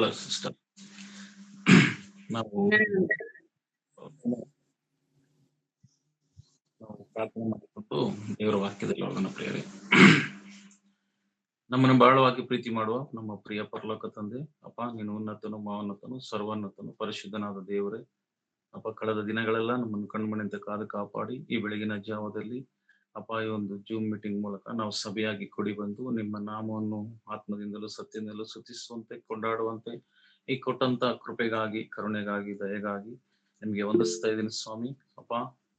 Brother sister. ನಾವು ಪ್ರಾರ್ಥನೆ ಮಾಡಿಕೊಂಡು ದೇವರ ವಾಕ್ಯದಲ್ಲಿ ಹೋಗೋಣ ಪ್ರಿಯರೇ. ನಮ್ಮನ್ನು ಬಹಳವಾಗಿ ಪ್ರೀತಿ ಮಾಡುವ ನಮ್ಮ ಪ್ರಿಯ ಪರಲೋಕ ತಂದೆ, ಅಪ್ಪ ನೀನು ಉನ್ನತನು, ಮಹೋನ್ನತನು, ಸರ್ವೋನ್ನತನು, ಪರಿಶುದ್ಧನಾದ ದೇವರೇ. ಅಪ್ಪ, ಕಳೆದ ದಿನಗಳೆಲ್ಲ ನಮ್ಮನ್ನು ಕಣ್ಮಣಿಂದ ಕಾದು ಕಾಪಾಡಿ ಈ ಬೆಳಗಿನ ಜಾವದಲ್ಲಿ ಅಪ್ಪ ಈ ಒಂದು ಜೂಮ್ ಮೀಟಿಂಗ್ ಮೂಲಕ ನಾವು ಸಭೆಯಾಗಿ ಕೂಡಿ ಬಂದು ನಿಮ್ಮ ನಾಮವನ್ನು ಆತ್ಮದಿಂದಲೂ ಸತ್ಯದಿಂದಲೂ ಸ್ತುತಿಸುವಂತೆ, ಕೊಂಡಾಡುವಂತೆ ಈ ಕೊಟ್ಟಂತ ಕೃಪೆಗಾಗಿ, ಕರುಣೆಗಾಗಿ, ದಯೆಗಾಗಿ ನಿಮ್ಗೆ ವಂದಿಸ್ತಾ ಇದ್ದೀನಿ ಸ್ವಾಮಿ. ಅಪ್ಪ,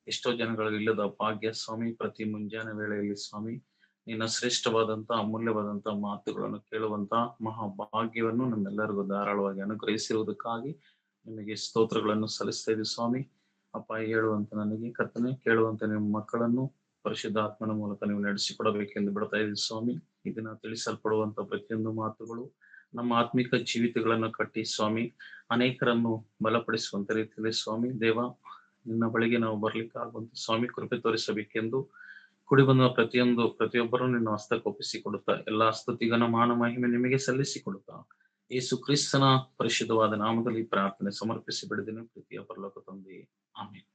ಎಷ್ಟೋ ಜನಗಳಿಗೆ ಇಲ್ಲದ ಭಾಗ್ಯ ಸ್ವಾಮಿ, ಪ್ರತಿ ಮುಂಜಾನೆ ವೇಳೆಯಲ್ಲಿ ಸ್ವಾಮಿ ನಿನ್ನ ಶ್ರೇಷ್ಠವಾದಂತ ಅಮೂಲ್ಯವಾದಂತ ಮಾತುಗಳನ್ನು ಕೇಳುವಂತ ಮಹಾಭಾಗ್ಯವನ್ನು ನಮ್ಮೆಲ್ಲರಿಗೂ ಧಾರಾಳವಾಗಿ ಅನುಗ್ರಹಿಸಿರುವುದಕ್ಕಾಗಿ ನಿಮಗೆ ಸ್ತೋತ್ರಗಳನ್ನು ಸಲ್ಲಿಸ್ತಾ ಇದ್ದೀವಿ ಸ್ವಾಮಿ. ಅಪ್ಪ, ಹೇಳುವಂತ ನನಗೆ ಕರ್ತನೆ, ಕೇಳುವಂತ ನಿಮ್ಮ ಮಕ್ಕಳನ್ನು ಪರಿಶುದ್ಧಾತ್ಮನ ಮೂಲಕ ನೀವು ನಡೆಸಿಕೊಡಬೇಕೆಂದು ಬಿಡ್ತಾ ಇದ್ದೀವಿ ಸ್ವಾಮಿ. ಇದನ್ನ ತಿಳಿಸಲ್ಪಡುವಂತ ಪ್ರತಿಯೊಂದು ಮಾತುಗಳು ನಮ್ಮ ಆತ್ಮಿಕ ಜೀವಿತಗಳನ್ನು ಕಟ್ಟಿ ಸ್ವಾಮಿ ಅನೇಕರನ್ನು ಬಲಪಡಿಸುವಂತ ರೀತಿಯಲ್ಲಿ ಸ್ವಾಮಿ ದೇವ ನಿನ್ನ ಬಳಿಗೆ ನಾವು ಬರ್ಲಿಕ್ಕಾಗುವಂತ ಸ್ವಾಮಿ ಕೃಪೆ ತೋರಿಸಬೇಕೆಂದು ಕುಡಿ ಬಂದ ಪ್ರತಿಯೊಬ್ಬರು ನಿನ್ನ ಹಸ್ತಕ್ಕೊಪ್ಪಿಸಿ ಕೊಡುತ್ತಾ ಎಲ್ಲಾ ಸ್ತುತಿಗನ ಮಾನ ಮಹಿಮೆ ನಿಮಗೆ ಸಲ್ಲಿಸಿ ಕೊಡುತ್ತಾ ಯೇಸು ಕ್ರಿಸ್ತನ ಪರಿಶುದ್ಧವಾದ ನಾಮದಲ್ಲಿ ಪ್ರಾರ್ಥನೆ ಸಮರ್ಪಿಸಿ ಬಿಡಿದ್ದೇನೆ ಪ್ರೀತಿಯ ಪರಲೋಕ ತಂದೆ, ಆಮೆನ್.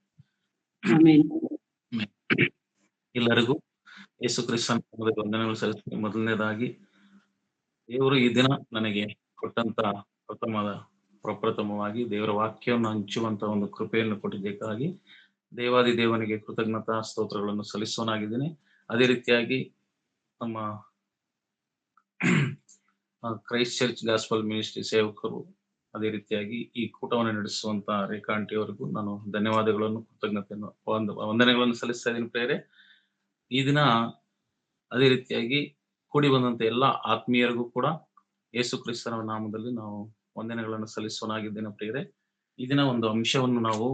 ಎಲ್ಲರಿಗೂ ಯೇಸು ಕ್ರಿಸ್ತನ ನಾಮದಲ್ಲಿ ವಂದನೆಗಳು ಸಲ್ಲಿಸಿ. ಮೊದಲನೇದಾಗಿ ದೇವರು ಈ ದಿನ ನನಗೆ ಕೊಟ್ಟಂತ ಪ್ರಪ್ರಥಮವಾಗಿ ದೇವರ ವಾಕ್ಯವನ್ನು ಹಂಚುವಂತ ಒಂದು ಕೃಪೆಯನ್ನು ಕೊಟ್ಟಿದ್ದಕ್ಕಾಗಿ ದೇವಾದಿ ದೇವನಿಗೆ ಕೃತಜ್ಞತಾ ಸ್ತೋತ್ರಗಳನ್ನು ಸಲ್ಲಿಸೋನಾಗಿದ್ದೇನೆ. ಅದೇ ರೀತಿಯಾಗಿ ನಮ್ಮ ಕ್ರೈಸ್ಟ್ ಚರ್ಚ್ ಗಾಸ್ಪಲ್ ಮಿನಿಸ್ಟ್ರಿ ಸೇವಕರು, ಅದೇ ರೀತಿಯಾಗಿ ಈ ಕೂಟವನ್ನು ನಡೆಸುವಂತ ರೇಖಾ ಆಂಟಿ ಅವರಿಗೂ ನಾನು ಧನ್ಯವಾದಗಳನ್ನು, ಕೃತಜ್ಞತೆಯನ್ನು, ವಂದನೆಗಳನ್ನು ಸಲ್ಲಿಸ್ತಾ ಇದ್ದೀನಿ ಪ್ರೇರೆ. ಈ ದಿನ ಅದೇ ರೀತಿಯಾಗಿ ಕೂಡಿ ಬಂದಂತ ಎಲ್ಲ ಆತ್ಮೀಯರಿಗೂ ಕೂಡ ಯೇಸು ಕ್ರಿಸ್ತನ ನಾಮದಲ್ಲಿ ನಾವು ವಂದನೆಗಳನ್ನು ಸಲ್ಲಿಸೋನಾಗಿದ್ದೇನೆ ಪ್ರಿಯರೇ. ಈ ದಿನ ಒಂದು ಅಂಶವನ್ನು ನಾವು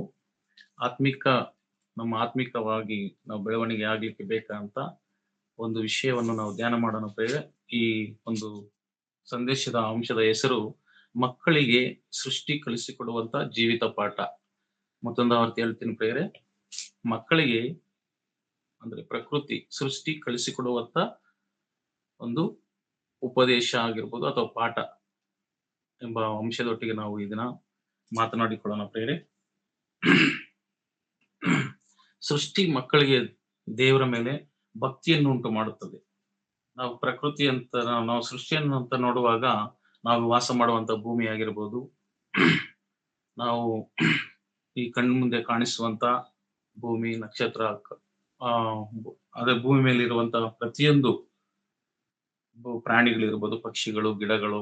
ನಮ್ಮ ಆತ್ಮಿಕವಾಗಿ ನಾವು ಬೆಳವಣಿಗೆ ಆಗ್ಲಿಕ್ಕೆ ಬೇಕಂತ ಒಂದು ವಿಷಯವನ್ನು ನಾವು ಧ್ಯಾನ ಮಾಡೋಣ ಪ್ರಿಯರೇ. ಈ ಒಂದು ಸಂದೇಶದ ಅಂಶದ ಹೆಸರು ಮಕ್ಕಳಿಗೆ ಸೃಷ್ಟಿ ಕಲಿಸಿಕೊಡುವಂತ ಜೀವಿತ ಪಾಠ. ಮತ್ತೊಂದು ಆವರ್ತಿ ಹೇಳ್ತೀನಿ ಪ್ರಿಯರೇ, ಮಕ್ಕಳಿಗೆ ಅಂದ್ರೆ ಪ್ರಕೃತಿ ಸೃಷ್ಟಿ ಕಲಿಸಿಕೊಡುವಂತ ಒಂದು ಉಪದೇಶ ಆಗಿರ್ಬೋದು ಅಥವಾ ಪಾಠ ಎಂಬ ಅಂಶದೊಟ್ಟಿಗೆ ನಾವು ಈ ದಿನ ಮಾತನಾಡಿಕೊಳ್ಳೋಣ ಪ್ರಿಯರೇ. ಸೃಷ್ಟಿ ಮಕ್ಕಳಿಗೆ ದೇವರ ಮೇಲೆ ಭಕ್ತಿಯನ್ನು ಉಂಟು ಮಾಡುತ್ತದೆ. ನಾವು ಪ್ರಕೃತಿ ಅಂತ ನಾವು ಸೃಷ್ಟಿಯನ್ನು ಅಂತ ನೋಡುವಾಗ ನಾವು ವಾಸ ಮಾಡುವಂತ ಭೂಮಿ ಆಗಿರ್ಬೋದು, ನಾವು ಈ ಕಣ್ಣು ಮುಂದೆ ಕಾಣಿಸುವಂತ ಭೂಮಿ, ನಕ್ಷತ್ರ, ಅದೇ ಭೂಮಿ ಮೇಲೆ ಇರುವಂತಹ ಪ್ರತಿಯೊಂದು ಪ್ರಾಣಿಗಳಿರ್ಬೋದು, ಪಕ್ಷಿಗಳು, ಗಿಡಗಳು,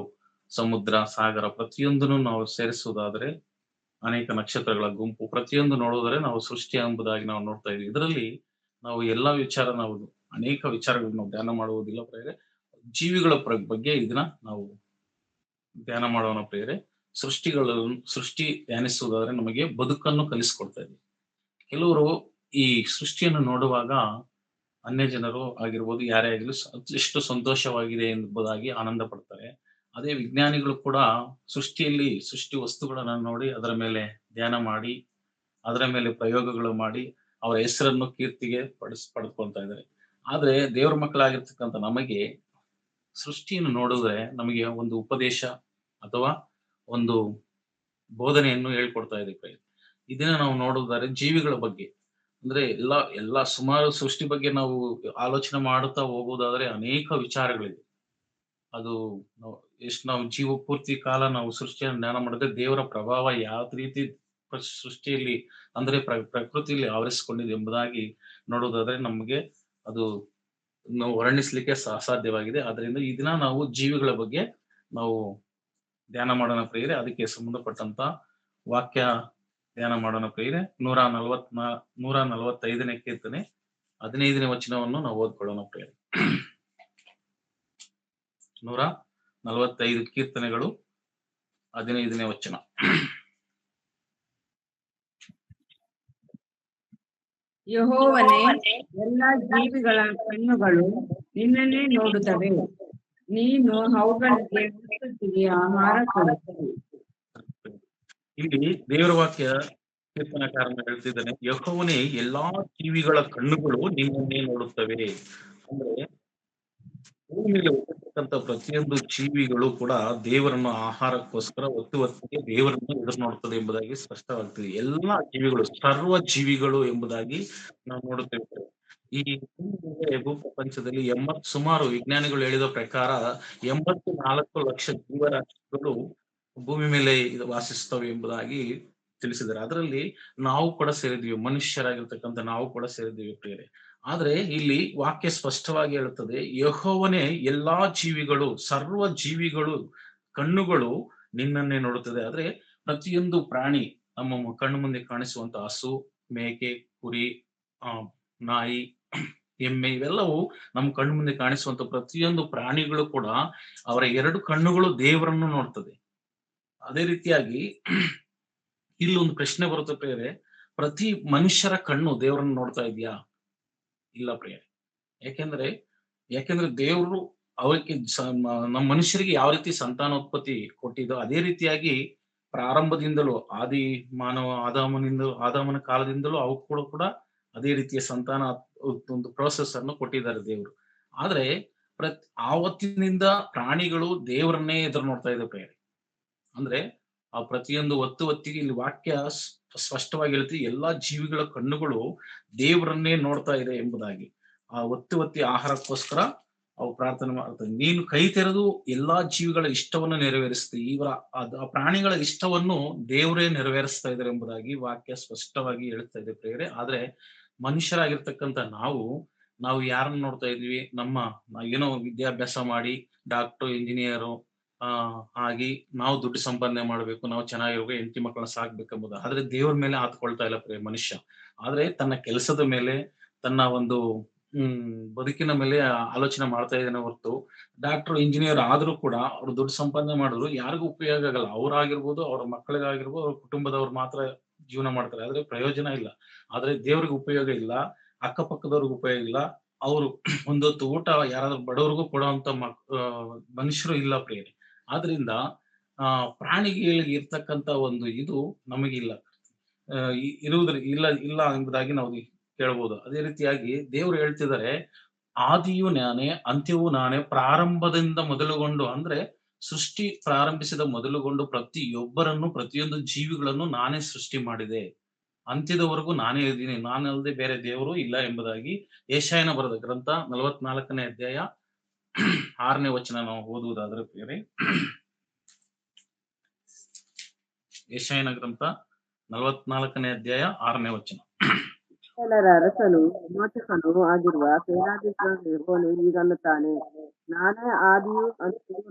ಸಮುದ್ರ, ಸಾಗರ ಪ್ರತಿಯೊಂದನ್ನು ನಾವು ಸೇರಿಸುವುದಾದ್ರೆ ಅನೇಕ ನಕ್ಷತ್ರಗಳ ಗುಂಪು ಪ್ರತಿಯೊಂದು ನೋಡೋದ್ರೆ ನಾವು ಸೃಷ್ಟಿ ಎಂಬುದಾಗಿ ನಾವು ನೋಡ್ತಾ ಇದೀವಿ. ಇದರಲ್ಲಿ ನಾವು ಎಲ್ಲಾ ಅನೇಕ ವಿಚಾರಗಳನ್ನು ನಾವು ಧ್ಯಾನ ಮಾಡುವುದಿಲ್ಲ ಪ್ರಿಯರೇ. ಜೀವಿಗಳ ಬಗ್ಗೆ ಇದನ್ನ ನಾವು ಧ್ಯಾನ ಮಾಡೋಣ ಪ್ರಿಯರೇ. ಸೃಷ್ಟಿ ಧ್ಯಾನಿಸುವುದಾದ್ರೆ ನಮಗೆ ಬದುಕನ್ನು ಕಲಿಸ್ಕೊಡ್ತಾ ಇದೆ. ಕೆಲವರು ಈ ಸೃಷ್ಟಿಯನ್ನು ನೋಡುವಾಗ ಅನ್ಯ ಜನರು ಆಗಿರ್ಬೋದು, ಯಾರೇ ಆಗಿರ್ಲಿ ಎಷ್ಟು ಸಂತೋಷವಾಗಿದೆ ಎಂಬುದಾಗಿ ಆನಂದ ಪಡ್ತಾರೆ. ಅದೇ ವಿಜ್ಞಾನಿಗಳು ಕೂಡ ಸೃಷ್ಟಿ ವಸ್ತುಗಳನ್ನ ನೋಡಿ ಅದರ ಮೇಲೆ ಧ್ಯಾನ ಮಾಡಿ ಅದರ ಮೇಲೆ ಪ್ರಯೋಗಗಳು ಮಾಡಿ ಅವರ ಹೆಸರನ್ನು ಕೀರ್ತಿಗೆ ಪಡೆದುಕೊಳ್ತಾ ಇದ್ದಾರೆ. ಆದ್ರೆ ದೇವರ ಮಕ್ಕಳಾಗಿರ್ತಕ್ಕಂಥ ನಮಗೆ ಸೃಷ್ಟಿಯನ್ನು ನೋಡಿದ್ರೆ ನಮಗೆ ಒಂದು ಉಪದೇಶ ಅಥವಾ ಒಂದು ಬೋಧನೆಯನ್ನು ಹೇಳ್ಕೊಡ್ತಾ ಇದೆ. ಇದನ್ನ ನಾವು ನೋಡೋದಾದ್ರೆ ಜೀವಿಗಳ ಬಗ್ಗೆ ಅಂದ್ರೆ ಎಲ್ಲ ಸುಮಾರು ಸೃಷ್ಟಿ ಬಗ್ಗೆ ನಾವು ಆಲೋಚನೆ ಮಾಡುತ್ತಾ ಹೋಗುವುದಾದ್ರೆ ಅನೇಕ ವಿಚಾರಗಳಿದೆ. ಅದು ನಾವು ಜೀವ ಪೂರ್ತಿ ಕಾಲ ನಾವು ಸೃಷ್ಟಿಯನ್ನು ಜ್ಞಾನ ಮಾಡಿದ್ರೆ ದೇವರ ಪ್ರಭಾವ ಯಾವ ರೀತಿ ಸೃಷ್ಟಿಯಲ್ಲಿ ಅಂದ್ರೆ ಪ್ರಕೃತಿಯಲ್ಲಿ ಆವರಿಸಿಕೊಂಡಿದೆ ಎಂಬುದಾಗಿ ನೋಡೋದಾದ್ರೆ ನಮಗೆ ಅದು ನಾವು ವರ್ಣಿಸ್ಲಿಕ್ಕೆ ಅಸಾಧ್ಯವಾಗಿದೆ. ಆದ್ರಿಂದ ಈ ದಿನ ನಾವು ಜೀವಿಗಳ ಬಗ್ಗೆ ನಾವು ಧ್ಯಾನ ಮಾಡೋಣ ಪ್ರಿಯರೇ. ಅದಕ್ಕೆ ಸಂಬಂಧಪಟ್ಟಂತ ವಾಕ್ಯ ಧ್ಯಾನ ಮಾಡೋಣ ಪ್ರಿಯರೇ. 145ನೇ ಕೀರ್ತನೆ 15ನೇ ವಚನವನ್ನು ನಾವು ಓದ್ಕೊಳ್ಳೋಣ ಪ್ರಿಯರೇ. 145 ಕೀರ್ತನೆಗಳು 15ನೇ ವಚನ. ಯೆಹೋವನೇ, ಎಲ್ಲ ಜೀವಿಗಳ ಕಣ್ಣುಗಳು ನಿನ್ನನ್ನೇ ನೋಡುತ್ತವೆ, ನೀನು ಅವುಗಳಿಗೆ ಹೊಟ್ಟೆಗೆ ಆಹಾರ ಕೊಡುತ್ತವೆ. ಇಲ್ಲಿ ದೇವರ ವಾಕ್ಯ ಕೀರ್ತನಕಾರನ ಹೇಳ್ತಿದ್ದಾನೆ, ಯೆಹೋವನೇ ಎಲ್ಲಾ ಜೀವಿಗಳ ಕಣ್ಣುಗಳು ನಿನ್ನನ್ನೇ ನೋಡುತ್ತವೆ. ಅಂದ್ರೆ ಭೂಮಿ ಮೇಲೆ ಹುಟ್ಟತಕ್ಕಂತ ಪ್ರತಿಯೊಂದು ಜೀವಿಗಳು ಕೂಡ ದೇವರನ್ನು ಆಹಾರಕ್ಕೋಸ್ಕರ ಹೊತ್ತಿಗೆ ದೇವರನ್ನು ಎದುರು ನೋಡ್ತದೆ ಎಂಬುದಾಗಿ ಸ್ಪಷ್ಟವಾಗ್ತದೆ. ಎಲ್ಲಾ ಜೀವಿಗಳು, ಸರ್ವ ಜೀವಿಗಳು ಎಂಬುದಾಗಿ ನಾವು ನೋಡುತ್ತೇವೆ. ಈ ಭೂಮಿ ಮೇಲೆ ಭೂಪ್ರಪಂಚದಲ್ಲಿ ಸುಮಾರು ವಿಜ್ಞಾನಿಗಳು ಹೇಳಿದ ಪ್ರಕಾರ 84 ಲಕ್ಷ ಜೀವರಾಶಿಗಳು ಭೂಮಿ ಮೇಲೆ ವಾಸಿಸ್ತವೆ ಎಂಬುದಾಗಿ ತಿಳಿಸಿದ್ದಾರೆ. ಅದರಲ್ಲಿ ನಾವು ಕೂಡ ಸೇರಿದ್ದೀವಿ, ಮನುಷ್ಯರಾಗಿರ್ತಕ್ಕಂಥ ನಾವು ಕೂಡ ಸೇರಿದ್ದೀವಿ ಪ್ರಿಯರೇ. ಆದ್ರೆ ಇಲ್ಲಿ ವಾಕ್ಯ ಸ್ಪಷ್ಟವಾಗಿ ಹೇಳುತ್ತದೆ, ಯೆಹೋವನೇ ಎಲ್ಲಾ ಜೀವಿಗಳು, ಸರ್ವ ಜೀವಿಗಳು ಕಣ್ಣುಗಳು ನಿನ್ನನ್ನೇ ನೋಡುತ್ತದೆ. ಆದ್ರೆ ಪ್ರತಿಯೊಂದು ಪ್ರಾಣಿ ನಮ್ಮ ಕಣ್ಣು ಮುಂದೆ ಕಾಣಿಸುವಂತ ಹಸು, ಮೇಕೆ, ಕುರಿ, ಆ ನಾಯಿ, ಎಮ್ಮೆ ಇವೆಲ್ಲವೂ ನಮ್ಮ ಕಣ್ಣು ಮುಂದೆ ಕಾಣಿಸುವಂತ ಪ್ರತಿಯೊಂದು ಪ್ರಾಣಿಗಳು ಕೂಡ ಅವರ 2 ಕಣ್ಣುಗಳು ದೇವರನ್ನು ನೋಡ್ತದೆ. ಅದೇ ರೀತಿಯಾಗಿ ಇಲ್ಲೊಂದು ಪ್ರಶ್ನೆ ಬರುತ್ತೆ ಪ್ರಿಯರೇ, ಪ್ರತಿ ಮನುಷ್ಯರ ಕಣ್ಣು ದೇವರನ್ನು ನೋಡ್ತಾ ಇದೆಯಾ? ಇಲ್ಲ ಪ್ರಿಯರೇ. ಯಾಕೆಂದ್ರೆ ಯಾಕೆಂದ್ರೆ ದೇವರು ಅವಕ್ಕೆ ನಮ್ಮ ಮನುಷ್ಯರಿಗೆ ಯಾವ ರೀತಿ ಸಂತಾನೋತ್ಪತ್ತಿ ಕೊಟ್ಟಿದ್ದೋ ಅದೇ ರೀತಿಯಾಗಿ ಪ್ರಾರಂಭದಿಂದಲೂ ಆದಾಮನ ಕಾಲದಿಂದಲೂ ಅವು ಕೂಡ ಅದೇ ರೀತಿಯ ಸಂತಾನ ಒಂದು ಪ್ರೋಸೆಸ್ ಅನ್ನು ಕೊಟ್ಟಿದ್ದಾರೆ ದೇವರು. ಆದ್ರೆ ಆವತ್ತಿನಿಂದ ಪ್ರಾಣಿಗಳು ದೇವರನ್ನೇ ಎದುರು ನೋಡ್ತಾ ಇದೆ ಪ್ರಿಯರೇ. ಅಂದ್ರೆ ಆ ಪ್ರತಿಯೊಂದು ಹೊತ್ತಿಗೆ ಇಲ್ಲಿ ವಾಕ್ಯ ಸ್ಪಷ್ಟವಾಗಿ ಹೇಳುತ್ತೆ, ಎಲ್ಲಾ ಜೀವಿಗಳ ಕಣ್ಣುಗಳು ದೇವರನ್ನೇ ನೋಡ್ತಾ ಇದೆ ಎಂಬುದಾಗಿ. ಆ ಹೊತ್ತಿ ಆಹಾರಕ್ಕೋಸ್ಕರ ಅವು ಪ್ರಾರ್ಥನೆ ಮಾಡ್ತವೆ. ನೀನು ಕೈ ತೆರೆದು ಎಲ್ಲಾ ಜೀವಿಗಳ ಇಷ್ಟವನ್ನು ನೆರವೇರಿಸ್ತಿ. ಆ ಪ್ರಾಣಿಗಳ ಇಷ್ಟವನ್ನು ದೇವರೇ ನೆರವೇರಿಸ್ತಾ ಇದ್ದಾರೆ ಎಂಬುದಾಗಿ ವಾಕ್ಯ ಸ್ಪಷ್ಟವಾಗಿ ಹೇಳುತ್ತಾ ಇದೆ ಪ್ರಿಯರೇ. ಆದ್ರೆ ಮನುಷ್ಯರಾಗಿರ್ತಕ್ಕಂಥ ನಾವು ಯಾರನ್ನ ನೋಡ್ತಾ ಇದೀವಿ? ಏನೋ ವಿದ್ಯಾಭ್ಯಾಸ ಮಾಡಿ ಡಾಕ್ಟರ್, ಇಂಜಿನಿಯರು ಆಗಿ ನಾವು ದುಡ್ಡು ಸಂಪಾದನೆ ಮಾಡ್ಬೇಕು, ನಾವು ಚೆನ್ನಾಗಿರ್ಬೇಕು, ಹೆಂಡತಿ ಮಕ್ಕಳನ್ನ ಸಾಕ್ಬೇಕೆಂಬುದು. ಆದ್ರೆ ದೇವ್ರ ಮೇಲೆ ಆತ್ಕೊಳ್ತಾ ಇಲ್ಲ ಮನುಷ್ಯ. ಆದ್ರೆ ತನ್ನ ಕೆಲಸದ ಮೇಲೆ, ತನ್ನ ಒಂದು ಬದುಕಿನ ಮೇಲೆ ಆಲೋಚನೆ ಮಾಡ್ತಾ ಇದ್ದಾನೆ ಹೊರತು, ಡಾಕ್ಟರ್, ಇಂಜಿನಿಯರ್ ಆದ್ರೂ ಕೂಡ ಅವ್ರು ದುಡ್ಡು ಸಂಪಾದನೆ ಮಾಡಿದ್ರು ಯಾರಿಗೂ ಉಪಯೋಗ ಆಗಲ್ಲ. ಅವ್ರಾಗಿರ್ಬೋದು, ಅವ್ರ ಮಕ್ಕಳಿಗಾಗಿರ್ಬೋದು, ಅವ್ರ ಕುಟುಂಬದವ್ರು ಮಾತ್ರ ಜೀವನ ಮಾಡ್ತಾರೆ. ಆದ್ರೆ ಪ್ರಯೋಜನ ಇಲ್ಲ. ಆದ್ರೆ ದೇವ್ರಿಗೆ ಉಪಯೋಗ ಇಲ್ಲ, ಅಕ್ಕಪಕ್ಕದವ್ರಿಗೆ ಉಪಯೋಗ ಇಲ್ಲ. ಅವರು ಒಂದೊತ್ತು ಊಟ ಯಾರಾದ್ರೂ ಬಡವರಿಗೂ ಕೊಡುವಂತ ಮನುಷ್ಯರು ಇಲ್ಲ ಪ್ರಿಯರೇ. ಆದ್ರಿಂದ ಪ್ರಾಣಿಗಳಿಗೆ ಇರ್ತಕ್ಕಂತ ಒಂದು ಇದು ನಮಗಿಲ್ಲ. ಇಲ್ಲ ಎಂಬುದಾಗಿ ನಾವು ಕೇಳಬಹುದು. ಅದೇ ರೀತಿಯಾಗಿ ದೇವರು ಹೇಳ್ತಿದ್ದಾರೆ, ಆದಿಯು ನಾನೇ, ಅಂತ್ಯವೂ ನಾನೇ, ಪ್ರಾರಂಭದಿಂದ ಮೊದಲುಗೊಂಡು, ಅಂದ್ರೆ ಸೃಷ್ಟಿ ಪ್ರಾರಂಭಿಸಿದ ಮೊದಲುಗೊಂಡು ಪ್ರತಿಯೊಂದು ಜೀವಿಗಳನ್ನು ನಾನೇ ಸೃಷ್ಟಿ ಮಾಡಿದೆ, ಅಂತ್ಯದವರೆಗೂ ನಾನೇ ಇದ್ದೀನಿ, ನಾನಲ್ಲದೆ ಬೇರೆ ದೇವರು ಇಲ್ಲ ಎಂಬುದಾಗಿ ಯೆಶಾಯನ ಬರೆದ ಗ್ರಂಥ 44ನೇ ಅಧ್ಯಾಯ 6ನೇ ವಚನ ನಾವು ಓದುವುದಾದ್ರೆ ಪ್ರಿಯರೇ, ಯೆಶಾಯನ ಗ್ರಂಥ 44ನೇ ಅಧ್ಯಾಯ 6ನೇ ವಚನ. ಇಸ್ರಾಯೇಲರ ಅರಸನು ವಿಮೋಚಕನೂ ಆಗಿರುವ ಸೇನಾಧೀಶ್ವರನಾದ ಯೆಹೋವನು ಹೀಗನ್ನುತ್ತಾನೆ, ನಾನೇ ಆದಿಯೂ ಅಂತ್ಯವೂ,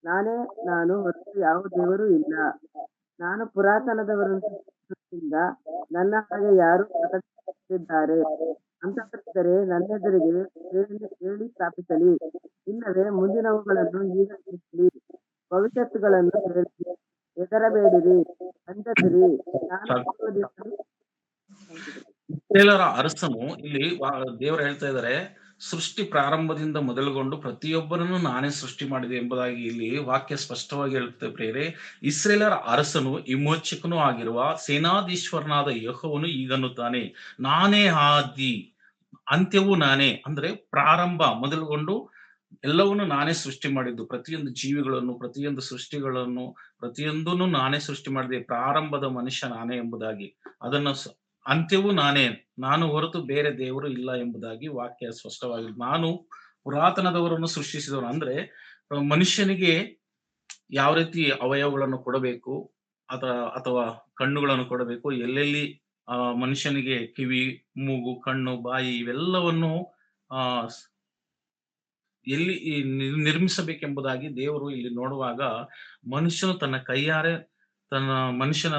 ನಾನೇ, ನಾನು ಹೊರತು ಯಾವ ದೇವರೂ ಇಲ್ಲ. ನಾನು ಪುರಾತನದವರನ್ನು ಸೃಷ್ಟಿಯಿಂದ ನನ್ನ ಹಾಗೆ ಯಾರು ಪ್ರಕಟಿಸಿದ್ದಾರೆ ಅಂತಪಡಿಸಿದರೆ ನನ್ನೆದುರಿಗೆ ಹೇಳಿ ಸ್ಥಾಪಿಸಲಿ. ಇಲ್ಲವೇ ಮುಂದಿನವುಗಳನ್ನು ಈಗ ತಿಳಿಸಲಿ. ಭವಿಷ್ಯತ್ತುಗಳನ್ನು ಹೇಳಿ, ಹೆದರಬೇಡಿರಿ, ಅಂಜದಿರಿ. ನಾನು ದೇವರು. ಇಸ್ರಾಯೇಲರ ಅರಸನು ಇಲ್ಲಿ ದೇವರು ಹೇಳ್ತಾ ಇದ್ದಾರೆ, ಸೃಷ್ಟಿ ಪ್ರಾರಂಭದಿಂದ ಮೊದಲುಗೊಂಡು ಪ್ರತಿಯೊಬ್ಬರನ್ನು ನಾನೇ ಸೃಷ್ಟಿ ಮಾಡಿದೆ ಎಂಬುದಾಗಿ ಇಲ್ಲಿ ವಾಕ್ಯ ಸ್ಪಷ್ಟವಾಗಿ ಹೇಳುತ್ತೆ ಪ್ರಿಯರೇ. ಇಸ್ರಾಯೇಲರ ಅರಸನು ವಿಮೋಚಕನೂ ಆಗಿರುವ ಸೇನಾಧೀಶ್ವರನಾದ ಯೆಹೋವನು ಹೀಗನ್ನುತ್ತಾನೆ, ನಾನೇ ಆದಿ, ಅಂತ್ಯವೂ ನಾನೇ. ಅಂದ್ರೆ ಪ್ರಾರಂಭ ಮೊದಲುಗೊಂಡು ಎಲ್ಲವನ್ನು ನಾನೇ ಸೃಷ್ಟಿ ಮಾಡಿದ್ದು, ಪ್ರತಿಯೊಂದು ಜೀವಿಗಳನ್ನು, ಪ್ರತಿಯೊಂದು ಸೃಷ್ಟಿಗಳನ್ನು, ಪ್ರತಿಯೊಂದನ್ನು ನಾನೇ ಸೃಷ್ಟಿ ಮಾಡಿದೆ. ಪ್ರಾರಂಭದ ಮನುಷ್ಯ ನಾನೇ ಎಂಬುದಾಗಿ, ಅದನ್ನು ಅಂತ್ಯವೂ ನಾನೇ, ನಾನು ಹೊರತು ಬೇರೆ ದೇವರು ಇಲ್ಲ ಎಂಬುದಾಗಿ ವಾಕ್ಯ ಸ್ಪಷ್ಟವಾಗಿ. ನಾನು ಪುರಾತನದವರನ್ನು ಸೃಷ್ಟಿಸಿದವನು. ಅಂದ್ರೆ ಮನುಷ್ಯನಿಗೆ ಯಾವ ರೀತಿ ಅವಯವಗಳನ್ನು ಕೊಡಬೇಕು, ಅಥವಾ ಕಣ್ಣುಗಳನ್ನು ಕೊಡಬೇಕು, ಎಲ್ಲೆಲ್ಲಿ ಮನುಷ್ಯನಿಗೆ ಕಿವಿ, ಮೂಗು, ಕಣ್ಣು, ಬಾಯಿ ಇವೆಲ್ಲವನ್ನು ಆ ಎಲ್ಲಿ ನಿರ್ಮಿಸಬೇಕೆಂಬುದಾಗಿ ದೇವರು ಇಲ್ಲಿ ನೋಡುವಾಗ, ಮನುಷ್ಯನು ತನ್ನ ಕೈಯಾರೆ ಮನುಷ್ಯನು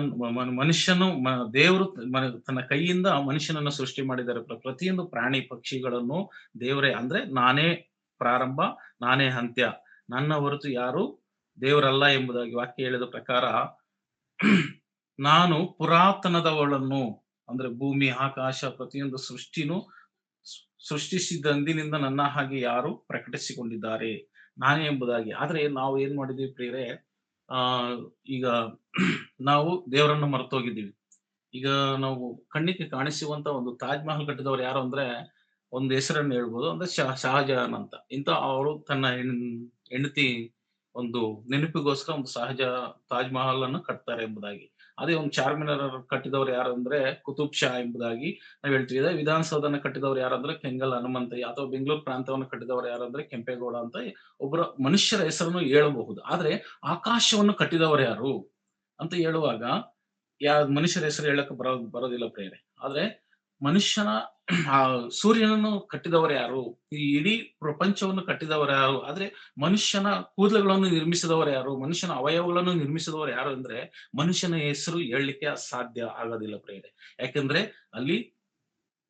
ದೇವರು ತನ್ನ ಕೈಯಿಂದ ಮನುಷ್ಯನನ್ನು ಸೃಷ್ಟಿ ಮಾಡಿದ್ದಾರೆ. ಪ್ರತಿಯೊಂದು ಪ್ರಾಣಿ ಪಕ್ಷಿಗಳನ್ನು ದೇವರೇ, ಅಂದ್ರೆ ನಾನೇ ಪ್ರಾರಂಭ, ನಾನೇ ಅಂತ್ಯ, ನನ್ನ ಹೊರತು ಯಾರು ದೇವರಲ್ಲ ಎಂಬುದಾಗಿ ವಾಕ್ಯ ಹೇಳಿದ ಪ್ರಕಾರ, ನಾನು ಪುರಾತನದವಳನ್ನು, ಅಂದ್ರೆ ಭೂಮಿ, ಆಕಾಶ, ಪ್ರತಿಯೊಂದು ಸೃಷ್ಟಿಸಿದ ಅಂದಿನಿಂದ ನನ್ನ ಹಾಗೆ ಯಾರು ಪ್ರಕಟಿಸಿಕೊಂಡಿದ್ದಾರೆ, ನಾನೇ ಎಂಬುದಾಗಿ. ಆದ್ರೆ ನಾವು ಏನ್ ಮಾಡಿದೀವಿ ಪ್ರಿಯರೇ, ಈಗ ನಾವು ದೇವರನ್ನು ಮರೆತೋಗಿದ್ದೀವಿ. ಈಗ ನಾವು ಕಣ್ಣಿಗೆ ಕಾಣಿಸುವಂತ ಒಂದು ತಾಜ್ ಮಹಲ್ ಕಟ್ಟಿದವರು ಯಾರು ಅಂದ್ರೆ ಒಂದು ಹೆಸರನ್ನು ಹೇಳ್ಬೋದು. ಅಂದ್ರೆ ಶಹಜಹಾನ್ ಅಂತ. ಅವಳು ತನ್ನ ಹೆಂಡತಿ ಒಂದು ನೆನಪಿಗೋಸ್ಕರ ಒಂದು ತಾಜ್ ಮಹಲ್ ಅನ್ನು ಕಟ್ತಾರೆ ಎಂಬುದಾಗಿ. ಅದೇ ಒಂದು ಚಾರ್ಮಿನಾರ್ ಕಟ್ಟಿದವರು ಯಾರಂದ್ರೆ ಕುತುಬ್ ಶಾ ಎಂಬುದಾಗಿ ನಾವು ಹೇಳ್ತೀವಿ. ಇದೇ ವಿಧಾನಸೌಧನ ಕಟ್ಟಿದವರು ಯಾರಂದ್ರೆ ಕೆಂಗಲ್ ಹನುಮಂತಯ್ಯ, ಅಥವಾ ಬೆಂಗಳೂರು ಪ್ರಾಂತವನ್ನು ಕಟ್ಟಿದವರು ಯಾರಂದ್ರೆ ಕೆಂಪೇಗೌಡ ಅಂತ ಒಬ್ಬರ ಮನುಷ್ಯರ ಹೆಸರನ್ನು ಹೇಳಬಹುದು. ಆದ್ರೆ ಆಕಾಶವನ್ನು ಕಟ್ಟಿದವರು ಯಾರು ಅಂತ ಹೇಳುವಾಗ ಮನುಷ್ಯರ ಹೆಸರು ಹೇಳಕ್ಕೆ ಬರೋದಿಲ್ಲ ಪ್ರಿಯರೇ. ಆದ್ರೆ ಮನುಷ್ಯನ ಆ ಸೂರ್ಯನನ್ನು ಕಟ್ಟಿದವರು ಯಾರು? ಈ ಇಡೀ ಪ್ರಪಂಚವನ್ನು ಕಟ್ಟಿದವರು ಯಾರು? ಆದ್ರೆ ಮನುಷ್ಯನ ಕೂದಲುಗಳನ್ನು ನಿರ್ಮಿಸಿದವರು ಯಾರು? ಮನುಷ್ಯನ ಅವಯವಗಳನ್ನು ನಿರ್ಮಿಸಿದವರು ಯಾರು ಅಂದ್ರೆ ಮನುಷ್ಯನ ಹೆಸರು ಹೇಳಲಿಕ್ಕೆ ಸಾಧ್ಯ ಆಗೋದಿಲ್ಲ ಪ್ರಿಯರೇ. ಯಾಕಂದ್ರೆ ಅಲ್ಲಿ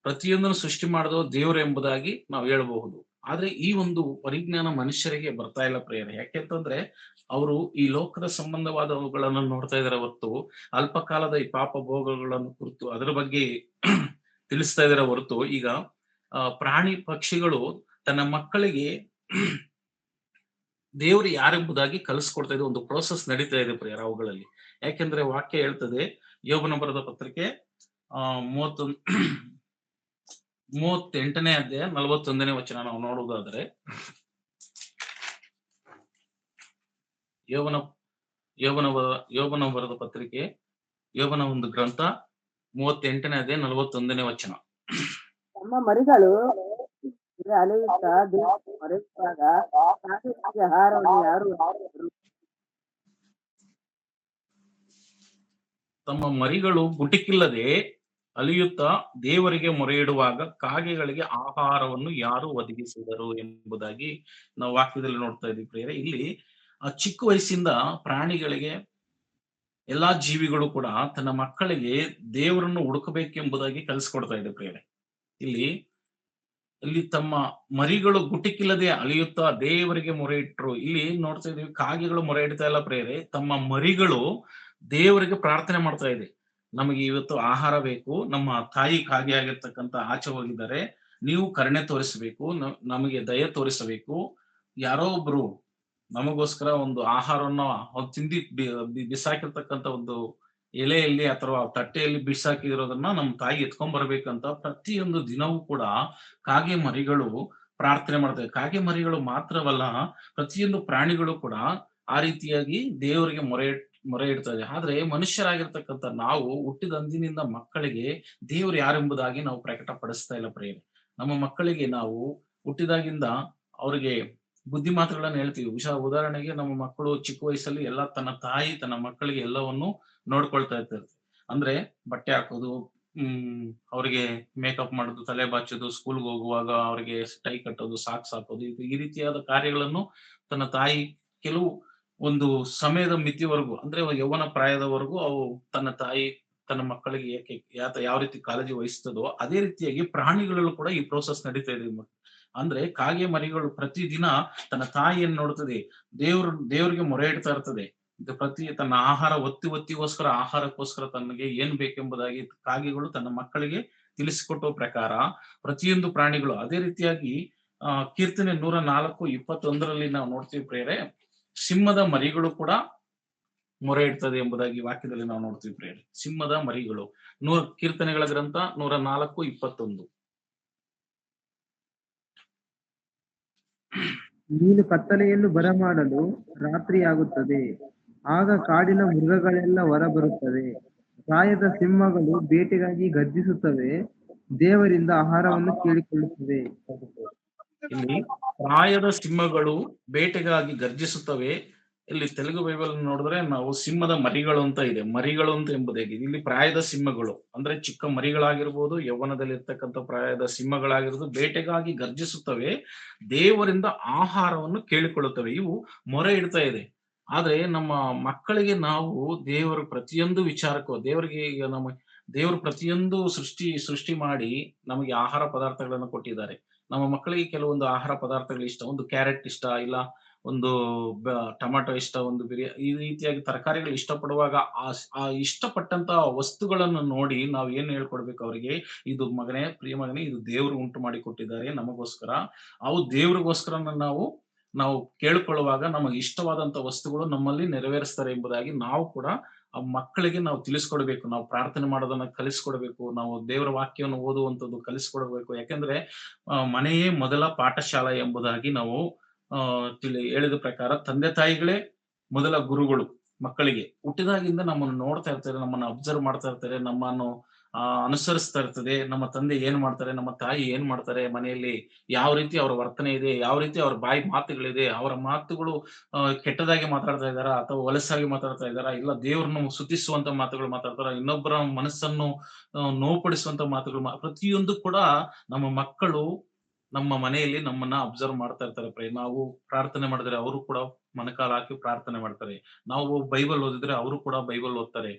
ಪ್ರತಿಯೊಂದನ್ನು ಸೃಷ್ಟಿ ಮಾಡಿದವ ದೇವರು ಎಂಬುದಾಗಿ ನಾವು ಹೇಳಬಹುದು. ಆದ್ರೆ ಈ ಒಂದು ಪರಿಜ್ಞಾನ ಮನುಷ್ಯರಿಗೆ ಬರ್ತಾ ಇಲ್ಲ ಪ್ರಿಯರೇ. ಯಾಕೆಂತಂದ್ರೆ ಅವರು ಈ ಲೋಕದ ಸಂಬಂಧವಾದವುಗಳನ್ನು ನೋಡ್ತಾ ಇದಾರೆ ಹೊರತು ಅಲ್ಪಕಾಲದ ಈ ಪಾಪ ಭೋಗಗಳನ್ನು ಕುರಿತು ಅದರ ಬಗ್ಗೆ ತಿಳಿಸ್ತಾ ಇದಾರೆ ಹೊರತು ಈಗ ಪ್ರಾಣಿ ಪಕ್ಷಿಗಳು ತನ್ನ ಮಕ್ಕಳಿಗೆ ದೇವರು ಯಾರೆಂಬುದಾಗಿ ಕಲಿಸ್ಕೊಡ್ತಾ ಇದೆ. ಒಂದು ಪ್ರೋಸೆಸ್ ನಡೀತಾ ಇದೆ ಪ್ರಿಯರ ಅವುಗಳಲ್ಲಿ. ಯಾಕೆಂದ್ರೆ ವಾಕ್ಯ ಹೇಳ್ತದೆ, ಯೋಬನ ಬರೆದ ಪತ್ರಿಕೆ 38ನೇ ಅಧ್ಯಾಯ 41ನೇ ವಚನ ನಾವು ನೋಡುವುದಾದ್ರೆ, ಯೋಬನ ಬರೆದ ಪತ್ರಿಕೆ, ಯೋಬನ ಒಂದು ಗ್ರಂಥ 38ನೇ ಅಧ್ಯಾಯ 41ನೇ ವಚನ. ನಮ್ಮ ಮರಿಗಳು ಅಲೆಯುತ್ತಾ ಮರೆಯುವಾಗ ಆಹಾರವನ್ನು ಯಾರು ತಮ್ಮ ಮರಿಗಳು ಗುಟಿಕ್ಕಿಲ್ಲದೆ ಅಲಿಯುತ್ತಾ ದೇವರಿಗೆ ಮೊರೆಯಿಡುವಾಗ ಕಾಗೆಗಳಿಗೆ ಆಹಾರವನ್ನು ಯಾರು ಒದಗಿಸಿದರು ಎಂಬುದಾಗಿ ನಾವು ವಾಕ್ಯದಲ್ಲಿ ನೋಡ್ತಾ ಇದ್ದೀವಿ ಪ್ರಿಯರೇ. ಇಲ್ಲಿ ಚಿಕ್ಕ ವಯಸ್ಸಿಂದ ಪ್ರಾಣಿಗಳಿಗೆ, ಎಲ್ಲಾ ಜೀವಿಗಳು ಕೂಡ ತನ್ನ ಮಕ್ಕಳಿಗೆ ದೇವರನ್ನು ಹುಡುಕಬೇಕೆಂಬುದಾಗಿ ಕಲಿಸ್ಕೊಡ್ತಾ ಇದೆ ಪ್ರಿಯರೇ. ಇಲ್ಲಿ ತಮ್ಮ ಮರಿಗಳು ಗುಟಿಕ್ಕಿಲ್ಲದೆ ಅಲಿಯುತ್ತಾ ದೇವರಿಗೆ ಮೊರೆ ಇಟ್ರು. ಇಲ್ಲಿ ನೋಡ್ತಾ ಇದೀವಿ, ಕಾಗೆಗಳು ಮೊರೆ ಇಡ್ತಾ ಇಲ್ಲ ಪ್ರಿಯರೇ, ತಮ್ಮ ಮರಿಗಳು ದೇವರಿಗೆ ಪ್ರಾರ್ಥನೆ ಮಾಡ್ತಾ ಇದೆ. ನಮಗೆ ಇವತ್ತು ಆಹಾರ ಬೇಕು, ನಮ್ಮ ತಾಯಿ ಕಾಗೆ ಆಗಿರ್ತಕ್ಕಂಥ ಆಚೆ ಹೋಗಿದ್ದಾರೆ, ನೀವು ಕರುಣೆ ತೋರಿಸಬೇಕು, ನಮಗೆ ದಯೆ ತೋರಿಸಬೇಕು, ಯಾರೋ ಒಬ್ರು ನಮಗೋಸ್ಕರ ಒಂದು ಆಹಾರವನ್ನ ತಿಂದಿ ಬಿಸಾಕಿರ್ತಕ್ಕಂಥ ಒಂದು ಎಲೆಯಲ್ಲಿ ಅಥವಾ ತಟ್ಟೆಯಲ್ಲಿ ಬಿಸಾಕಿರೋದನ್ನ ನಮ್ಮ ತಾಯಿ ಎತ್ಕೊಂಡ್ ಬರ್ಬೇಕಂತ ಪ್ರತಿಯೊಂದು ದಿನವೂ ಕೂಡ ಕಾಗೆ ಮರಿಗಳು ಪ್ರಾರ್ಥನೆ ಮಾಡ್ತವೆ. ಕಾಗೆ ಮರಿಗಳು ಮಾತ್ರವಲ್ಲ, ಪ್ರತಿಯೊಂದು ಪ್ರಾಣಿಗಳು ಕೂಡ ಆ ರೀತಿಯಾಗಿ ದೇವರಿಗೆ ಮೊರೆ ಇಡ್ತದೆ. ಆದ್ರೆ ಮನುಷ್ಯರಾಗಿರ್ತಕ್ಕಂಥ ನಾವು ಹುಟ್ಟಿದ ಅಂದಿನಿಂದ ಮಕ್ಕಳಿಗೆ ದೇವರು ಯಾರೆಂಬುದಾಗಿ ನಾವು ಪ್ರಕಟಪಡಿಸ್ತಾ ಇಲ್ಲ ಪ್ರಿಯರೇ. ನಮ್ಮ ಮಕ್ಕಳಿಗೆ ನಾವು ಹುಟ್ಟಿದಾಗಿಂದ ಅವರಿಗೆ ಬುದ್ಧಿ ಮಾತುಗಳನ್ನ ಹೇಳ್ತೀವಿ. ಉದಾಹರಣೆಗೆ ನಮ್ಮ ಮಕ್ಕಳು ಚಿಕ್ಕ ವಯಸ್ಸಲ್ಲಿ ಎಲ್ಲ ತನ್ನ ತಾಯಿ ತನ್ನ ಮಕ್ಕಳಿಗೆ ಎಲ್ಲವನ್ನು ನೋಡ್ಕೊಳ್ತಾ ಇರ್ತಾರೆ. ಅಂದ್ರೆ ಬಟ್ಟೆ ಹಾಕೋದು, ಅವರಿಗೆ ಮೇಕಪ್ ಮಾಡೋದು, ತಲೆ ಬಾಚೋದು, ಸ್ಕೂಲ್ಗೆ ಹೋಗುವಾಗ ಅವರಿಗೆ ಟೈ ಕಟ್ಟೋದು, ಸಾಕ್ಸ್ ಹಾಕೋದು, ಈ ರೀತಿಯಾದ ಕಾರ್ಯಗಳನ್ನು ತನ್ನ ತಾಯಿ ಕೆಲವು ಒಂದು ಸಮಯದ ಮಿತಿವರೆಗೂ, ಅಂದ್ರೆ ಯೌವನ ಪ್ರಾಯದವರೆಗೂ ಅವು ತನ್ನ ತಾಯಿ ತನ್ನ ಮಕ್ಕಳಿಗೆ ಯಾವ ರೀತಿ ಕಾಳಜಿ ವಹಿಸ್ತದೋ ಅದೇ ರೀತಿಯಾಗಿ ಪ್ರಾಣಿಗಳಲ್ಲೂ ಕೂಡ ಈ ಪ್ರೋಸೆಸ್ ನಡೀತಾ ಇದೆ. ಅಂದ್ರೆ ಕಾಗೆ ಮರಿಗಳು ಪ್ರತಿದಿನ ತನ್ನ ತಾಯಿಯನ್ನು ನೋಡ್ತದೆ, ದೇವರಿಗೆ ಮೊರೆ ಇಡ್ತಾ ಇರ್ತದೆ. ತನ್ನ ಆಹಾರ ಒತ್ತಿಗೋಸ್ಕರ ಆಹಾರಕ್ಕೋಸ್ಕರ ತನಗೆ ಏನ್ ಬೇಕೆಂಬುದಾಗಿ ಕಾಗೆಗಳು ತನ್ನ ಮಕ್ಕಳಿಗೆ ತಿಳಿಸಿಕೊಟ್ಟುವ ಪ್ರಕಾರ ಪ್ರತಿಯೊಂದು ಪ್ರಾಣಿಗಳು ಅದೇ ರೀತಿಯಾಗಿ ಕೀರ್ತನೆ 104:21 ನಾವು ನೋಡ್ತೀವಿ ಪ್ರಿಯರೇ, ಸಿಂಹದ ಮರಿಗಳು ಕೂಡ ಮೊರೆ ಇಡ್ತದೆ ಎಂಬುದಾಗಿ ವಾಕ್ಯದಲ್ಲಿ ನಾವು ನೋಡ್ತೀವಿ ಪ್ರಿಯರೇ. ಸಿಂಹದ ಮರಿಗಳು, ಕೀರ್ತನೆಗಳ ಗ್ರಂಥ 104:21. ನೀನು ಕತ್ತಲೆಯನ್ನು ಬರಮಾಡಲು ರಾತ್ರಿಯಾಗುತ್ತದೆ, ಆಗ ಕಾಡಿನ ಮೃಗಗಳೆಲ್ಲ ಹೊರಬರುತ್ತವೆ, ಪ್ರಾಯದ ಸಿಂಹಗಳು ಬೇಟೆಗಾಗಿ ಗರ್ಜಿಸುತ್ತವೆ, ದೇವರಿಂದ ಆಹಾರವನ್ನು ಕೇಳಿಕೊಳ್ಳುತ್ತವೆ. ಇಲ್ಲಿ ಪ್ರಾಯದ ಸಿಂಹಗಳು ಬೇಟೆಗಾಗಿ ಗರ್ಜಿಸುತ್ತವೆ. ಇಲ್ಲಿ ತೆಲುಗು ಬೈಬಲ್ ನೋಡಿದ್ರೆ ನಾವು ಸಿಂಹದ ಮರಿಗಳು ಅಂತ ಇದೆ, ಮರಿಗಳು ಅಂತ ಎಂಬುದಾಗಿ. ಇಲ್ಲಿ ಪ್ರಾಯದ ಸಿಂಹಗಳು ಅಂದ್ರೆ ಚಿಕ್ಕ ಮರಿಗಳಾಗಿರ್ಬೋದು, ಯೌವನದಲ್ಲಿ ಇರ್ತಕ್ಕಂಥ ಪ್ರಾಯದ ಸಿಂಹಗಳಾಗಿರ್ಬೋದು, ಬೇಟೆಗಾಗಿ ಗರ್ಜಿಸುತ್ತವೆ, ದೇವರಿಂದ ಆಹಾರವನ್ನು ಕೇಳಿಕೊಳ್ಳುತ್ತವೆ. ಇವು ಮೊರೆ ಇಡ್ತಾ ಇದೆ. ಆದ್ರೆ ನಮ್ಮ ಮಕ್ಕಳಿಗೆ ನಾವು ದೇವರು ಪ್ರತಿಯೊಂದು ವಿಚಾರಕ್ಕೂ, ದೇವರಿಗೆ ಈಗ ದೇವರು ಪ್ರತಿಯೊಂದು ಸೃಷ್ಟಿ ಮಾಡಿ ನಮಗೆ ಆಹಾರ ಪದಾರ್ಥಗಳನ್ನು ಕೊಟ್ಟಿದ್ದಾರೆ. ನಮ್ಮ ಮಕ್ಕಳಿಗೆ ಕೆಲವೊಂದು ಆಹಾರ ಪದಾರ್ಥಗಳು ಇಷ್ಟ, ಒಂದು ಕ್ಯಾರೆಟ್ ಇಷ್ಟ, ಇಲ್ಲ ಒಂದು ಟೊಮಾಟೊ ಇಷ್ಟ, ಒಂದು ಈ ರೀತಿಯಾಗಿ ತರಕಾರಿಗಳು ಇಷ್ಟಪಡುವಾಗ ಆ ಇಷ್ಟಪಟ್ಟಂತ ವಸ್ತುಗಳನ್ನು ನೋಡಿ ನಾವು ಏನ್ ಹೇಳ್ಕೊಡ್ಬೇಕು ಅವರಿಗೆ, ಇದು ಮಗನೇ, ಪ್ರಿಯ ಮಗನೇ, ಇದು ದೇವರು ಉಂಟು ಮಾಡಿ ಕೊಟ್ಟಿದ್ದಾರೆ ನಮಗೋಸ್ಕರ, ಅವು ದೇವ್ರಿಗೋಸ್ಕರ ನಾವು ನಾವು ಕೇಳಿಕೊಳ್ಳುವಾಗ ನಮಗೆ ಇಷ್ಟವಾದಂತ ವಸ್ತುಗಳು ನಮ್ಮಲ್ಲಿ ನೆರವೇರಿಸ್ತಾರೆ ಎಂಬುದಾಗಿ ನಾವು ಕೂಡ ಆ ಮಕ್ಕಳಿಗೆ ನಾವು ತಿಳಿಸ್ಕೊಡ್ಬೇಕು. ನಾವು ಪ್ರಾರ್ಥನೆ ಮಾಡೋದನ್ನ ಕಲಿಸ್ಕೊಡ್ಬೇಕು. ನಾವು ದೇವರ ವಾಕ್ಯವನ್ನು ಓದುವಂತದ್ದು ಕಲಿಸ್ಕೊಡ್ಬೇಕು. ಯಾಕೆಂದ್ರೆ ಮನೆಯೇ ಮೊದಲ ಪಾಠಶಾಲೆ ಎಂಬುದಾಗಿ ನಾವು ಹೇಳಿದ ಪ್ರಕಾರ ತಂದೆ ತಾಯಿಗಳೇ ಮೊದಲ ಗುರುಗಳು ಮಕ್ಕಳಿಗೆ. ಹುಟ್ಟಿದಾಗಿಂದ ನಮ್ಮನ್ನು ನೋಡ್ತಾ ಇರ್ತಾರೆ, ನಮ್ಮನ್ನ ಅಬ್ಸರ್ವ್ ಮಾಡ್ತಾ ಇರ್ತಾರೆ, ನಮ್ಮನ್ನು ಅನುಸರಿಸ್ತಾ ಇರ್ತದೆ. ನಮ್ಮ ತಂದೆ ಏನ್ ಮಾಡ್ತಾರೆ, ನಮ್ಮ ತಾಯಿ ಏನ್ ಮಾಡ್ತಾರೆ ಮನೆಯಲ್ಲಿ, ಯಾವ ರೀತಿ ಅವರ ವರ್ತನೆ ಇದೆ, ಯಾವ ರೀತಿ ಅವರ ಬಾಯಿ ಮಾತುಗಳಿದೆ, ಅವರ ಮಾತುಗಳು ಕೆಟ್ಟದಾಗಿ ಮಾತಾಡ್ತಾ ಇದ್ದಾರಾ ಅಥವಾ ಹೊಲಸಾಗಿ ಮಾತಾಡ್ತಾ ಇದ್ದಾರಾ, ಇಲ್ಲ ದೇವ್ರನ್ನು ಸ್ತುತಿಸುವಂತ ಮಾತುಗಳು ಮಾತಾಡ್ತಾರ, ಇನ್ನೊಬ್ಬರ ಮನಸ್ಸನ್ನು ನೋವುಪಡಿಸುವಂತ ಮಾತುಗಳು ಪ್ರತಿಯೊಂದು ಕೂಡ ನಮ್ಮ ಮಕ್ಕಳು ನಮ್ಮ ಮನೆಯಲ್ಲಿ ನಮ್ಮನ್ನ ಅಬ್ಸರ್ವ್ ಮಾಡ್ತಾ ಇರ್ತಾರೆ. ನಾವು ಪ್ರಾರ್ಥನೆ ಮಾಡಿದ್ರೆ ಅವರು ಕೂಡ ಮೊಣಕಾಲ ಹಾಕಿ ಪ್ರಾರ್ಥನೆ ಮಾಡ್ತಾರೆ. ನಾವು ಬೈಬಲ್ ಓದಿದ್ರೆ ಅವರು ಕೂಡ ಬೈಬಲ್ ಓದ್ತಾರೆ.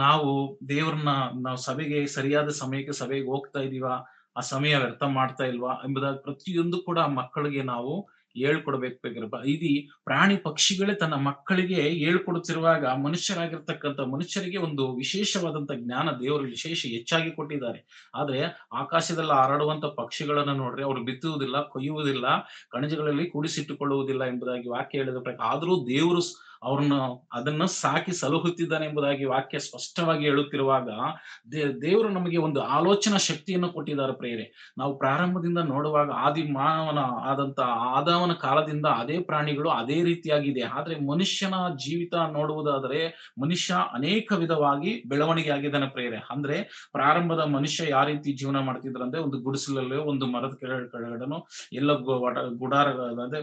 ನಾವು ದೇವ್ರನ್ನ ನಾವು ಸಭೆಗೆ ಸರಿಯಾದ ಸಮಯಕ್ಕೆ ಸಭೆಗೆ ಹೋಗ್ತಾ ಇದೀವಾ, ಆ ಸಮಯ ವ್ಯರ್ಥ ಮಾಡ್ತಾ ಇಲ್ವಾ ಎಂಬುದಾಗಿ ಪ್ರತಿಯೊಂದು ಕೂಡ ಮಕ್ಕಳಿಗೆ ನಾವು ಹೇಳ್ಕೊಡ್ಬೇಕು. ಇದು ಪ್ರಾಣಿ ಪಕ್ಷಿಗಳೇ ತನ್ನ ಮಕ್ಕಳಿಗೆ ಹೇಳ್ಕೊಡುತ್ತಿರುವಾಗ ಮನುಷ್ಯರಿಗೆ ಒಂದು ವಿಶೇಷವಾದಂತ ಜ್ಞಾನ ದೇವರು ವಿಶೇಷ ಹೆಚ್ಚಾಗಿ ಕೊಟ್ಟಿದ್ದಾರೆ. ಆದ್ರೆ ಆಕಾಶದಲ್ಲಿ ಹಾರಾಡುವಂತ ಪಕ್ಷಿಗಳನ್ನ ನೋಡ್ರಿ, ಅವ್ರು ಬಿತ್ತುವುದಿಲ್ಲ, ಕೊಯ್ಯುವುದಿಲ್ಲ, ಕಣಜಗಳಲ್ಲಿ ಕೂಡಿಸಿಟ್ಟುಕೊಳ್ಳುವುದಿಲ್ಲ ಎಂಬುದಾಗಿ ವಾಕ್ಯ ಹೇಳಿದ ಪ್ರಕಾರ ಆದರೂ ದೇವರು ಅವ್ರನ್ನ ಅದನ್ನ ಸಾಕಿ ಸಲಹುತ್ತಿದ್ದಾನೆ ಎಂಬುದಾಗಿ ವಾಕ್ಯ ಸ್ಪಷ್ಟವಾಗಿ ಹೇಳುತ್ತಿರುವಾಗ ದೇವರು ನಮಗೆ ಒಂದು ಆಲೋಚನಾ ಶಕ್ತಿಯನ್ನು ಕೊಟ್ಟಿದ್ದಾರೆ ಪ್ರಿಯರೇ. ನಾವು ಪ್ರಾರಂಭದಿಂದ ನೋಡುವಾಗ ಆದಿ ಮಾನವನ ಆದಂತ ಆದಾಮನ ಕಾಲದಿಂದ ಅದೇ ಪ್ರಾಣಿಗಳು ಅದೇ ರೀತಿಯಾಗಿದೆ. ಆದ್ರೆ ಮನುಷ್ಯನ ಜೀವಿತ ನೋಡುವುದಾದರೆ ಮನುಷ್ಯ ಅನೇಕ ವಿಧವಾಗಿ ಬೆಳವಣಿಗೆ ಆಗಿದ್ದಾನೆ ಪ್ರಿಯರೇ. ಅಂದ್ರೆ ಪ್ರಾರಂಭದ ಮನುಷ್ಯ ಯಾವ ರೀತಿ ಜೀವನ ಮಾಡ್ತಿದ್ರಂದ್ರೆ ಒಂದು ಗುಡಿಸಲಲ್ಲೋ ಒಂದು ಮರದ ಕೆಳಗಡೆನೋ ಎಲ್ಲ ಗುಡಾರಗಳಲ್ಲದೆ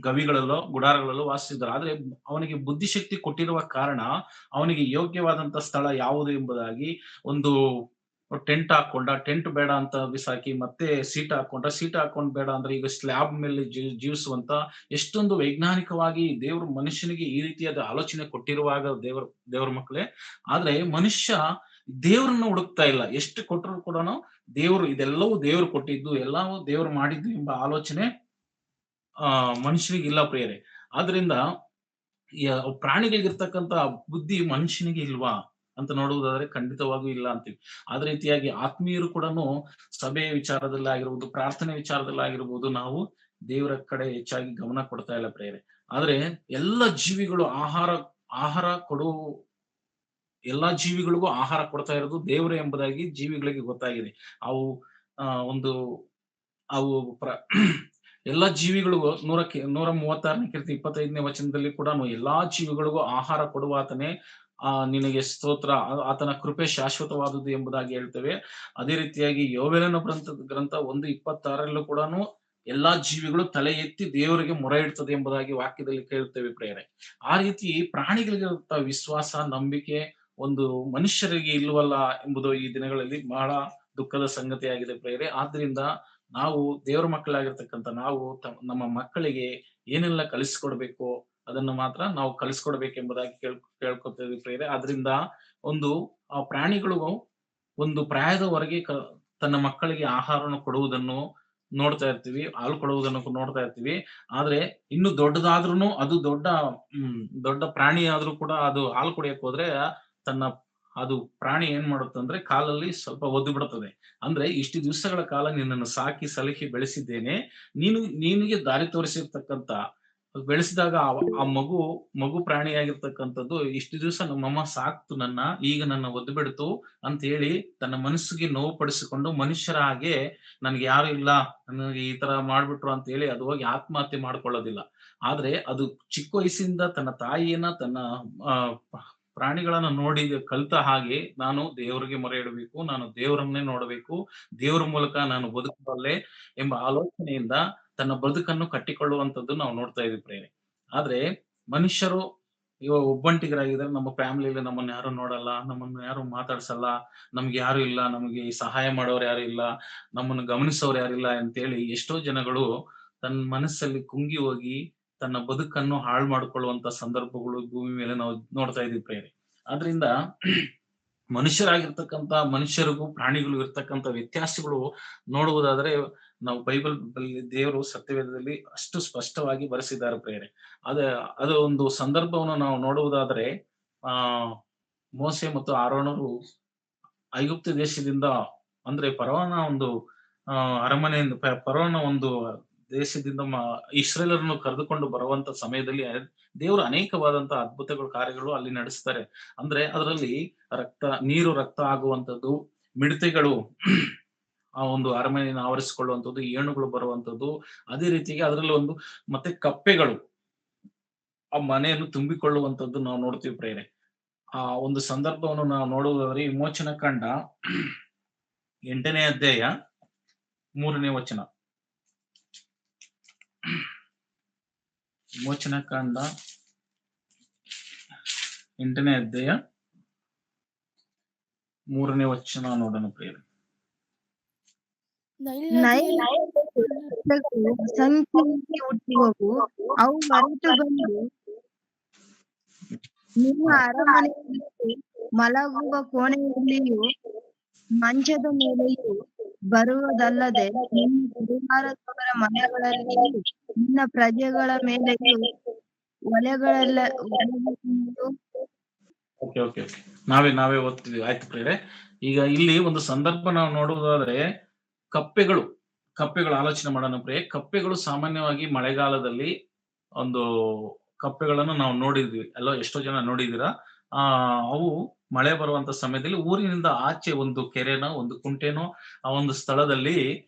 ಗವಿಗಳಲ್ಲೋ ಗುಡಾರಗಳಲ್ಲೋ ವಾಸಿಸಿದ್ದಾರೆ. ಆದ್ರೆ ಅವನಿಗೆ ಬುದ್ಧಿಶಕ್ತಿ ಕೊಟ್ಟಿರುವ ಕಾರಣ ಅವನಿಗೆ ಯೋಗ್ಯವಾದಂತ ಸ್ಥಳ ಯಾವುದು ಎಂಬುದಾಗಿ ಒಂದು ಟೆಂಟ್ ಹಾಕೊಂಡ, ಟೆಂಟ್ ಬೇಡ ಅಂತ ಬಿಸಾಕಿ ಮತ್ತೆ ಸೀಟ್ ಹಾಕೊಂಡ್ ಬೇಡ ಅಂದ್ರೆ ಈಗ ಸ್ಲ್ಯಾಬ್ ಮೇಲೆ ಜೀವಿಸುವಂತ ಎಷ್ಟೊಂದು ವೈಜ್ಞಾನಿಕವಾಗಿ ದೇವರು ಮನುಷ್ಯನಿಗೆ ಈ ರೀತಿಯಾದ ಆಲೋಚನೆ ಕೊಟ್ಟಿರುವಾಗ ದೇವರ ಮಕ್ಕಳೇ, ಆದ್ರೆ ಮನುಷ್ಯ ದೇವರನ್ನ ಹುಡುಕ್ತಾ ಇಲ್ಲ. ಎಷ್ಟು ಕೊಟ್ಟರು ಕೂಡ ದೇವರು ಇದೆಲ್ಲವೂ ದೇವರು ಕೊಟ್ಟಿದ್ದು, ಎಲ್ಲವೂ ದೇವರು ಮಾಡಿದ್ದು ಎಂಬ ಆಲೋಚನೆ ಮನುಷ್ಯನಿಗೆ ಇಲ್ಲ ಪ್ರಿಯರೇ. ಆದ್ರಿಂದ ಪ್ರಾಣಿಗಳಿಗಿರ್ತಕ್ಕಂತ ಬುದ್ಧಿ ಮನುಷ್ಯನಿಗೆ ಇಲ್ವಾ ಅಂತ ನೋಡುವುದಾದ್ರೆ ಖಂಡಿತವಾಗೂ ಇಲ್ಲ ಅಂತೀವಿ. ಅದೇ ರೀತಿಯಾಗಿ ಆತ್ಮೀಯರು ಕೂಡ ಸಭೆಯ ವಿಚಾರದಲ್ಲಿ ಆಗಿರ್ಬೋದು, ಪ್ರಾರ್ಥನೆ ವಿಚಾರದಲ್ಲಿ ಆಗಿರ್ಬೋದು, ನಾವು ದೇವರ ಕಡೆ ಹೆಚ್ಚಾಗಿ ಗಮನ ಕೊಡ್ತಾ ಇಲ್ಲ ಪ್ರಿಯರೇ. ಆದ್ರೆ ಎಲ್ಲ ಜೀವಿಗಳು ಆಹಾರ ಎಲ್ಲಾ ಜೀವಿಗಳಿಗೂ ಆಹಾರ ಕೊಡ್ತಾ ಇರೋದು ದೇವರೇ ಎಂಬುದಾಗಿ ಜೀವಿಗಳಿಗೆ ಗೊತ್ತಾಗಿದೆ. ಅವು ಒಂದು ಅವು ಎಲ್ಲಾ ಜೀವಿಗಳಿಗೂ 136ನೇ ಕೀರ್ತಿ 25ನೇ ವಚನದಲ್ಲಿ ಕೂಡ ಎಲ್ಲಾ ಜೀವಿಗಳಿಗೂ ಆಹಾರ ಕೊಡುವ ಆತನೇ, ನಿನಗೆ ಸ್ತೋತ್ರ, ಆತನ ಕೃಪೆ ಶಾಶ್ವತವಾದುದು ಎಂಬುದಾಗಿ ಹೇಳ್ತೇವೆ. ಅದೇ ರೀತಿಯಾಗಿ ಯೋವೇಲನ ಗ್ರಂಥ 1:26ರಲ್ಲೂ ಕೂಡ ಎಲ್ಲಾ ಜೀವಿಗಳು ತಲೆ ಎತ್ತಿ ದೇವರಿಗೆ ಮೊರೆ ಇಡ್ತದೆ ಎಂಬುದಾಗಿ ವಾಕ್ಯದಲ್ಲಿ ಕೇಳುತ್ತೇವೆ ಪ್ರಿಯರೇ. ಆ ರೀತಿ ಪ್ರಾಣಿಗಳಿಗಿರುತ್ತ ವಿಶ್ವಾಸ, ನಂಬಿಕೆ ಒಂದು ಮನುಷ್ಯರಿಗೆ ಇಲ್ವಲ್ಲ ಎಂಬುದು ಈ ದಿನಗಳಲ್ಲಿ ಬಹಳ ದುಃಖದ ಸಂಗತಿಯಾಗಿದೆ ಪ್ರಿಯರೇ. ಆದ್ರಿಂದ ನಾವು ದೇವರ ಮಕ್ಕಳಾಗಿರ್ತಕ್ಕಂಥ ನಾವು ನಮ್ಮ ಮಕ್ಕಳಿಗೆ ಏನೆಲ್ಲ ಕಲಿಸ್ಕೊಡ್ಬೇಕು ಅದನ್ನು ಮಾತ್ರ ನಾವು ಕಲಿಸ್ಕೊಡ್ಬೇಕೆಂಬುದಾಗಿ ಕೇಳ್ಕೊತೇವೆ ಪ್ರಿಯರೇ. ಆದ್ರಿಂದ ಆ ಪ್ರಾಣಿಗಳು ಒಂದು ಪ್ರಾಯದವರೆಗೆ ತನ್ನ ಮಕ್ಕಳಿಗೆ ಆಹಾರವನ್ನು ಕೊಡುವುದನ್ನು ನೋಡ್ತಾ ಇರ್ತೀವಿ, ಹಾಲು ಕೊಡುವುದನ್ನು ನೋಡ್ತಾ ಇರ್ತೀವಿ. ಆದ್ರೆ ಇನ್ನು ದೊಡ್ಡದಾದ್ರೂ ಅದು ದೊಡ್ಡ ಪ್ರಾಣಿ ಆದ್ರೂ ಕೂಡ ಅದು ಹಾಲು ಕುಡಿಯಕ್ ಹೋದ್ರೆ ಅದು ಪ್ರಾಣಿ ಏನ್ ಮಾಡುತ್ತಂದ್ರೆ ಕಾಲಲ್ಲಿ ಸ್ವಲ್ಪ ಒದ್ದು ಬಿಡುತ್ತದೆ. ಅಂದ್ರೆ ಇಷ್ಟು ದಿವಸಗಳ ಕಾಲ ನಿನ್ನನ್ನು ಸಾಕಿ ಸಲಹಿ ಬೆಳೆಸಿದ್ದೇನೆ, ನಿನಗೆ ದಾರಿ ತೋರಿಸಿರ್ತಕ್ಕಂತ ಬೆಳೆಸಿದಾಗ ಆ ಮಗು ಪ್ರಾಣಿಯಾಗಿರ್ತಕ್ಕಂಥದ್ದು ಇಷ್ಟು ದಿವಸ ನಮ್ಮಮ್ಮ ಸಾಕ್ತು ಈಗ ನನ್ನ ಒದ್ದು ಬಿಡ್ತು ಅಂತ ಹೇಳಿ ತನ್ನ ಮನಸ್ಸಿಗೆ ನೋವು ಪಡಿಸಿಕೊಂಡು ಮನುಷ್ಯರ ಹಾಗೆ ನನ್ಗೆ ಯಾರು ಇಲ್ಲ, ನನಗೆ ಈ ತರ ಮಾಡ್ಬಿಟ್ರು ಅಂತ ಹೇಳಿ ಅದು ಹೋಗಿ ಆತ್ಮಹತ್ಯೆ ಮಾಡ್ಕೊಳ್ಳೋದಿಲ್ಲ. ಆದ್ರೆ ಅದು ಚಿಕ್ಕ ವಯಸ್ಸಿಂದ ತನ್ನ ತಾಯಿಯನ್ನ ತನ್ನ ಪ್ರಾಣಿಗಳನ್ನ ನೋಡಿ ಕಲಿತ ಹಾಗೆ ನಾನು ದೇವರಿಗೆ ಮೊರೆ ಇಡಬೇಕು, ನಾನು ದೇವರನ್ನೇ ನೋಡಬೇಕು, ದೇವರ ಮೂಲಕ ನಾನು ಬದುಕಬಲ್ಲೆ ಎಂಬ ಆಲೋಚನೆಯಿಂದ ತನ್ನ ಬದುಕನ್ನು ಕಟ್ಟಿಕೊಳ್ಳುವಂತದ್ದು ನಾವು ನೋಡ್ತಾ ಇದೀವಿ ಪ್ರೇರೆ. ಆದ್ರೆ ಮನುಷ್ಯರು ಇವಾಗ ಒಬ್ಬಂಟಿಗರಾಗಿದ್ದಾರೆ. ನಮ್ಮ ಫ್ಯಾಮಿಲಿಯಲ್ಲಿ ನಮ್ಮನ್ನ ಯಾರು ನೋಡಲ್ಲ, ನಮ್ಮನ್ನ ಯಾರು ಮಾತಾಡ್ಸಲ್ಲ, ನಮ್ಗೆ ಯಾರು ಇಲ್ಲ, ನಮಗೆ ಸಹಾಯ ಮಾಡೋರು ಯಾರು ಇಲ್ಲ, ನಮ್ಮನ್ನು ಗಮನಿಸೋರು ಯಾರಿಲ್ಲ ಅಂತೇಳಿ ಎಷ್ಟೋ ಜನಗಳು ತನ್ನ ಮನಸ್ಸಲ್ಲಿ ಕುಂಗಿ ಹೋಗಿ ತನ್ನ ಬದುಕನ್ನು ಹಾಳು ಮಾಡಿಕೊಳ್ಳುವಂತ ಸಂದರ್ಭಗಳು ಭೂಮಿ ಮೇಲೆ ನಾವು ನೋಡ್ತಾ ಇದೀವಿ ಪ್ರೇರೆ. ಆದ್ರಿಂದ ಮನುಷ್ಯರಿಗೂ ಪ್ರಾಣಿಗಳು ಇರ್ತಕ್ಕಂಥ ವ್ಯತ್ಯಾಸಗಳು ನೋಡುವುದಾದ್ರೆ ನಾವು ಬೈಬಲ್ ದೇವರು ಸತ್ಯವೇದದಲ್ಲಿ ಅಷ್ಟು ಸ್ಪಷ್ಟವಾಗಿ ಬರೆಸಿದ್ದಾರೆ ಪ್ರೇರೆ. ಅದು ಒಂದು ಸಂದರ್ಭವನ್ನು ನಾವು ನೋಡುವುದಾದ್ರೆ ಮೋಸೆ ಮತ್ತು ಆರೋನರು ಐಗುಪ್ತ ದೇಶದಿಂದ ಅಂದ್ರೆ ಫರೋಹನ ಒಂದು ಅರಮನೆಯಿಂದ ಫರೋಹನ ಒಂದು ದೇಶದಿಂದ ಇಸ್ರೇಲರನ್ನು ಕರೆದುಕೊಂಡು ಬರುವಂತ ಸಮಯದಲ್ಲಿ ದೇವರು ಅನೇಕವಾದಂತಹ ಅದ್ಭುತಗಳು ಕಾರ್ಯಗಳು ಅಲ್ಲಿ ನಡೆಸ್ತಾರೆ. ಅಂದ್ರೆ ಅದರಲ್ಲಿ ನೀರು ರಕ್ತ ಆಗುವಂತದ್ದು, ಮಿಡತೆಗಳು ಆ ಒಂದು ಅರಮನೆಯನ್ನು ಆವರಿಸಿಕೊಳ್ಳುವಂಥದ್ದು, ಏಣುಗಳು ಬರುವಂತದ್ದು, ಅದೇ ರೀತಿಯಾಗಿ ಅದರಲ್ಲಿ ಮತ್ತೆ ಕಪ್ಪೆಗಳು ಆ ಮನೆಯನ್ನು ತುಂಬಿಕೊಳ್ಳುವಂತದ್ದು ನಾವು ನೋಡ್ತೀವಿ ಪ್ರೇರೆ. ಆ ಒಂದು ಸಂದರ್ಭವನ್ನು ನಾವು ನೋಡುವುದಾದ್ರೆ ವಿಮೋಚನ ಕಂಡ 8ನೇ ಅಧ್ಯಾಯ 3ನೇ ವಚನ. ವಿಮೋಚನ ಕಾಂಡ 8ನೇ ಅಧ್ಯಾಯ 3ನೇ ವಚನ ನೋಡೋಣ ಪ್ರಿಯರೇ. ಸಂಖ್ಯೆಯಲ್ಲಿ ಹುಟ್ಟುವವು, ಅವು ಮರೆತು ಬಂದು ನಿಮ್ಮ ಅರಮನೆಯಲ್ಲಿ ಮಲಗುವ ಕೋಣೆಯಲ್ಲಿಯೂ ಮಂಚದ ಮೇಲೆಯೂ ಬರುವುದಲ್ಲದೆ ನಿನ್ನ ಪರಿವಾರದವರ ಮನೆಗಳಲ್ಲಿಯೂ ನಿನ್ನ ಪ್ರಜೆಗಳ ಮೇಲೆಯೂ ಒಲೆಗಳಲ್ಲಿಯೂ ಓಕೆ ನಾವೇ ಓದ್ತಿದ್ವಿ. ಆಯ್ತು ಪ್ರಿಯರೇ. ಈಗ ಇಲ್ಲಿ ಒಂದು ಸಂದರ್ಭ ನಾವು ನೋಡುವುದಾದ್ರೆ ಕಪ್ಪೆಗಳು ಆಲೋಚನೆ ಮಾಡೋಣ ಪ್ರಿಯೆ. ಕಪ್ಪೆಗಳು ಸಾಮಾನ್ಯವಾಗಿ ಮಳೆಗಾಲದಲ್ಲಿ ಒಂದು ಕಪ್ಪೆಗಳನ್ನು ನಾವು ನೋಡಿದ್ವಿ ಅಲ್ಲೋ, ಎಷ್ಟೋ ಜನ ನೋಡಿದೀರಾ. ಅವು ಮಳೆ ಬರುವಂತ ಸಮಯದಲ್ಲಿ ಊರಿನಿಂದ ಆಚೆ ಒಂದು ಕೆರೆನೋ ಒಂದು ಕುಂಟೆನೋ ಆ ಒಂದು ಸ್ಥಳದಲ್ಲಿ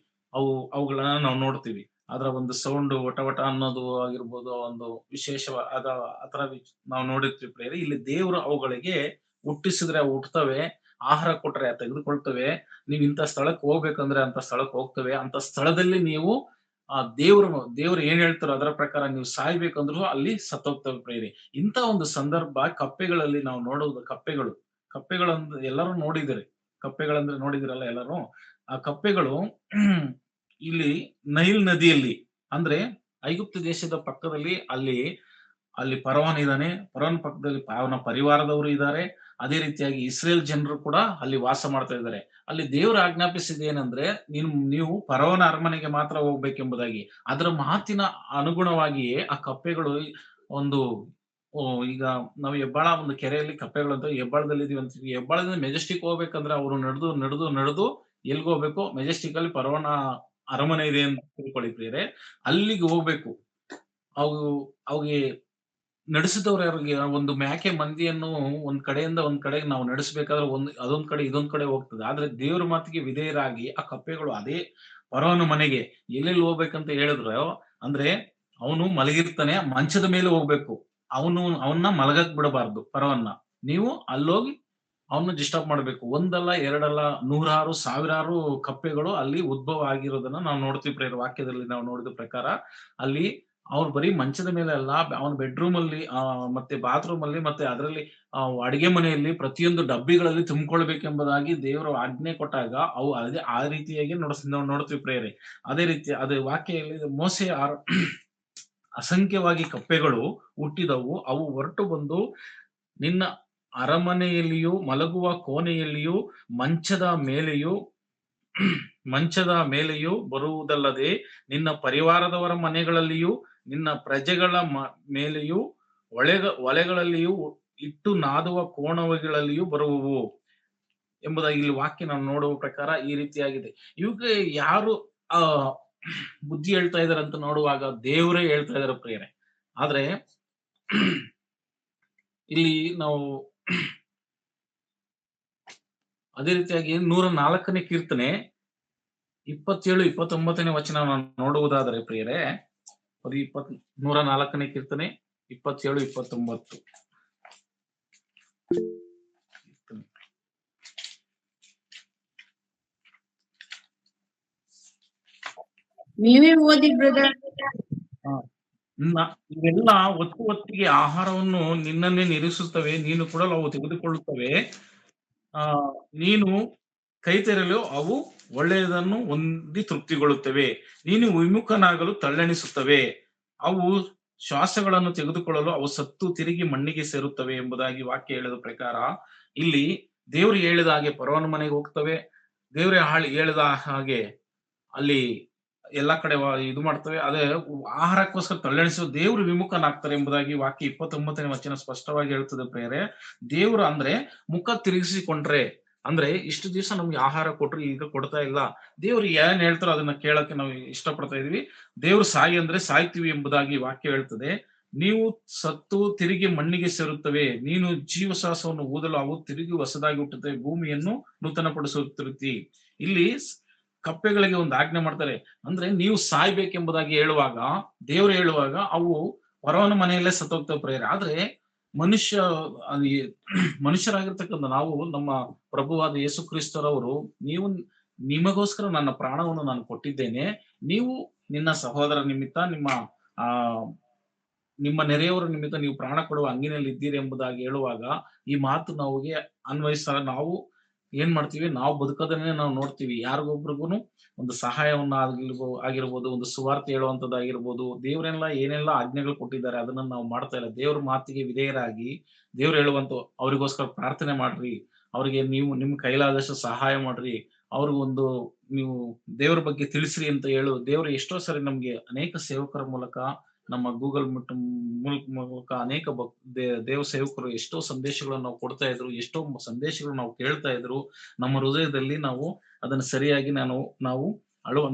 ಅವುಗಳನ್ನ ನಾವು ನೋಡ್ತೀವಿ. ಅದರ ಒಂದು ಸೌಂಡ್ ವಟ ಅನ್ನೋದು ಆಗಿರ್ಬೋದು, ಒಂದು ವಿಶೇಷವಾದ ಆತರ ನಾವು ನೋಡಿರ್ತೀವಿ ಪ್ರೇರಿ. ಇಲ್ಲಿ ದೇವರು ಅವುಗಳಿಗೆ ಹುಟ್ಟಿಸಿದ್ರೆ ಅವು ಹುಟ್ಟುತ್ತವೆ, ಆಹಾರ ಕೊಟ್ರೆ ತೆಗೆದುಕೊಳ್ತವೆ. ನೀವು ಇಂಥ ಸ್ಥಳಕ್ಕೆ ಹೋಗ್ಬೇಕಂದ್ರೆ ಅಂತ ಸ್ಥಳಕ್ಕೆ ಹೋಗ್ತವೆ. ಅಂತ ಸ್ಥಳದಲ್ಲಿ ನೀವು ಆ ದೇವ್ರು ಏನ್ ಹೇಳ್ತಾರೋ ಅದರ ಪ್ರಕಾರ ನೀವು ಸಾಯ್ಬೇಕಂದ್ರೂ ಅಲ್ಲಿ ಸತ್ತೋಗ್ತವೆ ಪ್ರೇರಿ. ಇಂಥ ಒಂದು ಸಂದರ್ಭ ಕಪ್ಪೆಗಳಲ್ಲಿ ನಾವು ನೋಡುವುದು. ಕಪ್ಪೆಗಳಂದ್ರೆ ಎಲ್ಲರೂ ಕಪ್ಪೆಗಳಂದ್ರೆ ನೋಡಿದಿರಲ್ಲ ಎಲ್ಲರೂ. ಆ ಕಪ್ಪೆಗಳು ಇಲ್ಲಿ ನೈಲ್ ನದಿಯಲ್ಲಿ, ಅಂದ್ರೆ ಐಗುಪ್ತ ದೇಶದ ಪಕ್ಕದಲ್ಲಿ ಅಲ್ಲಿ ಫರೋಹನ್ ಇದ್ದಾನೆ. ಫರೋಹನ್ ಪಕ್ಕದಲ್ಲಿ ಅವನ ಪರಿವಾರದವರು ಇದ್ದಾರೆ. ಅದೇ ರೀತಿಯಾಗಿ ಇಸ್ರೇಲ್ ಜನರು ಕೂಡ ಅಲ್ಲಿ ವಾಸ ಮಾಡ್ತಾ ಇದ್ದಾರೆ. ಅಲ್ಲಿ ದೇವರು ಆಜ್ಞಾಪಿಸಿದೇನೆಂದ್ರೆ ನೀವು ಫರೋಹನ ಅರಮನೆಗೆ ಮಾತ್ರ ಹೋಗ್ಬೇಕೆಂಬುದಾಗಿ. ಅದರ ಮಾತಿನ ಅನುಗುಣವಾಗಿಯೇ ಆ ಕಪ್ಪೆಗಳು ಈಗ ನಾವು ಹೆಬ್ಬಾಳ ಒಂದು ಕೆರೆಯಲ್ಲಿ ಕಪ್ಪೆಗಳು ಅಂತ ಹೆಬ್ಬಾಳದಲ್ಲಿ ಇದೀವಿ ಅಂತೀವಿ. ಹೆಬ್ಬಾಳದಿಂದ ಮೆಜೆಸ್ಟಿಕ್ ಹೋಗ್ಬೇಕಂದ್ರೆ ಅವರು ನಡೆದು ಎಲ್ಗೆ ಹೋಗ್ಬೇಕು? ಮೆಜೆಸ್ಟಿಕ್ ಅಲ್ಲಿ ಫರೋಹನ ಅರಮನೆ ಇದೆ ಅಂತ ತಿಳ್ಕೊಳ್ಳಿ ಪ್ರಿಯರೇ. ಅಲ್ಲಿಗೆ ಹೋಗ್ಬೇಕು. ಅವಿಗೆ ನಡೆಸಿದವ್ರು ಯಾರಿಗೆ? ಒಂದು ಮೇಕೆ ಮಂದಿಯನ್ನು ಒಂದ್ ಕಡೆಯಿಂದ ಒಂದ್ ಕಡೆಗೆ ನಾವು ನಡೆಸಬೇಕಾದ್ರೆ ಅದೊಂದ್ ಕಡೆ ಇದೊಂದ್ ಕಡೆ ಹೋಗ್ತದೆ. ಆದ್ರೆ ದೇವ್ರ ಮಾತಿಗೆ ವಿಧೇಯರಾಗಿ ಆ ಕಪ್ಪೆಗಳು ಅದೇ ಫರೋಹನ ಮನೆಗೆ ಎಲ್ಲೆಲ್ಲಿ ಹೋಗ್ಬೇಕಂತ ಹೇಳಿದ್ರು, ಅಂದ್ರೆ ಅವನು ಮಲಗಿರ್ತಾನೆ, ಮಂಚದ ಮೇಲೆ ಹೋಗ್ಬೇಕು. ಅವನ್ನ ಮಲಗಕ್ ಬಿಡಬಾರ್ದು ಫರೋಹನ್ನ. ನೀವು ಅಲ್ಲೋಗಿ ಅವನ್ನ ಡಿಸ್ಟರ್ಬ್ ಮಾಡ್ಬೇಕು. ಒಂದಲ್ಲ ಎರಡಲ್ಲ, 100 ಸಾವಿರಾರು ಕಪ್ಪೆಗಳು ಅಲ್ಲಿ ಉದ್ಭವ ಆಗಿರೋದನ್ನ ನಾವು ನೋಡ್ತೀವಿ ಪ್ರೇರ. ವಾಕ್ಯದಲ್ಲಿ ನಾವು ನೋಡಿದ ಪ್ರಕಾರ ಅಲ್ಲಿ ಅವ್ರು ಬರೀ ಮಂಚದ ಮೇಲೆ ಅಲ್ಲ, ಅವನ ಬೆಡ್ರೂಮ್ ಅಲ್ಲಿ ಮತ್ತೆ ಬಾತ್ರೂಮ್ ಅಲ್ಲಿ ಮತ್ತೆ ಅದರಲ್ಲಿ ಅಡಿಗೆ ಮನೆಯಲ್ಲಿ ಪ್ರತಿಯೊಂದು ಡಬ್ಬಿಗಳಲ್ಲಿ ತುಂಬಿಕೊಳ್ಬೇಕೆಂಬುದಾಗಿ ದೇವರು ಆಜ್ಞೆ ಕೊಟ್ಟಾಗ ಅವು ಅದೇ ಆ ರೀತಿಯಾಗಿ ನಾವು ನೋಡ್ತೀವಿ ಪ್ರೇರೆ. ಅದೇ ರೀತಿ ಅದೇ ವಾಕ್ಯದಲ್ಲಿ ಮೋಸೆ ಅಸಂಖ್ಯವಾಗಿ ಕಪ್ಪೆಗಳು ಹುಟ್ಟಿದವು, ಅವು ಹೊರಟು ಬಂದು ನಿನ್ನ ಅರಮನೆಯಲ್ಲಿಯೂ ಮಲಗುವ ಕೋಣೆಯಲ್ಲಿಯೂ ಮಂಚದ ಮೇಲೆಯೂ ಬರುವುದಲ್ಲದೆ ನಿನ್ನ ಪರಿವಾರದವರ ಮನೆಗಳಲ್ಲಿಯೂ ನಿನ್ನ ಪ್ರಜೆಗಳ ಮೇಲೆಯೂ ಒಲೆಗಳಲ್ಲಿಯೂ ಇಟ್ಟು ನಾದುವ ಕೋಣೆಗಳಲ್ಲಿಯೂ ಬರುವವು ಎಂಬುದಾಗಿ ಇಲ್ಲಿ ವಾಕ್ಯ ನಾವು ನೋಡುವ ಪ್ರಕಾರ ಈ ರೀತಿಯಾಗಿದೆ. ಇವಾಗ ಯಾರು ಬುದ್ಧಿ ಹೇಳ್ತಾ ಇದಾರೆ ಅಂತ ನೋಡುವಾಗ ದೇವರೇ ಹೇಳ್ತಾ ಇದಾರೆ ಪ್ರಿಯರೇ. ಆದ್ರೆ ಇಲ್ಲಿ ನಾವು ಅದೇ ರೀತಿಯಾಗಿ 104ನೇ ಕೀರ್ತನೆ 27-29ನೇ ವಚನ ನೋಡುವುದಾದರೆ ಪ್ರಿಯರೇ, 104ನೇ ಕೀರ್ತನೆ 27-29. ನೀವೇ ಓದಿ ಬ್ರದರ್. ಇವೆಲ್ಲ ಹೊತ್ತಿಗೆ ಆಹಾರವನ್ನು ನಿನ್ನನ್ನೇ ನಿರೀಕ್ಷಿಸುತ್ತವೆ, ನೀನು ಕೂಡ ಅವು ತೆಗೆದುಕೊಳ್ಳುತ್ತವೆ. ನೀನು ಕೈ ತೆರಲು ಅವು ಒಳ್ಳೆಯದನ್ನು ಹೊಂದಿ ತೃಪ್ತಿಗೊಳ್ಳುತ್ತವೆ. ನೀನು ವಿಮುಖನಾಗಲು ತಳ್ಳೆಣಿಸುತ್ತವೆ. ಅವು ಶ್ವಾಸಗಳನ್ನು ತೆಗೆದುಕೊಳ್ಳಲು ಅವು ಸತ್ತು ತಿರುಗಿ ಮಣ್ಣಿಗೆ ಸೇರುತ್ತವೆ ಎಂಬುದಾಗಿ ವಾಕ್ಯ ಹೇಳಿದ ಪ್ರಕಾರ ಇಲ್ಲಿ ದೇವರು ಹೇಳಿದ ಹಾಗೆ ಫರೋಹನ ಮನೆಗೆ ಹೋಗ್ತವೆ. ದೇವರೇ ಹೇಳಿದ ಹಾಗೆ ಅಲ್ಲಿ ಎಲ್ಲಾ ಕಡೆ ಇದು ಮಾಡ್ತವೆ. ಅದೇ ಆಹಾರಕ್ಕೋಸ್ಕರ ತಳ್ಳೆಣಿಸುವ ದೇವರು ವಿಮುಖನಾಗ್ತಾರೆ ಎಂಬುದಾಗಿ ವಾಕ್ಯ 29ನೇ ವಚನ ಸ್ಪಷ್ಟವಾಗಿ ಹೇಳ್ತದೆ ಪ್ರೇರೆ. ದೇವರು ಅಂದ್ರೆ ಮುಖ ತಿರುಗಿಸಿಕೊಂಡ್ರೆ ಅಂದ್ರೆ ಇಷ್ಟು ದಿವಸ ನಮ್ಗೆ ಆಹಾರ ಕೊಟ್ರು, ಈಗ ಕೊಡ್ತಾ ಇಲ್ಲ. ದೇವ್ರು ಏನ್ ಹೇಳ್ತಾರೋ ಅದನ್ನ ಕೇಳಕ್ಕೆ ನಾವು ಇಷ್ಟಪಡ್ತಾ ಇದೀವಿ. ದೇವ್ರು ಸಾಯಿ ಅಂದ್ರೆ ಸಾಯ್ತೀವಿ ಎಂಬುದಾಗಿ ವಾಕ್ಯ ಹೇಳ್ತದೆ. ನೀವು ಸತ್ತು ತಿರುಗಿ ಮಣ್ಣಿಗೆ ಸೇರುತ್ತವೆ, ನೀನು ಜೀವಶ್ವಾಸವನ್ನು ಊದಲು ಅವು ತಿರುಗಿ ಹೊಸದಾಗಿ ಹುಟ್ಟುತ್ತವೆ, ಭೂಮಿಯನ್ನು ನೂತನಪಡಿಸುತ್ತಿರುತ್ತಿ. ಇಲ್ಲಿ ಕಪ್ಪೆಗಳಿಗೆ ಒಂದು ಆಜ್ಞೆ ಮಾಡ್ತಾರೆ. ಅಂದ್ರೆ ನೀವು ಸಾಯ್ಬೇಕೆಂಬುದಾಗಿ ಹೇಳುವಾಗ, ದೇವ್ರು ಹೇಳುವಾಗ ಅವು ಹೊರವನ ಮನೆಯಲ್ಲೇ ಸತ್ತೋಗ್ತವೆ ಪ್ರೇಯರ್. ಆದ್ರೆ ಮನುಷ್ಯ ಅದು ಮನುಷ್ಯರಾಗಿರ್ತಕ್ಕಂಥ ನಾವು, ನಮ್ಮ ಪ್ರಭುವಾದ ಯೇಸು ಕ್ರಿಸ್ತರವರು, ನೀವು ನಿಮಗೋಸ್ಕರ ನನ್ನ ಪ್ರಾಣವನ್ನು ನಾನು ಕೊಟ್ಟಿದ್ದೇನೆ, ನೀವು ನಿನ್ನ ಸಹೋದರ ನಿಮಿತ್ತ, ಆ ನಿಮ್ಮ ನೆರೆಯವರ ನಿಮಿತ್ತ ನೀವು ಪ್ರಾಣ ಕೊಡುವ ಹಂಗಿನಲ್ಲಿ ಇದ್ದೀರಿ ಎಂಬುದಾಗಿ ಹೇಳುವಾಗ, ಈ ಮಾತು ನಮಗೆ ಅನ್ವಯಿಸ ನಾವು ಏನ್ ಮಾಡ್ತೀವಿ, ನಾವು ಬದುಕೋದನ್ನೇ ನಾವು ನೋಡ್ತೀವಿ. ಯಾರಿಗೊಬ್ರಿಗೂ ಒಂದು ಸಹಾಯವನ್ನ ಆಗಿರ್ಬೋದು, ಒಂದು ಸುವಾರ್ತೆ ಹೇಳುವಂತದ್ದಾಗಿರ್ಬೋದು, ದೇವರೆಲ್ಲ ಏನೆಲ್ಲ ಆಜ್ಞೆಗಳು ಕೊಟ್ಟಿದ್ದಾರೆ ಅದನ್ನ ನಾವು ಮಾಡ್ತಾ ಇಲ್ಲ. ದೇವ್ರ ಮಾತಿಗೆ ವಿಧೇಯರಾಗಿ ದೇವ್ರು ಹೇಳುವಂತ ಅವ್ರಿಗೋಸ್ಕರ ಪ್ರಾರ್ಥನೆ ಮಾಡ್ರಿ, ಅವ್ರಿಗೆ ನೀವು ನಿಮ್ ಕೈಲಾದಷ್ಟು ಸಹಾಯ ಮಾಡ್ರಿ, ಅವ್ರಿಗೊಂದು ನೀವು ದೇವ್ರ ಬಗ್ಗೆ ತಿಳಿಸ್ರಿ ಅಂತ ದೇವ್ರು ಎಷ್ಟೋ ಸರಿ ನಮ್ಗೆ ಅನೇಕ ಸೇವಕರ ಮೂಲಕ, ನಮ್ಮ ಗೂಗಲ್ ಮೀಟ್ ಮೂಲಕ ಅನೇಕ ದೇವ ಸೇವಕರು ಎಷ್ಟೋ ಸಂದೇಶಗಳನ್ನು ನಾವು ಕೊಡ್ತಾ ಇದ್ರು, ಎಷ್ಟೋ ಸಂದೇಶಗಳು ನಾವು ಕೇಳ್ತಾ ಇದ್ರು. ನಮ್ಮ ಹೃದಯದಲ್ಲಿ ನಾವು ಅದನ್ನ ಸರಿಯಾಗಿ ನಾವು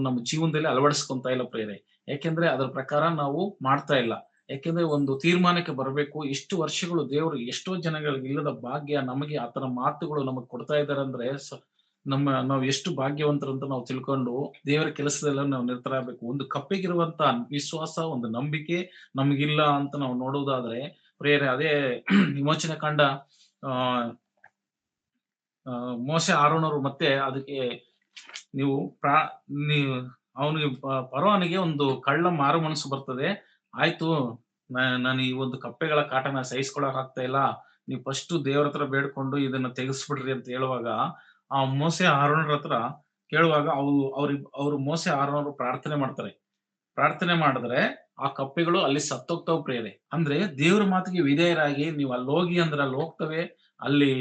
ನಮ್ಮ ಜೀವನದಲ್ಲಿ ಅಳವಡಿಸ್ಕೊಂತ ಇಲ್ಲ ಪ್ರೇರೆ. ಯಾಕೆಂದ್ರೆ ಅದರ ಪ್ರಕಾರ ನಾವು ಮಾಡ್ತಾ ಇಲ್ಲ. ಯಾಕೆಂದ್ರೆ ಒಂದು ತೀರ್ಮಾನಕ್ಕೆ ಬರಬೇಕು. ಇಷ್ಟು ವರ್ಷಗಳು ದೇವರು ಎಷ್ಟೋ ಜನಗಳಿಗೆ ಇಲ್ಲದ ಭಾಗ್ಯ ನಮಗೆ ಆತನ ಮಾತುಗಳು ನಮಗೆ ಕೊಡ್ತಾ ಇದ್ದಾರೆ ಅಂದ್ರೆ, ನಾವು ಎಷ್ಟು ಭಾಗ್ಯವಂತರು ಅಂತ ನಾವು ತಿಳ್ಕೊಂಡು ದೇವರ ಕೆಲಸದಲ್ಲ ನಾವು ನಿರತರಾಗಬೇಕು. ಒಂದು ಕಪ್ಪೆಗಿರುವಂತ ವಿಶ್ವಾಸ, ಒಂದು ನಂಬಿಕೆ ನಮಗಿಲ್ಲ ಅಂತ ನಾವು ನೋಡುವುದಾದ್ರೆ ಪ್ರೇರೆ, ಅದೇ ವಿಮೋಚನೆ ಕಂಡ ಆ ಮೋಶೆ ಆರೋನರು ಮತ್ತೆ ಅದಕ್ಕೆ ನೀವು ನೀವು ಅವನಿಗೆ ಫರೋಹನಿಗೆ ಒಂದು ಕಳ್ಳ ಮಾರು ಮನಸ್ಸು ಬರ್ತದೆ. ಆಯ್ತು, ನಾನು ಈ ಒಂದು ಕಪ್ಪೆಗಳ ಕಾಟನ ಸಹಿಸ್ಕೊಳಕ್ ಆಗ್ತಾ ಇಲ್ಲ, ನೀವು ಫಸ್ಟ್ ದೇವ್ರ ಹತ್ರ ಬೇಡ್ಕೊಂಡು ಇದನ್ನ ತೆಗೆಸ್ಬಿಡ್ರಿ ಅಂತ ಹೇಳುವಾಗ, ಆ ಮೋಸೆ ಆರೋನರ ಹತ್ರ ಕೇಳುವಾಗ ಅವ್ರು ಮೋಸೆ ಆರೋನರು ಪ್ರಾರ್ಥನೆ ಮಾಡ್ತಾರೆ. ಪ್ರಾರ್ಥನೆ ಮಾಡಿದ್ರೆ ಆ ಕಪ್ಪೆಗಳು ಅಲ್ಲಿ ಸತ್ತೋಗ್ತಾವ್ ಪ್ರೇರೆ. ಅಂದ್ರೆ ದೇವ್ರ ಮಾತಿಗೆ ವಿಧೇಯರಾಗಿ ನೀವು ಅಲ್ಲಿ ಹೋಗಿ ಅಂದ್ರೆ ಅಲ್ಲಿ ಹೋಗ್ತವೆ, ಅಲ್ಲಿ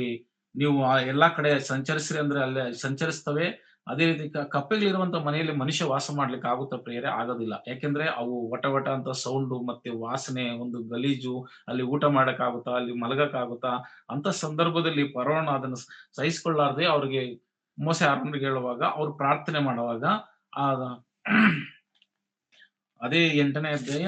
ನೀವು ಎಲ್ಲಾ ಕಡೆ ಸಂಚರಿಸ್ರಿ ಅಂದ್ರೆ ಅಲ್ಲಿ ಸಂಚರಿಸ್ತವೆ. ಅದೇ ರೀತಿ ಕಪ್ಪೆಗಳಿರುವಂತ ಮನೆಯಲ್ಲಿ ಮನುಷ್ಯ ವಾಸ ಮಾಡ್ಲಿಕ್ಕೆ ಆಗುತ್ತಾ ಪ್ರೇಯರೆ? ಆಗೋದಿಲ್ಲ. ಯಾಕೆಂದ್ರೆ ಅವು ವಟ ವಟ ಅಂತ ಸೌಂಡು, ಮತ್ತೆ ವಾಸನೆ, ಒಂದು ಗಲೀಜು, ಅಲ್ಲಿ ಊಟ ಮಾಡಕ್ ಆಗುತ್ತಾ, ಅಲ್ಲಿ ಮಲಗಕ್ ಆಗುತ್ತಾ? ಅಂತ ಸಂದರ್ಭದಲ್ಲಿ ಫರೋಹನ ಅದನ್ನ ಸಹಿಸ್ಕೊಳ್ಳಾರ್ದೆ ಅವ್ರಿಗೆ ಮೋಸೆ ಆರೋನರಿಗೆ ಹೇಳುವಾಗ, ಅವ್ರು ಪ್ರಾರ್ಥನೆ ಮಾಡುವಾಗ, ಆ ಅದೇ 8ನೇ ಅಧ್ಯಾಯ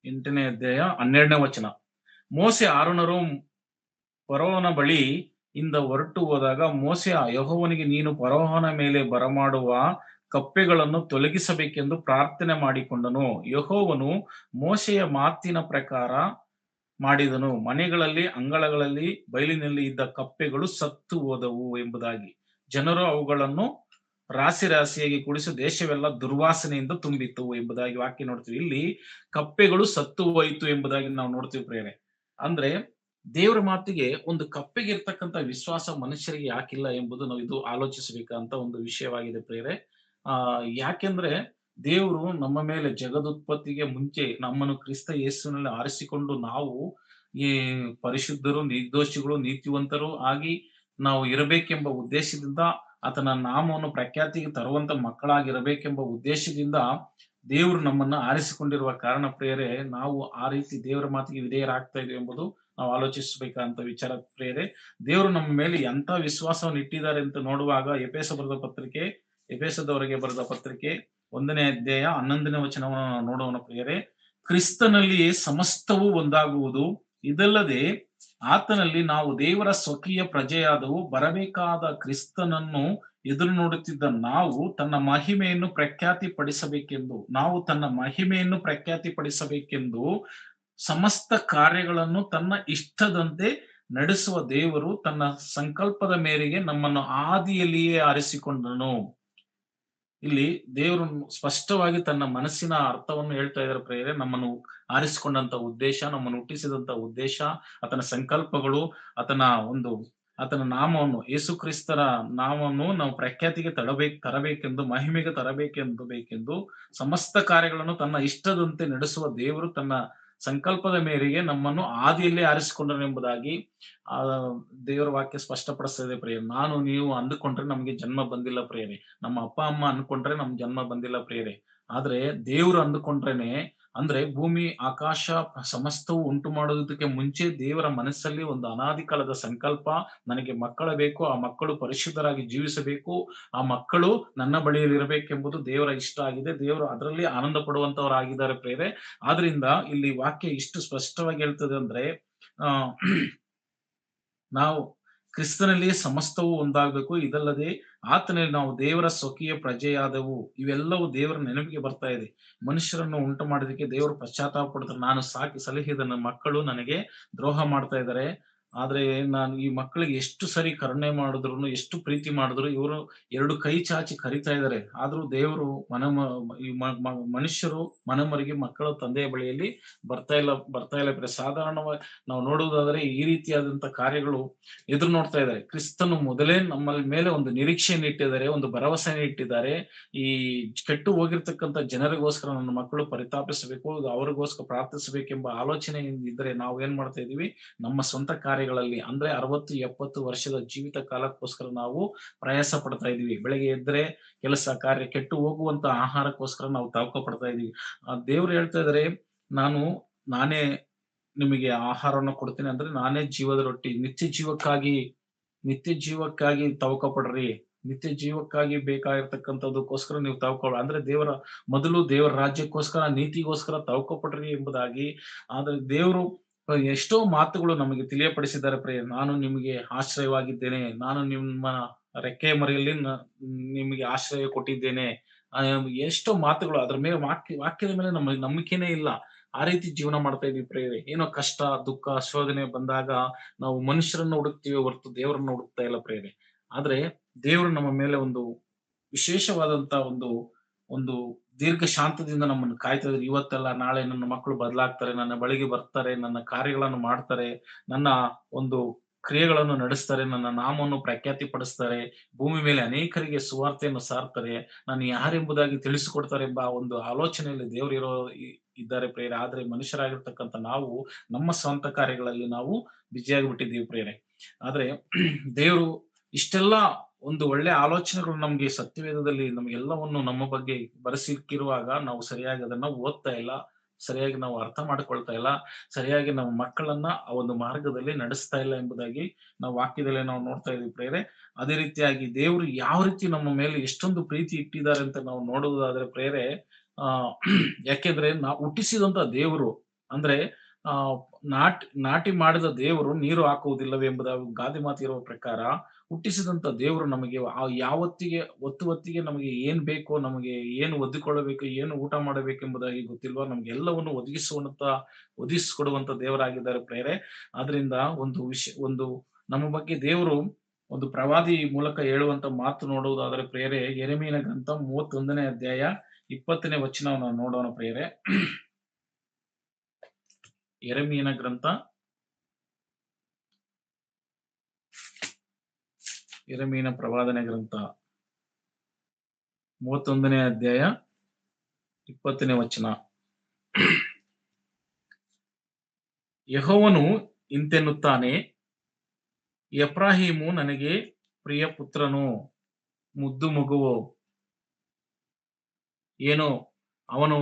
8ನೇ ಅಧ್ಯಾಯ 12ನೇ ವಚನ. ಮೋಸೆ ಆರೋನರು ಫರೋಹನ ಬಳಿ ಇಂದ ಹೊರಟು ಹೋದಾಗ, ಮೋಸೆ ಯೆಹೋವನಿಗೆ, ನೀನು ಫರೋಹನ ಮೇಲೆ ಬರಮಾಡುವ ಕಪ್ಪೆಗಳನ್ನು ತೊಲಗಿಸಬೇಕೆಂದು ಪ್ರಾರ್ಥನೆ ಮಾಡಿಕೊಂಡನು. ಯೆಹೋವನು ಮೋಶೆಯ ಮಾತಿನ ಪ್ರಕಾರ ಮಾಡಿದನು. ಮನೆಗಳಲ್ಲಿ, ಅಂಗಳಗಳಲ್ಲಿ, ಬಯಲಿನಲ್ಲಿ ಇದ್ದ ಕಪ್ಪೆಗಳು ಸತ್ತು ಹೋದವು ಎಂಬುದಾಗಿ. ಜನರು ಅವುಗಳನ್ನು ರಾಶಿ ರಾಶಿಯಾಗಿ ಕೂಡಿಸಿ ದೇಶವೆಲ್ಲ ದುರ್ವಾಸನೆಯಿಂದ ತುಂಬಿತ್ತು ಎಂಬುದಾಗಿ ವಾಕ್ಯ ನೋಡ್ತೀವಿ. ಇಲ್ಲಿ ಕಪ್ಪೆಗಳು ಸತ್ತು ಹೋಯಿತು ಎಂಬುದಾಗಿ ನಾವು ನೋಡ್ತೀವಿ ಪ್ರೇರೆ. ಅಂದ್ರೆ ದೇವರ ಮಾತಿಗೆ ಒಂದು ಕಪ್ಪೆಗೆ ಇರ್ತಕ್ಕಂಥ ವಿಶ್ವಾಸ ಮನುಷ್ಯರಿಗೆ ಯಾಕಿಲ್ಲ ಎಂಬುದು ನಾವು ಇದು ಆಲೋಚಿಸಬೇಕಂತ ಒಂದು ವಿಷಯವಾಗಿದೆ ಪ್ರೇರೆ. ಯಾಕೆಂದ್ರೆ ದೇವರು ನಮ್ಮ ಮೇಲೆ ಜಗದುತ್ಪತ್ತಿಗೆ ಮುಂಚೆ ನಮ್ಮನ್ನು ಕ್ರಿಸ್ತ ಯೇಸುವಿನಲ್ಲಿ ಆರಿಸಿಕೊಂಡು, ನಾವು ಈ ಪರಿಶುದ್ಧರು, ನಿರ್ದೋಷಿಗಳು, ನೀತಿವಂತರು ಆಗಿ ನಾವು ಇರಬೇಕೆಂಬ ಉದ್ದೇಶದಿಂದ, ಆತನ ನಾಮವನ್ನು ಪ್ರಖ್ಯಾತಿಗೆ ತರುವಂತ ಮಕ್ಕಳಾಗಿರಬೇಕೆಂಬ ಉದ್ದೇಶದಿಂದ ದೇವರು ನಮ್ಮನ್ನ ಆರಿಸಿಕೊಂಡಿರುವ ಕಾರಣ ಪ್ರೇರೆ, ನಾವು ಆ ರೀತಿ ದೇವರ ಮಾತಿಗೆ ವಿಧೇಯರಾಗ್ತಾ ಇದೀವಿ ಎಂಬುದು ನಾವು ಆಲೋಚಿಸಬೇಕಂತ ವಿಚಾರ ಪ್ರೇರೆ. ದೇವರು ನಮ್ಮ ಮೇಲೆ ಎಂತ ವಿಶ್ವಾಸವನ್ನು ಇಟ್ಟಿದ್ದಾರೆ ಅಂತ ನೋಡುವಾಗ, ಎಫೆಸದವರಿಗೆ ಬರೆದ ಪತ್ರಿಕೆ 1ನೇ ಅಧ್ಯಾಯ 11ನೇ ವಚನವನ್ನು ನೋಡೋಣ ಪ್ರಿಯರೇ. ಕ್ರಿಸ್ತನಲ್ಲಿ ಸಮಸ್ತವೂ ಒಂದಾಗುವುದು, ಇದಲ್ಲದೆ ಆತನಲ್ಲಿ ನಾವು ದೇವರ ಸ್ವಕೀಯ ಪ್ರಜೆಯಾದವು, ಬರಬೇಕಾದ ಕ್ರಿಸ್ತನನ್ನು ಎದುರು ನೋಡುತ್ತಿದ್ದ ನಾವು ತನ್ನ ಮಹಿಮೆಯನ್ನು ಪ್ರಖ್ಯಾತಿಪಡಿಸಬೇಕೆಂದು ಸಮಸ್ತ ಕಾರ್ಯಗಳನ್ನು ತನ್ನ ಇಷ್ಟದಂತೆ ನಡೆಸುವ ದೇವರು ತನ್ನ ಸಂಕಲ್ಪದ ಮೇರೆಗೆ ನಮ್ಮನ್ನು ಆದಿಯಲ್ಲಿಯೇ ಆರಿಸಿಕೊಂಡನು. ಇಲ್ಲಿ ದೇವರು ಸ್ಪಷ್ಟವಾಗಿ ತನ್ನ ಮನಸ್ಸಿನ ಅರ್ಥವನ್ನು ಹೇಳ್ತಾ ಇದ್ದಾರೆ ಪ್ರೇರೆ. ನಮ್ಮನ್ನು ಆರಿಸಿಕೊಂಡಂತ ಉದ್ದೇಶ, ನಮ್ಮನ್ನು ಹುಟ್ಟಿಸಿದಂತ ಉದ್ದೇಶ, ಆತನ ಸಂಕಲ್ಪಗಳು, ಆತನ ನಾಮವನ್ನು, ಯೇಸು ಕ್ರಿಸ್ತರ ನಾಮವನ್ನು ನಾವು ಪ್ರಖ್ಯಾತಿಗೆ ತರಬೇಕೆಂದು, ಮಹಿಮೆಗೆ ತರಬೇಕೆಂದು ಸಮಸ್ತ ಕಾರ್ಯಗಳನ್ನು ತನ್ನ ಇಷ್ಟದಂತೆ ನಡೆಸುವ ದೇವರು ತನ್ನ ಸಂಕಲ್ಪದ ಮೇರೆಗೆ ನಮ್ಮನ್ನು ಆದಿಯಲ್ಲೇ ಆರಿಸಿಕೊಂಡರು ಎಂಬುದಾಗಿ ಆ ದೇವರ ವಾಕ್ಯ ಸ್ಪಷ್ಟಪಡಿಸ್ತಾ ಇದೆ ಪ್ರಿಯರೇ. ನಾನು ನೀವು ಅಂದುಕೊಂಡ್ರೆ ನಮಗೆ ಜನ್ಮ ಬಂದಿಲ್ಲ ಪ್ರಿಯರೇ. ನಮ್ಮ ಅಪ್ಪ ಅಮ್ಮ ಅಂದ್ಕೊಂಡ್ರೆ ನಮ್ ಜನ್ಮ ಬಂದಿಲ್ಲ ಪ್ರಿಯರೇ. ಆದ್ರೆ ದೇವರು ಅಂದುಕೊಂಡ್ರೇನೆ, ಅಂದ್ರೆ ಭೂಮಿ ಆಕಾಶ ಸಮಸ್ತವು ಉಂಟು ಮಾಡೋದಕ್ಕೆ ಮುಂಚೆ ದೇವರ ಮನಸ್ಸಲ್ಲಿ ಒಂದು ಅನಾದಿ ಕಾಲದ ಸಂಕಲ್ಪ, ನನಗೆ ಮಕ್ಕಳ ಬೇಕು, ಆ ಮಕ್ಕಳು ಪರಿಶುದ್ಧರಾಗಿ ಜೀವಿಸಬೇಕು, ಆ ಮಕ್ಕಳು ನನ್ನ ಬಳಿಯಲ್ಲಿ ಇರಬೇಕೆಂಬುದು ದೇವರ ಇಷ್ಟ ಆಗಿದೆ. ದೇವರು ಅದರಲ್ಲಿ ಆನಂದ ಪಡುವಂತವರಾಗಿದ್ದಾರೆ ಪ್ರೇರೆ. ಆದ್ರಿಂದ ಇಲ್ಲಿ ವಾಕ್ಯ ಇಷ್ಟು ಸ್ಪಷ್ಟವಾಗಿ ಹೇಳ್ತದೆ ಅಂದ್ರೆ, ಆ ನಾವು ಕ್ರಿಸ್ತನಲ್ಲಿ ಸಮಸ್ತವೂ ಒಂದಾಗಬೇಕು, ಇದಲ್ಲದೆ ಆತನಲ್ಲಿ ನಾವು ದೇವರ ಸ್ವಕೀಯ ಪ್ರಜೆಯಾದವು. ಇವೆಲ್ಲವೂ ದೇವರ ನೆನಪಿಗೆ ಬರ್ತಾ ಇದೆ. ಮನುಷ್ಯರನ್ನು ಉಂಟು ಮಾಡೋದಕ್ಕೆ ದೇವರು ಪಶ್ಚಾತ್ತಾಪ ಪಡ್ತಾರೆ. ನಾನು ಸಾಕಿ ಸಲಹಿದ ನನ್ನ ಮಕ್ಕಳು ನನಗೆ ದ್ರೋಹ ಮಾಡ್ತಾ ಇದ್ದಾರೆ. ಆದ್ರೆ ನಾನು ಈ ಮಕ್ಕಳಿಗೆ ಎಷ್ಟು ಸರಿ ಕರುಣೆ ಮಾಡಿದ್ರು, ಎಷ್ಟು ಪ್ರೀತಿ ಮಾಡಿದ್ರು, ಇವರು ಎರಡು ಕೈ ಚಾಚಿ ಕರಿತಾ ಇದ್ದಾರೆ. ಆದ್ರೂ ದೇವರು ಮನುಷ್ಯರು ಮನಮರಿಗೆ ಮಕ್ಕಳ ತಂದೆಯ ಬಳಿಯಲ್ಲಿ ಬರ್ತಾ ಇಲ್ಲ. ಸಾಧಾರಣವಾಗಿ ನಾವು ನೋಡುವುದಾದ್ರೆ ಈ ರೀತಿಯಾದಂತ ಕಾರ್ಯಗಳು ಎದುರು ನೋಡ್ತಾ ಇದ್ದಾರೆ. ಕ್ರಿಸ್ತನು ಮೊದಲೇ ನಮ್ಮ ಮೇಲೆ ಒಂದು ನಿರೀಕ್ಷೆಯನ್ನು ಇಟ್ಟಿದ್ದಾರೆ, ಒಂದು ಭರವಸೆಯನ್ನು ಇಟ್ಟಿದ್ದಾರೆ. ಈ ಕೆಟ್ಟು ಹೋಗಿರ್ತಕ್ಕಂಥ ಜನರಿಗೋಸ್ಕರ ನನ್ನ ಮಕ್ಕಳು ಪರಿತಾಪಿಸಬೇಕು, ಅವರಿಗೋಸ್ಕರ ಪ್ರಾರ್ಥಿಸಬೇಕೆಂಬ ಆಲೋಚನೆ ಇದ್ರೆ ನಾವು ಏನ್ ಮಾಡ್ತಾ ಇದೀವಿ, ನಮ್ಮ ಸ್ವಂತ ಕಾರ್ಯಗಳಲ್ಲಿ ಅಂದ್ರೆ 60-70 ವರ್ಷದ ಜೀವಿತ ಕಾಲಕ್ಕೋಸ್ಕರ ನಾವು ಪ್ರಯಾಸ ಪಡ್ತಾ ಇದೀವಿ. ಬೆಳಗ್ಗೆ ಎದ್ರೆ ಕೆಲಸ ಕಾರ್ಯ, ಕೆಟ್ಟು ಹೋಗುವಂತ ಆಹಾರಕ್ಕೋಸ್ಕರ ನಾವು ತವಕ ಪಡ್ತಾ ಇದೀವಿ. ದೇವ್ರು ಹೇಳ್ತಾ ಇದಾರೆ, ನಾನೇ ನಿಮಗೆ ಆಹಾರವನ್ನು ಕೊಡ್ತೀನಿ, ಅಂದ್ರೆ ನಾನೇ ಜೀವದ ರೊಟ್ಟಿ. ನಿತ್ಯ ಜೀವಕ್ಕಾಗಿ ತವಕ ಪಡ್ರಿ, ನಿತ್ಯ ಜೀವಕ್ಕಾಗಿ ಬೇಕಾಗಿರ್ತಕ್ಕಂಥದಕ್ಕೋಸ್ಕರ ನೀವು ತವಕ, ಅಂದ್ರೆ ದೇವರ ರಾಜ್ಯಕ್ಕೋಸ್ಕರ, ನೀತಿಗೋಸ್ಕರ ತವಕ ಪಡ್ರಿ ಎಂಬುದಾಗಿ. ಆದ್ರೆ ದೇವರು ಎಷ್ಟೋ ಮಾತುಗಳು ನಮಗೆ ತಿಳಿಯಪಡಿಸಿದ್ದಾರೆ ಪ್ರಿಯ. ನಾನು ನಿಮಗೆ ಆಶ್ರಯವಾಗಿದ್ದೇನೆ, ನಾನು ನಿಮ್ಮ ರೆಕ್ಕೆಯ ಮರೆಯಲ್ಲಿ ನಿಮಗೆ ಆಶ್ರಯ ಕೊಟ್ಟಿದ್ದೇನೆ. ಎಷ್ಟೋ ಮಾತುಗಳು, ಅದ್ರ ಮೇಲೆ ವಾಕ್ಯದ ಮೇಲೆ ನಮಗೆ ನಂಬಿಕೆನೇ ಇಲ್ಲ. ಆ ರೀತಿ ಜೀವನ ಮಾಡ್ತಾ ಇದೀವಿ ಪ್ರೇರೆ. ಏನೋ ಕಷ್ಟ, ದುಃಖ, ಶೋಧನೆ ಬಂದಾಗ ನಾವು ಮನುಷ್ಯರನ್ನ ಹುಡುಕ್ತಿವಿ ಹೊರತು ದೇವರನ್ನ ಹುಡುಕ್ತಾ ಇಲ್ಲ ಪ್ರೇರೆ. ಆದ್ರೆ ದೇವರು ನಮ್ಮ ಮೇಲೆ ಒಂದು ವಿಶೇಷವಾದಂತ ಒಂದು ದೀರ್ಘ ಶಾಂತದಿಂದ ನಮ್ಮನ್ನು ಕಾಯ್ತಾ ಇದ್ರು. ಇವತ್ತಲ್ಲ ನಾಳೆ ನನ್ನ ಮಕ್ಕಳು ಬದಲಾಗ್ತಾರೆ, ನನ್ನ ಬಳಿಗೆ ಬರ್ತಾರೆ, ನನ್ನ ಕಾರ್ಯಗಳನ್ನು ಮಾಡ್ತಾರೆ, ನನ್ನ ಒಂದು ಕ್ರಿಯೆಗಳನ್ನು ನಡೆಸ್ತಾರೆ, ನನ್ನ ನಾಮವನ್ನು ಪ್ರಖ್ಯಾತಿ ಪಡಿಸ್ತಾರೆ, ಭೂಮಿ ಮೇಲೆ ಅನೇಕರಿಗೆ ಸುವಾರ್ತೆಯನ್ನು ಸಾರ್ತಾರೆ, ನಾನು ಯಾರೆಂಬುದಾಗಿ ತಿಳಿಸಿಕೊಡ್ತಾರೆ ಎಂಬ ಒಂದು ಆಲೋಚನೆಯಲ್ಲಿ ದೇವರು ಇದ್ದಾರೆ ಪ್ರೇರೆ. ಆದ್ರೆ ಮನುಷ್ಯರಾಗಿರ್ತಕ್ಕಂಥ ನಾವು ನಮ್ಮ ಸ್ವಂತ ಕಾರ್ಯಗಳಲ್ಲಿ ನಾವು ಬಿಜಿಯಾಗಿ ಬಿಟ್ಟಿದ್ದೀವಿ ಪ್ರೇರೆ. ಆದ್ರೆ ದೇವರು ಇಷ್ಟೆಲ್ಲ ಒಂದು ಒಳ್ಳೆ ಆಲೋಚನೆಗಳು ನಮ್ಗೆ ಸತ್ಯವೇದದಲ್ಲಿ ನಮ್ಗೆಲ್ಲವನ್ನು ನಮ್ಮ ಬಗ್ಗೆ ಬರೆಸಿಕ್ಕಿರುವಾಗ ನಾವು ಸರಿಯಾಗಿ ಅದನ್ನ ಓದ್ತಾ ಇಲ್ಲ, ಸರಿಯಾಗಿ ನಾವು ಅರ್ಥ ಮಾಡ್ಕೊಳ್ತಾ ಇಲ್ಲ, ಸರಿಯಾಗಿ ನಮ್ಮ ಮಕ್ಕಳನ್ನ ಆ ಒಂದು ಮಾರ್ಗದಲ್ಲಿ ನಡೆಸ್ತಾ ಇಲ್ಲ ಎಂಬುದಾಗಿ ನಾವು ವಾಕ್ಯದಲ್ಲಿ ನಾವು ನೋಡ್ತಾ ಇದೀವಿ ಪ್ರೇರೆ. ಅದೇ ರೀತಿಯಾಗಿ ದೇವರು ಯಾವ ರೀತಿ ನಮ್ಮ ಮೇಲೆ ಎಷ್ಟೊಂದು ಪ್ರೀತಿ ಇಟ್ಟಿದ್ದಾರೆ ಅಂತ ನಾವು ನೋಡುವುದಾದ್ರೆ ಪ್ರೇರೆ, ಯಾಕೆಂದ್ರೆ ನಾವು ಹುಟ್ಟಿಸಿದಂತ ದೇವರು ಅಂದ್ರೆ ನಾಟಿ ಮಾಡಿದ ದೇವರು ನೀರು ಹಾಕುವುದಿಲ್ಲವೇ ಎಂಬುದ ಗಾದೆ ಮಾತು ಇರುವ ಪ್ರಕಾರ, ಹುಟ್ಟಿಸಿದಂತ ದೇವರು ನಮಗೆ ಹೊತ್ತಿಗೆ ನಮಗೆ ಏನ್ ಬೇಕೋ, ನಮಗೆ ಏನು ಒದ್ದಿಕೊಳ್ಳಬೇಕು, ಏನು ಊಟ ಮಾಡಬೇಕೆಂಬುದಾಗಿ ಗೊತ್ತಿಲ್ವಾ, ನಮ್ಗೆ ಎಲ್ಲವನ್ನು ಒದಗಿಸಿಕೊಡುವಂತ ದೇವರಾಗಿದ್ದಾರೆ ಪ್ರೇರೆ. ಆದ್ರಿಂದ ಒಂದು ನಮ್ಮ ಬಗ್ಗೆ ದೇವರು ಒಂದು ಪ್ರವಾದಿ ಮೂಲಕ ಹೇಳುವಂತ ಮಾತು ನೋಡುವುದಾದ್ರೆ ಪ್ರೇರೆ, ಯೆರೆಮೀಯನ ಗ್ರಂಥ 31ನೇ ಅಧ್ಯಾಯ 20ನೇ ವಚನವನ್ನು ನೋಡೋಣ ಪ್ರೇರೆ. ಯೆರೆಮೀಯನ ಗ್ರಂಥ, ಯೆರೆಮೀಯನ ಪ್ರವಾದನೆ ಗ್ರಂಥ 31ನೇ ಅಧ್ಯಾಯ 20ನೇ ವಚನ. ಯೆಹೋವನು ಇಂತೆನ್ನುತ್ತಾನೆ, ಎಫ್ರಾಯೀಮು ನನಗೆ ಪ್ರಿಯ ಪುತ್ರನು, ಮುದ್ದು ಮಗುವು. ಏನು, ಅವನು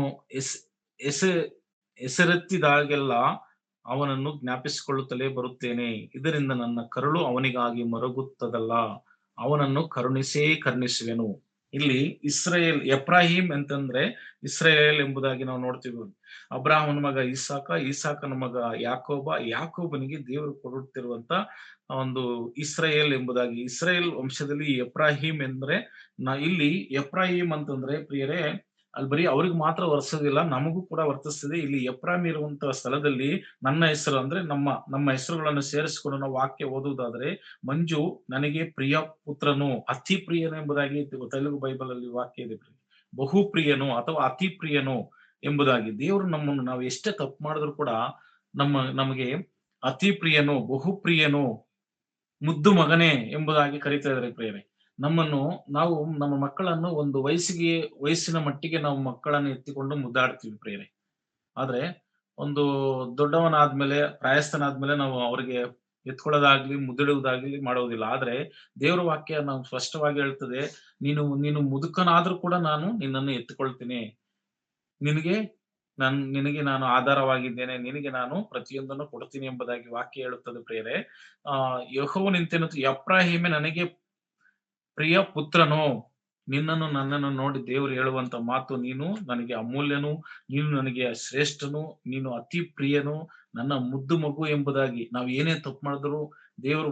ಹೆಸರೆತ್ತಿದಾಗೆಲ್ಲ ಅವನನ್ನು ಜ್ಞಾಪಿಸಿಕೊಳ್ಳುತ್ತಲೇ ಬರುತ್ತೇನೆ. ಇದರಿಂದ ನನ್ನ ಕರುಳು ಅವನಿಗಾಗಿ ಮರುಗುತ್ತದಲ್ಲ, ಅವನನ್ನು ಕರುಣಿಸುವೆನು. ಇಲ್ಲಿ ಎಫ್ರಾಹಿಮ್ ಅಂತಂದ್ರೆ ಇಸ್ರಾಯೇಲ್ ಎಂಬುದಾಗಿ ನಾವು ನೋಡ್ತೀವಿ. ಅಬ್ರಾಹ್ಮನ ಮಗ ಈಸಾಕನ ಮಗ ಯಾಕೋಬನಿಗೆ ದೇವರು ಕೊಡುತ್ತಿರುವಂತ ಒಂದು ಇಸ್ರಾಯೇಲ್ ಎಂಬುದಾಗಿ. ಇಸ್ರಾಯೇಲ್ ವಂಶದಲ್ಲಿ ಎಫ್ರಾಹಿಮ್ ಅಂದ್ರೆ ಇಲ್ಲಿ ಎಫ್ರಾಹಿಮ್ ಅಂತಂದ್ರೆ ಪ್ರಿಯರೇ, ಅಲ್ಲಿ ಬರೀ ಅವ್ರಿಗೆ ಮಾತ್ರ ವರ್ತಿಸೋದಿಲ್ಲ, ನಮಗೂ ಕೂಡ ವರ್ತಿಸ್ತದೆ. ಇಲ್ಲಿ ಎಫ್ರಾಹಿಮ್ ಇರುವಂತಹ ಸ್ಥಳದಲ್ಲಿ ನನ್ನ ಹೆಸರು ಅಂದ್ರೆ ನಮ್ಮ ಹೆಸರುಗಳನ್ನು ಸೇರಿಸಿಕೊಂಡು ನಾವು ವಾಕ್ಯ ಓದುವುದಾದ್ರೆ, ಮಂಜು ನನಗೆ ಪ್ರಿಯ ಪುತ್ರನು, ಅತಿ ಪ್ರಿಯನು ಎಂಬುದಾಗಿ ತೆಲುಗು ಬೈಬಲ್ ಅಲ್ಲಿ ವಾಕ್ಯ ಇದೆ. ಬಹು ಪ್ರಿಯನು ಅಥವಾ ಅತಿ ಪ್ರಿಯನು ಎಂಬುದಾಗಿ ದೇವರು ನಮ್ಮನ್ನು, ನಾವು ಎಷ್ಟೇ ತಪ್ಪು ಮಾಡಿದ್ರು ಕೂಡ ನಮಗೆ ಅತಿ ಪ್ರಿಯನು, ಬಹು ಪ್ರಿಯನು, ಮುದ್ದು ಮಗನೇ ಎಂಬುದಾಗಿ ಕರೀತಾ ಇದ್ದಾರೆ ಪ್ರಿಯರೇ. ನಾವು ನಮ್ಮ ಮಕ್ಕಳನ್ನು ಒಂದು ವಯಸ್ಸಿನ ಮಟ್ಟಿಗೆ ನಾವು ಮಕ್ಕಳನ್ನು ಎತ್ತಿಕೊಂಡು ಮುದ್ದಾಡ್ತೀವಿ ಪ್ರಿಯರೇ. ಆದ್ರೆ ಒಂದು ದೊಡ್ಡವನಾದ್ಮೇಲೆ ಪ್ರಾಯಸ್ಥನಾದ್ಮೇಲೆ ನಾವು ಅವರಿಗೆ ಎತ್ಕೊಳ್ಳೋದಾಗ್ಲಿ ಮುದ್ದಿಡುವುದಾಗ್ಲಿ ಮಾಡೋದಿಲ್ಲ. ಆದ್ರೆ ದೇವರ ವಾಕ್ಯ ನಾವು ಸ್ಪಷ್ಟವಾಗಿ ಹೇಳ್ತದೆ, ನೀನು ಮುದುಕನಾದ್ರೂ ಕೂಡ ನಾನು ನಿನ್ನನ್ನು ಎತ್ತಿಕೊಳ್ತೀನಿ. ನಿನಗೆ ನಿನಗೆ ನಾನು ಆಧಾರವಾಗಿದ್ದೇನೆ. ನಿನಗೆ ನಾನು ಪ್ರತಿಯೊಂದನ್ನು ಕೊಡ್ತೀನಿ ಎಂಬುದಾಗಿ ವಾಕ್ಯ ಹೇಳುತ್ತದೆ ಪ್ರಿಯರೇ. ಯೆಹೋವನಿಂತೆನ್ನುತ್ತ ಎಫ್ರಾಯೀಮೇ ನನಗೆ ಪ್ರಿಯ ಪುತ್ರನು. ನಿನ್ನನ್ನು ನನ್ನನ್ನು ನೋಡಿ ದೇವರು ಹೇಳುವಂತ ಮಾತು, ನೀನು ನನಗೆ ಅಮೂಲ್ಯನು, ನೀನು ನನಗೆ ಶ್ರೇಷ್ಠನು, ನೀನು ಅತಿ ಪ್ರಿಯನು, ನನ್ನ ಮುದ್ದು ಮಗು ಎಂಬುದಾಗಿ. ನಾವು ಏನೇ ತಪ್ಪು ಮಾಡಿದ್ರು ದೇವರು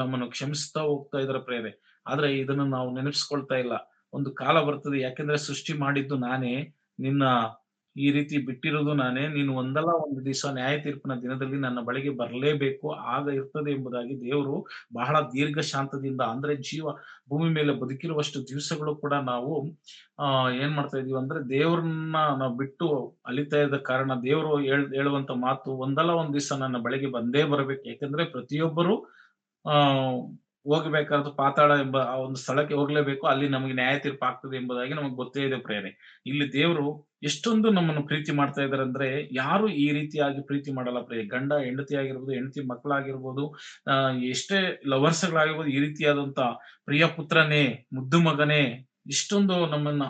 ನಮ್ಮನ್ನು ಕ್ಷಮಿಸ್ತಾ ಹೋಗ್ತಾ ಇದಾರೆ ಪ್ರಿಯರೇ. ಆದ್ರೆ ಇದನ್ನು ನಾವು ನೆನಪಿಸ್ಕೊಳ್ತಾ ಇಲ್ಲ. ಒಂದು ಕಾಲ ಬರ್ತದೆ, ಯಾಕೆಂದ್ರೆ ಸೃಷ್ಟಿ ಮಾಡಿದ್ದು ನಾನೇ, ನಿನ್ನ ಈ ರೀತಿ ಬಿಟ್ಟಿರುವುದು ನಾನೇ, ನೀನು ಒಂದಲ್ಲ ಒಂದು ದಿವಸ ನ್ಯಾಯ ತೀರ್ಪಿನ ದಿನದಲ್ಲಿ ನನ್ನ ಬಳಿಗೆ ಬರಲೇಬೇಕು, ಆಗ ಇರ್ತದೆ ಎಂಬುದಾಗಿ ದೇವರು ಬಹಳ ದೀರ್ಘ ಶಾಂತದಿಂದ, ಅಂದ್ರೆ ಭೂಮಿ ಮೇಲೆ ಬದುಕಿರುವಷ್ಟು ದಿವಸಗಳು ಕೂಡ ನಾವು ಏನ್ ಮಾಡ್ತಾ ಇದೀವಿ ಅಂದ್ರೆ ದೇವ್ರನ್ನ ನಾವು ಬಿಟ್ಟು ಅಲಿತಾ ಇದ್ದ ಕಾರಣ ದೇವರು ಹೇಳುವಂತ ಮಾತು, ಒಂದಲ್ಲ ಒಂದ್ ದಿವಸ ನನ್ನ ಬಳಿಗೆ ಬಂದೇ ಬರಬೇಕು. ಯಾಕಂದ್ರೆ ಪ್ರತಿಯೊಬ್ಬರು ಆ ಹೋಗ್ಬೇಕಾದ್ರೆ ಪಾತಾಳ ಎಂಬ ಆ ಒಂದು ಸ್ಥಳಕ್ಕೆ ಹೋಗ್ಲೇಬೇಕು, ಅಲ್ಲಿ ನಮಗೆ ನ್ಯಾಯ ತೀರ್ಪು ಆಗ್ತದೆ ಎಂಬುದಾಗಿ ನಮಗೆ ಗೊತ್ತೇ ಇದೆ ಪ್ರೇರಣೆ. ಇಲ್ಲಿ ದೇವರು ಎಷ್ಟೊಂದು ನಮ್ಮನ್ನು ಪ್ರೀತಿ ಮಾಡ್ತಾ ಇದ್ದಾರೆ ಅಂದ್ರೆ, ಯಾರು ಈ ರೀತಿಯಾಗಿ ಪ್ರೀತಿ ಮಾಡಲ್ಲ ಗಂಡ ಹೆಂಡತಿ ಆಗಿರ್ಬೋದು, ಹೆಂಡತಿ ಮಕ್ಕಳಾಗಿರ್ಬೋದು, ಎಷ್ಟೇ ಲವರ್ಸ್ಗಳಾಗಿರ್ಬೋದು, ಈ ರೀತಿಯಾದಂತ ಪ್ರಿಯ ಪುತ್ರನೇ, ಮುದ್ದು ಮಗನೇ, ಇಷ್ಟೊಂದು ನಮ್ಮನ್ನ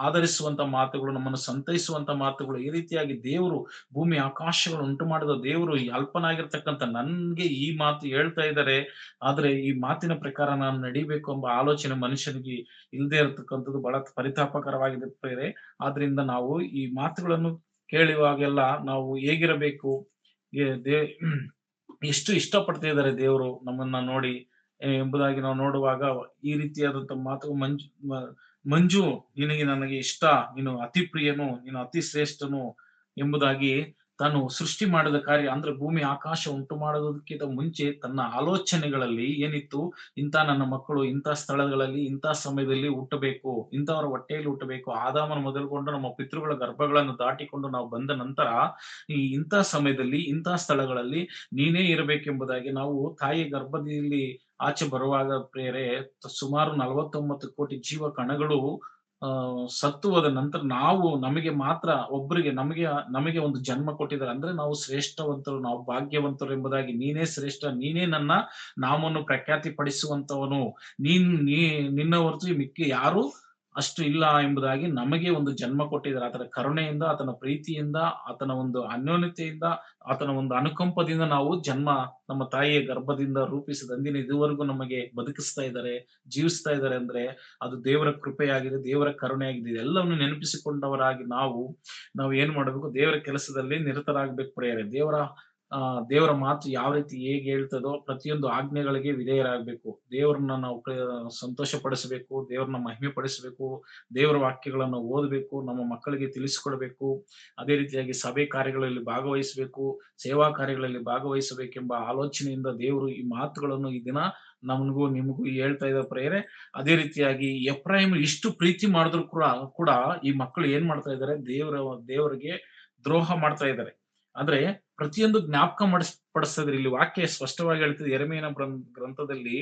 ಆದರಿಸುವಂತ ಮಾತುಗಳು, ನಮ್ಮನ್ನು ಸಂತೈಸುವಂತ ಮಾತುಗಳು, ಈ ರೀತಿಯಾಗಿ ದೇವರು ಭೂಮಿ ಆಕಾಶಗಳು ಉಂಟು ಮಾಡಿದ ದೇವರು ಈ ಅಲ್ಪನಾಗಿರ್ತಕ್ಕಂಥ ನನ್ಗೆ ಈ ಮಾತು ಹೇಳ್ತಾ ಇದ್ದಾರೆ. ಆದ್ರೆ ಈ ಮಾತಿನ ಪ್ರಕಾರ ನಾನು ನಡಿಬೇಕು ಎಂಬ ಆಲೋಚನೆ ಮನುಷ್ಯನಿಗೆ ಇಲ್ಲದೆ ಇರತಕ್ಕಂಥದ್ದು ಬಹಳ ಪರಿತಾಪಕರವಾಗಿರುತ್ತದೆ. ಆದ್ರಿಂದ ನಾವು ಈ ಮಾತುಗಳನ್ನು ಕೇಳುವಾಗೆಲ್ಲ ನಾವು ಹೇಗಿರಬೇಕು, ಎಷ್ಟು ಇಷ್ಟಪಡ್ತಾ ಇದ್ದಾರೆ ದೇವರು ನಮ್ಮನ್ನ ನೋಡಿ ಎಂಬುದಾಗಿ ನಾವು ನೋಡುವಾಗ, ಈ ರೀತಿಯಾದಂತ ಮಾತು, ಮಂಜು ನಿನಗೆ ನನಗೆ ಇಷ್ಟ, ನೀನು ಅತಿ ಪ್ರಿಯನು, ನೀನು ಅತಿ ಶ್ರೇಷ್ಠನು ಎಂಬುದಾಗಿ ತಾನು ಸೃಷ್ಟಿ ಮಾಡಿದ ಕಾರ್ಯ, ಅಂದ್ರೆ ಭೂಮಿ ಆಕಾಶ ಉಂಟು ಮಾಡೋದಕ್ಕಿಂತ ಮುಂಚೆ ತನ್ನ ಆಲೋಚನೆಗಳಲ್ಲಿ ಏನಿತ್ತು, ಇಂಥ ನನ್ನ ಮಕ್ಕಳು ಇಂಥ ಸ್ಥಳಗಳಲ್ಲಿ ಇಂಥ ಸಮಯದಲ್ಲಿ ಹುಟ್ಟಬೇಕು, ಇಂಥವರ ಹೊಟ್ಟೆಯಲ್ಲಿ ಹುಟ್ಟಬೇಕು. ಆದಾಮನ ಮೊದಲುಗೊಂಡು ನಮ್ಮ ಪಿತೃಗಳ ಗರ್ಭಗಳನ್ನು ದಾಟಿಕೊಂಡು ನಾವು ಬಂದ ನಂತರ ಈ ಇಂಥ ಸಮಯದಲ್ಲಿ ಇಂಥ ಸ್ಥಳಗಳಲ್ಲಿ ನೀನೇ ಇರಬೇಕೆಂಬುದಾಗಿ ನಾವು ತಾಯಿಯ ಗರ್ಭದಲ್ಲಿ ಆಚೆ ಬರುವಾಗ ಪ್ರಿಯರೇ, ಸುಮಾರು 49 ಕೋಟಿ ಜೀವ ಕಣಗಳು ಸತ್ತು ಹೋದ ನಂತರ ನಾವು ನಮಗೆ ಮಾತ್ರ ಒಬ್ಬರಿಗೆ ನಮಗೆ ಒಂದು ಜನ್ಮ ಕೊಟ್ಟಿದ್ದಾರೆ. ಅಂದ್ರೆ ನಾವು ಶ್ರೇಷ್ಠವಂತರು, ನಾವು ಭಾಗ್ಯವಂತರು ಎಂಬುದಾಗಿ, ನೀನೇ ಶ್ರೇಷ್ಠ, ನೀನೇ ನನ್ನ ನಾಮವನ್ನು ಪ್ರಖ್ಯಾತಿ ಪಡಿಸುವಂತವನು, ನಿನ್ನ ಹೊರತು ಮಿಕ್ಕಿ ಯಾರು ಅಷ್ಟು ಇಲ್ಲ ಎಂಬುದಾಗಿ ನಮಗೆ ಒಂದು ಜನ್ಮ ಕೊಟ್ಟಿದ್ದಾರೆ. ಆತನ ಕರುಣೆಯಿಂದ, ಆತನ ಪ್ರೀತಿಯಿಂದ, ಆತನ ಒಂದು ಅನ್ಯೋನ್ಯತೆಯಿಂದ, ಆತನ ಒಂದು ಅನುಕಂಪದಿಂದ ನಾವು ನಮ್ಮ ತಾಯಿಯ ಗರ್ಭದಿಂದ ರೂಪಿಸಿದ ಅಂದಿನ ಇದುವರೆಗೂ ನಮಗೆ ಬದುಕಿಸ್ತಾ ಇದ್ದಾರೆ, ಜೀವಿಸ್ತಾ ಇದ್ದಾರೆ. ಅಂದ್ರೆ ಅದು ದೇವರ ಕೃಪೆಯಾಗಿದೆ, ದೇವರ ಕರುಣೆಯಾಗಿದೆ. ಎಲ್ಲವನ್ನು ನೆನಪಿಸಿಕೊಂಡವರಾಗಿ ನಾವು ಏನ್ ಮಾಡಬೇಕು, ದೇವರ ಕೆಲಸದಲ್ಲಿ ನಿರತರಾಗಬೇಕು ಪ್ರಿಯರೇ. ದೇವರ ಮಾತು ಯಾವ ರೀತಿ ಹೇಗೆ ಹೇಳ್ತದೋ ಪ್ರತಿಯೊಂದು ಆಜ್ಞೆಗಳಿಗೆ ವಿಧೇಯರಾಗಬೇಕು. ದೇವರನ್ನ ನಾವು ಸಂತೋಷ ಪಡಿಸಬೇಕು, ದೇವರನ್ನ ಮಹಿಮೆ ಪಡಿಸಬೇಕು, ದೇವರ ವಾಕ್ಯಗಳನ್ನು ಓದಬೇಕು, ನಮ್ಮ ಮಕ್ಕಳಿಗೆ ತಿಳಿಸಿಕೊಡ್ಬೇಕು. ಅದೇ ರೀತಿಯಾಗಿ ಸಭೆ ಕಾರ್ಯಗಳಲ್ಲಿ ಭಾಗವಹಿಸಬೇಕು, ಸೇವಾ ಕಾರ್ಯಗಳಲ್ಲಿ ಭಾಗವಹಿಸಬೇಕೆಂಬ ಆಲೋಚನೆಯಿಂದ ದೇವರು ಈ ಮಾತುಗಳನ್ನು ಈ ದಿನ ನಮಗೂ ನಿಮಗೂ ಹೇಳ್ತಾ ಇದ್ದ ಪ್ರೇರೆ. ಅದೇ ರೀತಿಯಾಗಿ ಎಫ್ರಾಯಿಮ್ ಇಷ್ಟು ಪ್ರೀತಿ ಮಾಡಿದ್ರು ಕೂಡ ಈ ಮಕ್ಕಳು ಏನ್ ಮಾಡ್ತಾ ಇದ್ದಾರೆ, ದೇವರಿಗೆ ದ್ರೋಹ ಮಾಡ್ತಾ ಇದ್ದಾರೆ. ಅಂದ್ರೆ ಪ್ರತಿಯೊಂದು ಜ್ಞಾಪಕ ಪಡಿಸ್ತಾ ಇದ್ರೆ, ಇಲ್ಲಿ ವಾಕ್ಯ ಸ್ಪಷ್ಟವಾಗಿ ಹೇಳ್ತಿದೆ. ಯೆರೆಮೀಯನ ಗ್ರಂಥದಲ್ಲಿ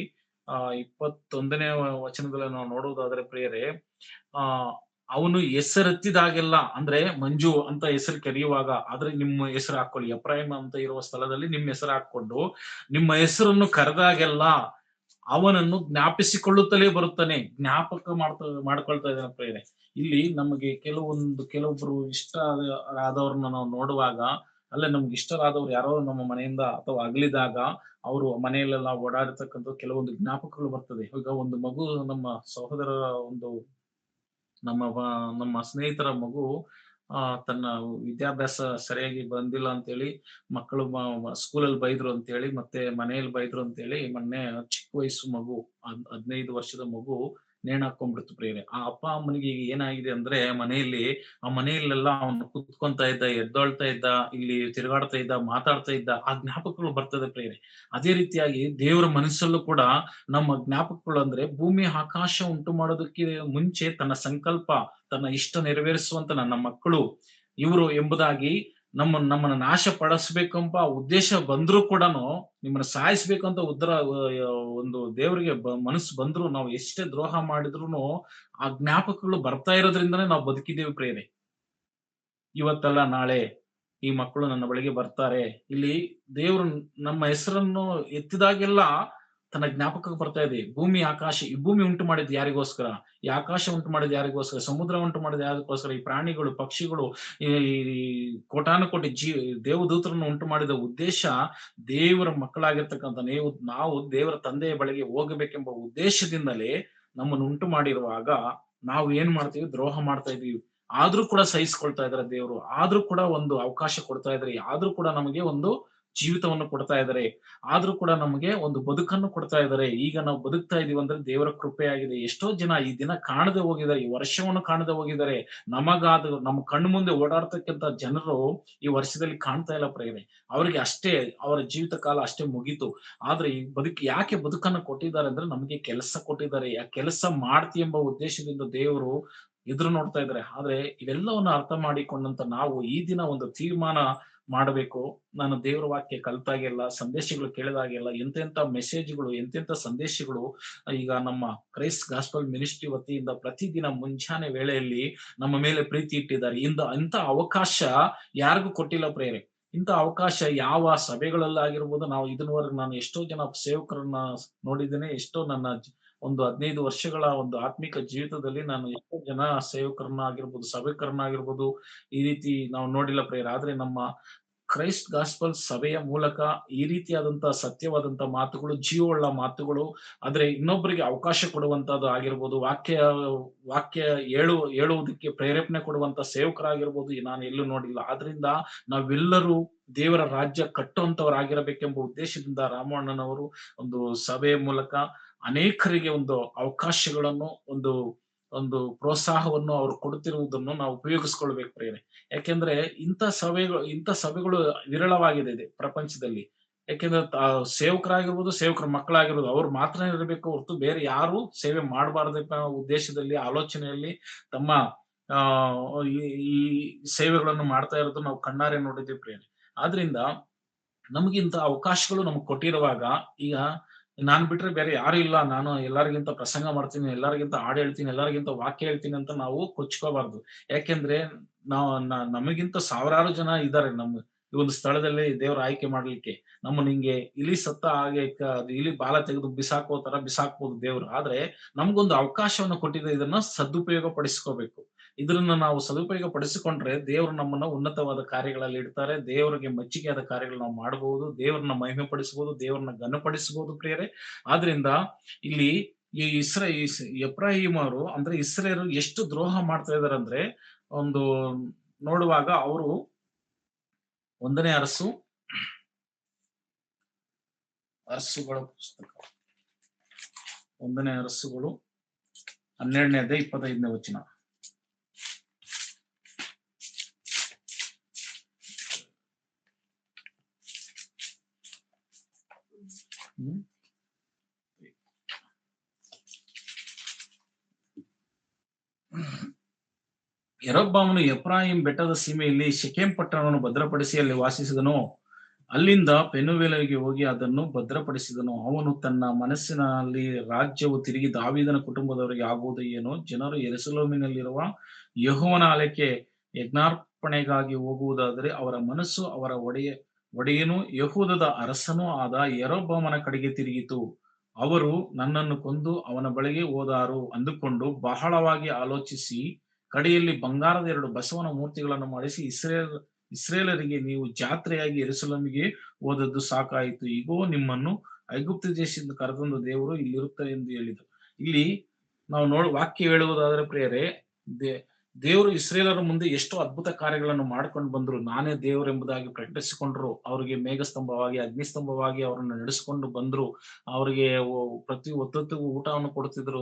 21ನೇ ವಚನದಲ್ಲಿ ನಾವು ನೋಡುವುದಾದ್ರೆ ಪ್ರಿಯರೇ, ಅವನು ಹೆಸರೆತ್ತಿದಾಗೆಲ್ಲ, ಅಂದ್ರೆ ಮಂಜು ಅಂತ ಹೆಸರು ಕರೆಯುವಾಗ, ಆದ್ರೆ ನಿಮ್ಮ ಹೆಸರು ಹಾಕೊಳ್ಳಿ, ಎಫ್ರಾಯಿಮ್ ಅಂತ ಇರುವ ಸ್ಥಳದಲ್ಲಿ ನಿಮ್ಮ ಹೆಸರು ಹಾಕೊಂಡು ನಿಮ್ಮ ಹೆಸರನ್ನು ಕರೆದಾಗೆಲ್ಲ ಅವನನ್ನು ಜ್ಞಾಪಿಸಿಕೊಳ್ಳುತ್ತಲೇ ಬರುತ್ತಾನೆ. ಜ್ಞಾಪಕ ಮಾಡ್ಕೊಳ್ತಾ ಇದ್ದಾನೆ ಪ್ರಿಯರೇ. ಇಲ್ಲಿ ನಮಗೆ ಕೆಲವೊಬ್ರು ಇಷ್ಟ ಆದವ್ರನ್ನ ನಾವು ನೋಡುವಾಗ, ಅಲ್ಲೇ ನಮ್ಗೆ ಇಷ್ಟರಾದವ್ರು ಯಾರೋ ನಮ್ಮ ಮನೆಯಿಂದ ಅಥವಾ ಅಗಲಿದಾಗ ಅವರು ಮನೆಯಲ್ಲೆಲ್ಲ ಓಡಾಡಿರ್ತಕ್ಕಂಥ ಕೆಲವೊಂದು ಜ್ಞಾಪಕಗಳು ಬರ್ತದೆ. ಈಗ ಒಂದು ಮಗು, ನಮ್ಮ ಸಹೋದರರ ನಮ್ಮ ಸ್ನೇಹಿತರ ಮಗು ತನ್ನ ವಿದ್ಯಾಭ್ಯಾಸ ಸರಿಯಾಗಿ ಬಂದಿಲ್ಲ ಅಂತೇಳಿ ಮಕ್ಕಳು ಸ್ಕೂಲಲ್ಲಿ ಬೈದ್ರು ಅಂತೇಳಿ, ಮತ್ತೆ ಮನೆಯಲ್ಲಿ ಬೈದ್ರು ಅಂತೇಳಿ, ಮೊನ್ನೆ ಚಿಕ್ಕ ವಯಸ್ಸು ಮಗು, 15 ವರ್ಷದ ಮಗು ನೇಣು ಹಾಕೊಂಡ್ಬಿಡ್ತು ಪ್ರಿಯರೇ. ಆ ಅಪ್ಪ ಅಮ್ಮನಿಗೆ ಈಗ ಏನಾಗಿದೆ ಅಂದ್ರೆ, ಮನೆಯಲ್ಲೆಲ್ಲ ಅವನು ಕುತ್ಕೊಂತ ಇದ್ದ, ಎದ್ದೊಳ್ತಾ ಇದ್ದ, ಇಲ್ಲಿ ತಿರುಗಾಡ್ತಾ ಇದ್ದ, ಮಾತಾಡ್ತಾ ಇದ್ದ, ಆ ಜ್ಞಾಪಕಗಳು ಬರ್ತದೆ ಪ್ರಿಯರೇ. ಅದೇ ರೀತಿಯಾಗಿ ದೇವರ ಮನಸ್ಸಲ್ಲೂ ಕೂಡ ನಮ್ಮ ಜ್ಞಾಪಕಗಳು, ಅಂದ್ರೆ ಭೂಮಿ ಆಕಾಶ ಉಂಟು ಮಾಡೋದಕ್ಕೆ ಮುಂಚೆ ತನ್ನ ಸಂಕಲ್ಪ, ತನ್ನ ಇಷ್ಟ ನೆರವೇರಿಸುವಂತ ನನ್ನ ಮಕ್ಕಳು ಇವರು ಎಂಬುದಾಗಿ ನಮ್ಮನ್ನ ನಾಶ ಪಡಿಸ್ಬೇಕಂಪ ಉದ್ದೇಶ ಬಂದ್ರು ಕೂಡ, ನಿಮ್ಮನ್ನ ಸಾಯಿಸ್ಬೇಕಂತ ಒಂದು ದೇವರಿಗೆ ಮನಸ್ಸು ಬಂದ್ರು, ನಾವು ಎಷ್ಟೇ ದ್ರೋಹ ಮಾಡಿದ್ರು ಆ ಜ್ಞಾಪಕಗಳು ಬರ್ತಾ ಇರೋದ್ರಿಂದನೇ ನಾವು ಬದುಕಿದ್ದೇವೆ ಪ್ರಿಯರೇ. ಇವತ್ತಲ್ಲ ನಾಳೆ ಈ ಮಕ್ಕಳು ನನ್ನ ಬಳಿಗೆ ಬರ್ತಾರೆ. ಇಲ್ಲಿ ದೇವರು ನಮ್ಮ ಹೆಸರನ್ನು ಎತ್ತಿದಾಗೆಲ್ಲ ತನ್ನ ಜ್ಞಾಪಕಕ್ಕೆ ಬರ್ತಾ ಇದೆ. ಭೂಮಿ ಆಕಾಶ, ಈ ಭೂಮಿ ಉಂಟು ಮಾಡಿದ್ದು ಯಾರಿಗೋಸ್ಕರ? ಈ ಆಕಾಶ ಉಂಟು ಮಾಡಿದ್ದು ಯಾರಿಗೋಸ್ಕರ? ಸಮುದ್ರ ಉಂಟು ಮಾಡಿದ್ದು ಯಾರಿಗೋಸ್ಕರ? ಈ ಪ್ರಾಣಿಗಳು, ಪಕ್ಷಿಗಳು, ಈ ಕೋಟಾನುಕೋಟಿ ದೇವದೂತರನ್ನು ಉಂಟು ಮಾಡಿದ ಉದ್ದೇಶ ದೇವರ ಮಕ್ಕಳಾಗಿರ್ತಕ್ಕಂಥ ನಾವು ದೇವರ ತಂದೆಯ ಬಳಿಗೆ ಹೋಗಬೇಕೆಂಬ ಉದ್ದೇಶದಿಂದಲೇ ನಮ್ಮನ್ನು ಉಂಟು ಮಾಡಿರುವಾಗ ನಾವು ಏನ್ ಮಾಡ್ತೀವಿ? ದ್ರೋಹ ಮಾಡ್ತಾ ಇದೀವಿ. ಆದ್ರೂ ಕೂಡ ಸಹಿಸ್ಕೊಳ್ತಾ ಇದಾರೆ ದೇವರು. ಆದ್ರೂ ಕೂಡ ಒಂದು ಅವಕಾಶ ಕೊಡ್ತಾ ಇದಾರೆ. ಆದ್ರೂ ಕೂಡ ನಮಗೆ ಒಂದು ಜೀವಿತವನ್ನು ಕೊಡ್ತಾ ಇದಾರೆ. ಆದ್ರೂ ಕೂಡ ನಮಗೆ ಒಂದು ಬದುಕನ್ನು ಕೊಡ್ತಾ ಇದಾರೆ. ಈಗ ನಾವು ಬದುಕ್ತಾ ಇದೀವಿ ಅಂದ್ರೆ ದೇವರ ಕೃಪೆ ಆಗಿದೆ. ಎಷ್ಟೋ ಜನ ಈ ದಿನ ಕಾಣದೆ ಹೋಗಿದ್ದಾರೆ, ಈ ವರ್ಷವನ್ನು ಕಾಣದೆ ಹೋಗಿದ್ದಾರೆ. ನಮಗಾದ ನಮ್ಮ ಕಣ್ಣು ಮುಂದೆ ಓಡಾಡ್ತಕ್ಕಂಥ ಜನರು ಈ ವರ್ಷದಲ್ಲಿ ಕಾಣ್ತಾ ಇಲ್ಲ ಪ್ರೇರೆ. ಅವರಿಗೆ ಅಷ್ಟೇ, ಅವರ ಜೀವಿತ ಕಾಲ ಅಷ್ಟೇ ಮುಗೀತು. ಆದ್ರೆ ಈ ಯಾಕೆ ಬದುಕನ್ನು ಕೊಟ್ಟಿದ್ದಾರೆ ಅಂದ್ರೆ ನಮಗೆ ಕೆಲಸ ಕೊಟ್ಟಿದ್ದಾರೆ. ಆ ಕೆಲಸ ಮಾಡ್ತಿ ಎಂಬ ಉದ್ದೇಶದಿಂದ ದೇವರು ಎದುರು ನೋಡ್ತಾ ಇದ್ದಾರೆ. ಆದ್ರೆ ಇವೆಲ್ಲವನ್ನು ಅರ್ಥ ಮಾಡಿಕೊಂಡಂತ ನಾವು ಈ ದಿನ ಒಂದು ತೀರ್ಮಾನ ಮಾಡಬೇಕು. ನಾನು ದೇವರ ವಾಕ್ಯ ಕಲಿತಾಗೆಲ್ಲ, ಸಂದೇಶಗಳು ಕೇಳಿದಾಗೆಲ್ಲ, ಎಂತೆಂತ ಮೆಸೇಜ್ಗಳು, ಎಂತೆಂತ ಸಂದೇಶಗಳು ಈಗ ನಮ್ಮ ಕ್ರೈಸ್ಟ್ ಗಾಸ್ಪಲ್ ಮಿನಿಸ್ಟ್ರಿ ವತಿಯಿಂದ ಪ್ರತಿದಿನ ಮುಂಜಾನೆ ವೇಳೆಯಲ್ಲಿ ನಮ್ಮ ಮೇಲೆ ಪ್ರೀತಿ ಇಟ್ಟಿದ್ದಾರೆ. ಇಂಥ ಅವಕಾಶ ಯಾರಿಗೂ ಕೊಟ್ಟಿಲ್ಲ ಪ್ರೇರೆ. ಇಂಥ ಅವಕಾಶ ಯಾವ ಸಭೆಗಳಲ್ಲಾಗಿರ್ಬೋದು. ನಾವು ಇದನ್ನವರೆಗೆ ನಾನು ಎಷ್ಟೋ ಜನ ಸೇವಕರನ್ನ ನೋಡಿದ್ದೇನೆ. ಎಷ್ಟೋ ನನ್ನ ಒಂದು 15 ವರ್ಷಗಳ ಒಂದು ಆತ್ಮಿಕ ಜೀವಿತದಲ್ಲಿ ನಾನು ಎಷ್ಟೋ ಜನ ಸೇವಕರನ್ನ ಆಗಿರ್ಬೋದು, ಸಭೆಕರನ್ನ ಆಗಿರ್ಬೋದು, ಈ ರೀತಿ ನಾವು ನೋಡಿಲ್ಲ ಪ್ರೇರ. ಆದ್ರೆ ನಮ್ಮ ಕ್ರೈಸ್ಟ್ ಗಾಸ್ಪಲ್ ಸಭೆಯ ಮೂಲಕ ಈ ರೀತಿಯಾದಂತಹ ಸತ್ಯವಾದಂತಹ ಮಾತುಗಳು, ಜೀವವುಳ್ಳ ಮಾತುಗಳು, ಆದ್ರೆ ಇನ್ನೊಬ್ಬರಿಗೆ ಅವಕಾಶ ಕೊಡುವಂತದ್ದು ಆಗಿರ್ಬೋದು, ವಾಕ್ಯ ಹೇಳುವುದಕ್ಕೆ ಪ್ರೇರೇಪಣೆ ಕೊಡುವಂತ ಸೇವಕರಾಗಿರ್ಬೋದು, ನಾನು ಎಲ್ಲೂ ನೋಡಿಲ್ಲ. ಆದ್ರಿಂದ ನಾವೆಲ್ಲರೂ ದೇವರ ರಾಜ್ಯ ಕಟ್ಟುವಂತವರಾಗಿರಬೇಕೆಂಬ ಉದ್ದೇಶದಿಂದ ರಾಮಣ್ಣನವರು ಒಂದು ಸಭೆಯ ಮೂಲಕ ಅನೇಕರಿಗೆ ಒಂದು ಅವಕಾಶಗಳನ್ನು, ಒಂದು ಒಂದು ಪ್ರೋತ್ಸಾಹವನ್ನು ಅವರು ಕೊಡುತ್ತಿರುವುದನ್ನು ನಾವು ಉಪಯೋಗಿಸ್ಕೊಳ್ಬೇಕು ಪ್ರೇರೆ. ಯಾಕೆಂದ್ರೆ ಇಂಥ ಸಭೆಗಳು ವಿರಳವಾಗಿದೆ ಪ್ರಪಂಚದಲ್ಲಿ. ಯಾಕೆಂದ್ರೆ ಸೇವಕರಾಗಿರ್ಬೋದು, ಸೇವಕರ ಮಕ್ಕಳಾಗಿರ್ಬೋದು, ಅವ್ರು ಮಾತ್ರ ಇರಬೇಕು ಹೊರತು ಬೇರೆ ಯಾರು ಸೇವೆ ಮಾಡಬಾರ್ದಪ್ಪ ಉದ್ದೇಶದಲ್ಲಿ, ಆಲೋಚನೆಯಲ್ಲಿ ತಮ್ಮ ಆ ಈ ಸೇವೆಗಳನ್ನು ಮಾಡ್ತಾ ಇರೋದು ನಾವು ಕಣ್ಣಾರೆ ನೋಡಿದ್ದೀವಿ ಪ್ರೇರೆ. ಆದ್ರಿಂದ ನಮಗಿಂತ ಅವಕಾಶಗಳು ನಮ್ಗೆ ಕೊಟ್ಟಿರುವಾಗ, ಈಗ ನಾನ್ ಬಿಟ್ರೆ ಬೇರೆ ಯಾರು ಇಲ್ಲ, ನಾನು ಎಲ್ಲರಿಗಿಂತ ಪ್ರಸಂಗ ಮಾಡ್ತೀನಿ, ಎಲ್ಲರಿಗಿಂತ ಹಾಡು ಹೇಳ್ತೀನಿ, ಎಲ್ಲರಿಗಿಂತ ವಾಕ್ಯ ಹೇಳ್ತೀನಿ ಅಂತ ನಾವು ಕೊಚ್ಕೋಬಾರ್ದು. ಯಾಕೆಂದ್ರೆ ನಮಗಿಂತ ಸಾವಿರಾರು ಜನ ಇದ್ದಾರೆ ಈ ಒಂದು ಸ್ಥಳದಲ್ಲಿ ದೇವರ ಆಯ್ಕೆ ಮಾಡ್ಲಿಕ್ಕೆ. ಹಿಂಗೆ ಇಲಿ ಸತ್ತ ಹಾಗೆ ಇಲಿ ಬಾಲ ತೆಗೆದು ಬಿಸಾಕೋ ತರ ಬಿಸಾಕ್ಬೋದು ದೇವ್ರು. ಆದ್ರೆ ನಮ್ಗೊಂದು ಅವಕಾಶವನ್ನು ಕೊಟ್ಟಿದೆ. ಇದನ್ನ ಸದುಪಯೋಗ ಪಡಿಸ್ಕೋಬೇಕು. ಇದನ್ನ ನಾವು ಸದುಪಯೋಗ ಪಡಿಸಿಕೊಂಡ್ರೆ ದೇವರು ನಮ್ಮನ್ನ ಉನ್ನತವಾದ ಕಾರ್ಯಗಳಲ್ಲಿ ಇಡ್ತಾರೆ. ದೇವರಿಗೆ ಮೆಚ್ಚುಗೆಯಾದ ಕಾರ್ಯಗಳು ನಾವು ಮಾಡಬಹುದು. ದೇವರನ್ನ ಮಹಿಮೆ ಪಡಿಸಬಹುದು, ದೇವರನ್ನ ಘನಪಡಿಸಬಹುದು ಪ್ರಿಯರೇ. ಆದ್ರಿಂದ ಇಲ್ಲಿ ಈ ಎಫ್ರಾಯೀಮರು ಅಂದ್ರೆ ಇಸ್ರೇಲರು ಎಷ್ಟು ದ್ರೋಹ ಮಾಡ್ತಾ ಇದಾರೆ ಅಂದ್ರೆ, ಒಂದು ನೋಡುವಾಗ ಅವರು 1ನೇ ಅರಸುಗಳ ಪುಸ್ತಕ, 1ನೇ ಅರಸುಗಳು 12ನೇ ಅಧ್ಯಾಯ 25ನೇ ವಚನ. ಯರೊಬ್ಬಾಮನು ಎಫ್ರಾಯಿಂ ಬೆಟ್ಟದ ಸೀಮೆಯಲ್ಲಿ ಶೆಕೆಮ್ ಪಟ್ಟಣವನ್ನು ಭದ್ರಪಡಿಸಿ ಅಲ್ಲಿ ವಾಸಿಸಿದನು. ಅಲ್ಲಿಂದ ಪೆನುವೇಲಿಗೆ ಹೋಗಿ ಅದನ್ನು ಭದ್ರಪಡಿಸಿದನು. ಅವನು ತನ್ನ ಮನಸ್ಸಿನಲ್ಲಿ ರಾಜ್ಯವು ತಿರುಗಿ ದಾವೀದನ ಕುಟುಂಬದವರಿಗೆ ಆಗುವುದು ಏನೋ, ಜನರು ಯೆರೂಸಲೇಮಿನಲ್ಲಿರುವ ಯೆಹೋವನ ಆಲಯಕ್ಕೆ ಯಜ್ಞಾರ್ಪಣೆಗಾಗಿ ಹೋಗುವುದಾದರೆ ಅವರ ಮನಸ್ಸು ಅವರ ಒಡೆಯನು ಯೆಹೂದದ ಅರಸನೂ ಆದ ಯರೊಬ್ಬಾಮನ ಕಡೆಗೆ ತಿರುಗಿತು. ಅವರು ನನ್ನನ್ನು ಕೊಂದು ಅವನ ಬಳಿಗೆ ಹೋದಾರು ಅಂದುಕೊಂಡು ಬಹಳವಾಗಿ ಆಲೋಚಿಸಿ ಕಡೆಯಲ್ಲಿ ಬಂಗಾರದ 2 ಬಸವನ ಮೂರ್ತಿಗಳನ್ನು ಮಾಡಿಸಿ ಇಸ್ರೇಲರಿಗೆ, ನೀವು ಜಾತ್ರೆಯಾಗಿ ಯೆರೂಸಲೇಮಿಗೆ ಹೋದದ್ದು ಸಾಕಾಯಿತು. ಈಗೋ ನಿಮ್ಮನ್ನು ಐಗುಪ್ತ ದೇಶದಿಂದ ಕರೆತಂದ ದೇವರು ಇಲ್ಲಿರುತ್ತಾರೆ ಎಂದು ಹೇಳಿದರು. ಇಲ್ಲಿ ನಾವು ವಾಕ್ಯ ಹೇಳುವುದಾದ್ರೆ ಪ್ರಿಯರೇ, ದೇವರು ಇಸ್ರೇಲರ ಮುಂದೆ ಎಷ್ಟೋ ಅದ್ಭುತ ಕಾರ್ಯಗಳನ್ನು ಮಾಡ್ಕೊಂಡು ಬಂದ್ರು. ನಾನೇ ದೇವರು ಎಂಬುದಾಗಿ ಪ್ರಕಟಿಸಿಕೊಂಡ್ರು. ಅವರಿಗೆ ಮೇಘಸ್ತಂಭವಾಗಿ, ಅಗ್ನಿಸ್ತಂಭವಾಗಿ ಅವರನ್ನು ನಡೆಸಿಕೊಂಡು ಬಂದ್ರು. ಅವರಿಗೆ ಪ್ರತಿ ಹೊತ್ತಿಗೂ ಊಟವನ್ನು ಕೊಡ್ತಿದ್ರು,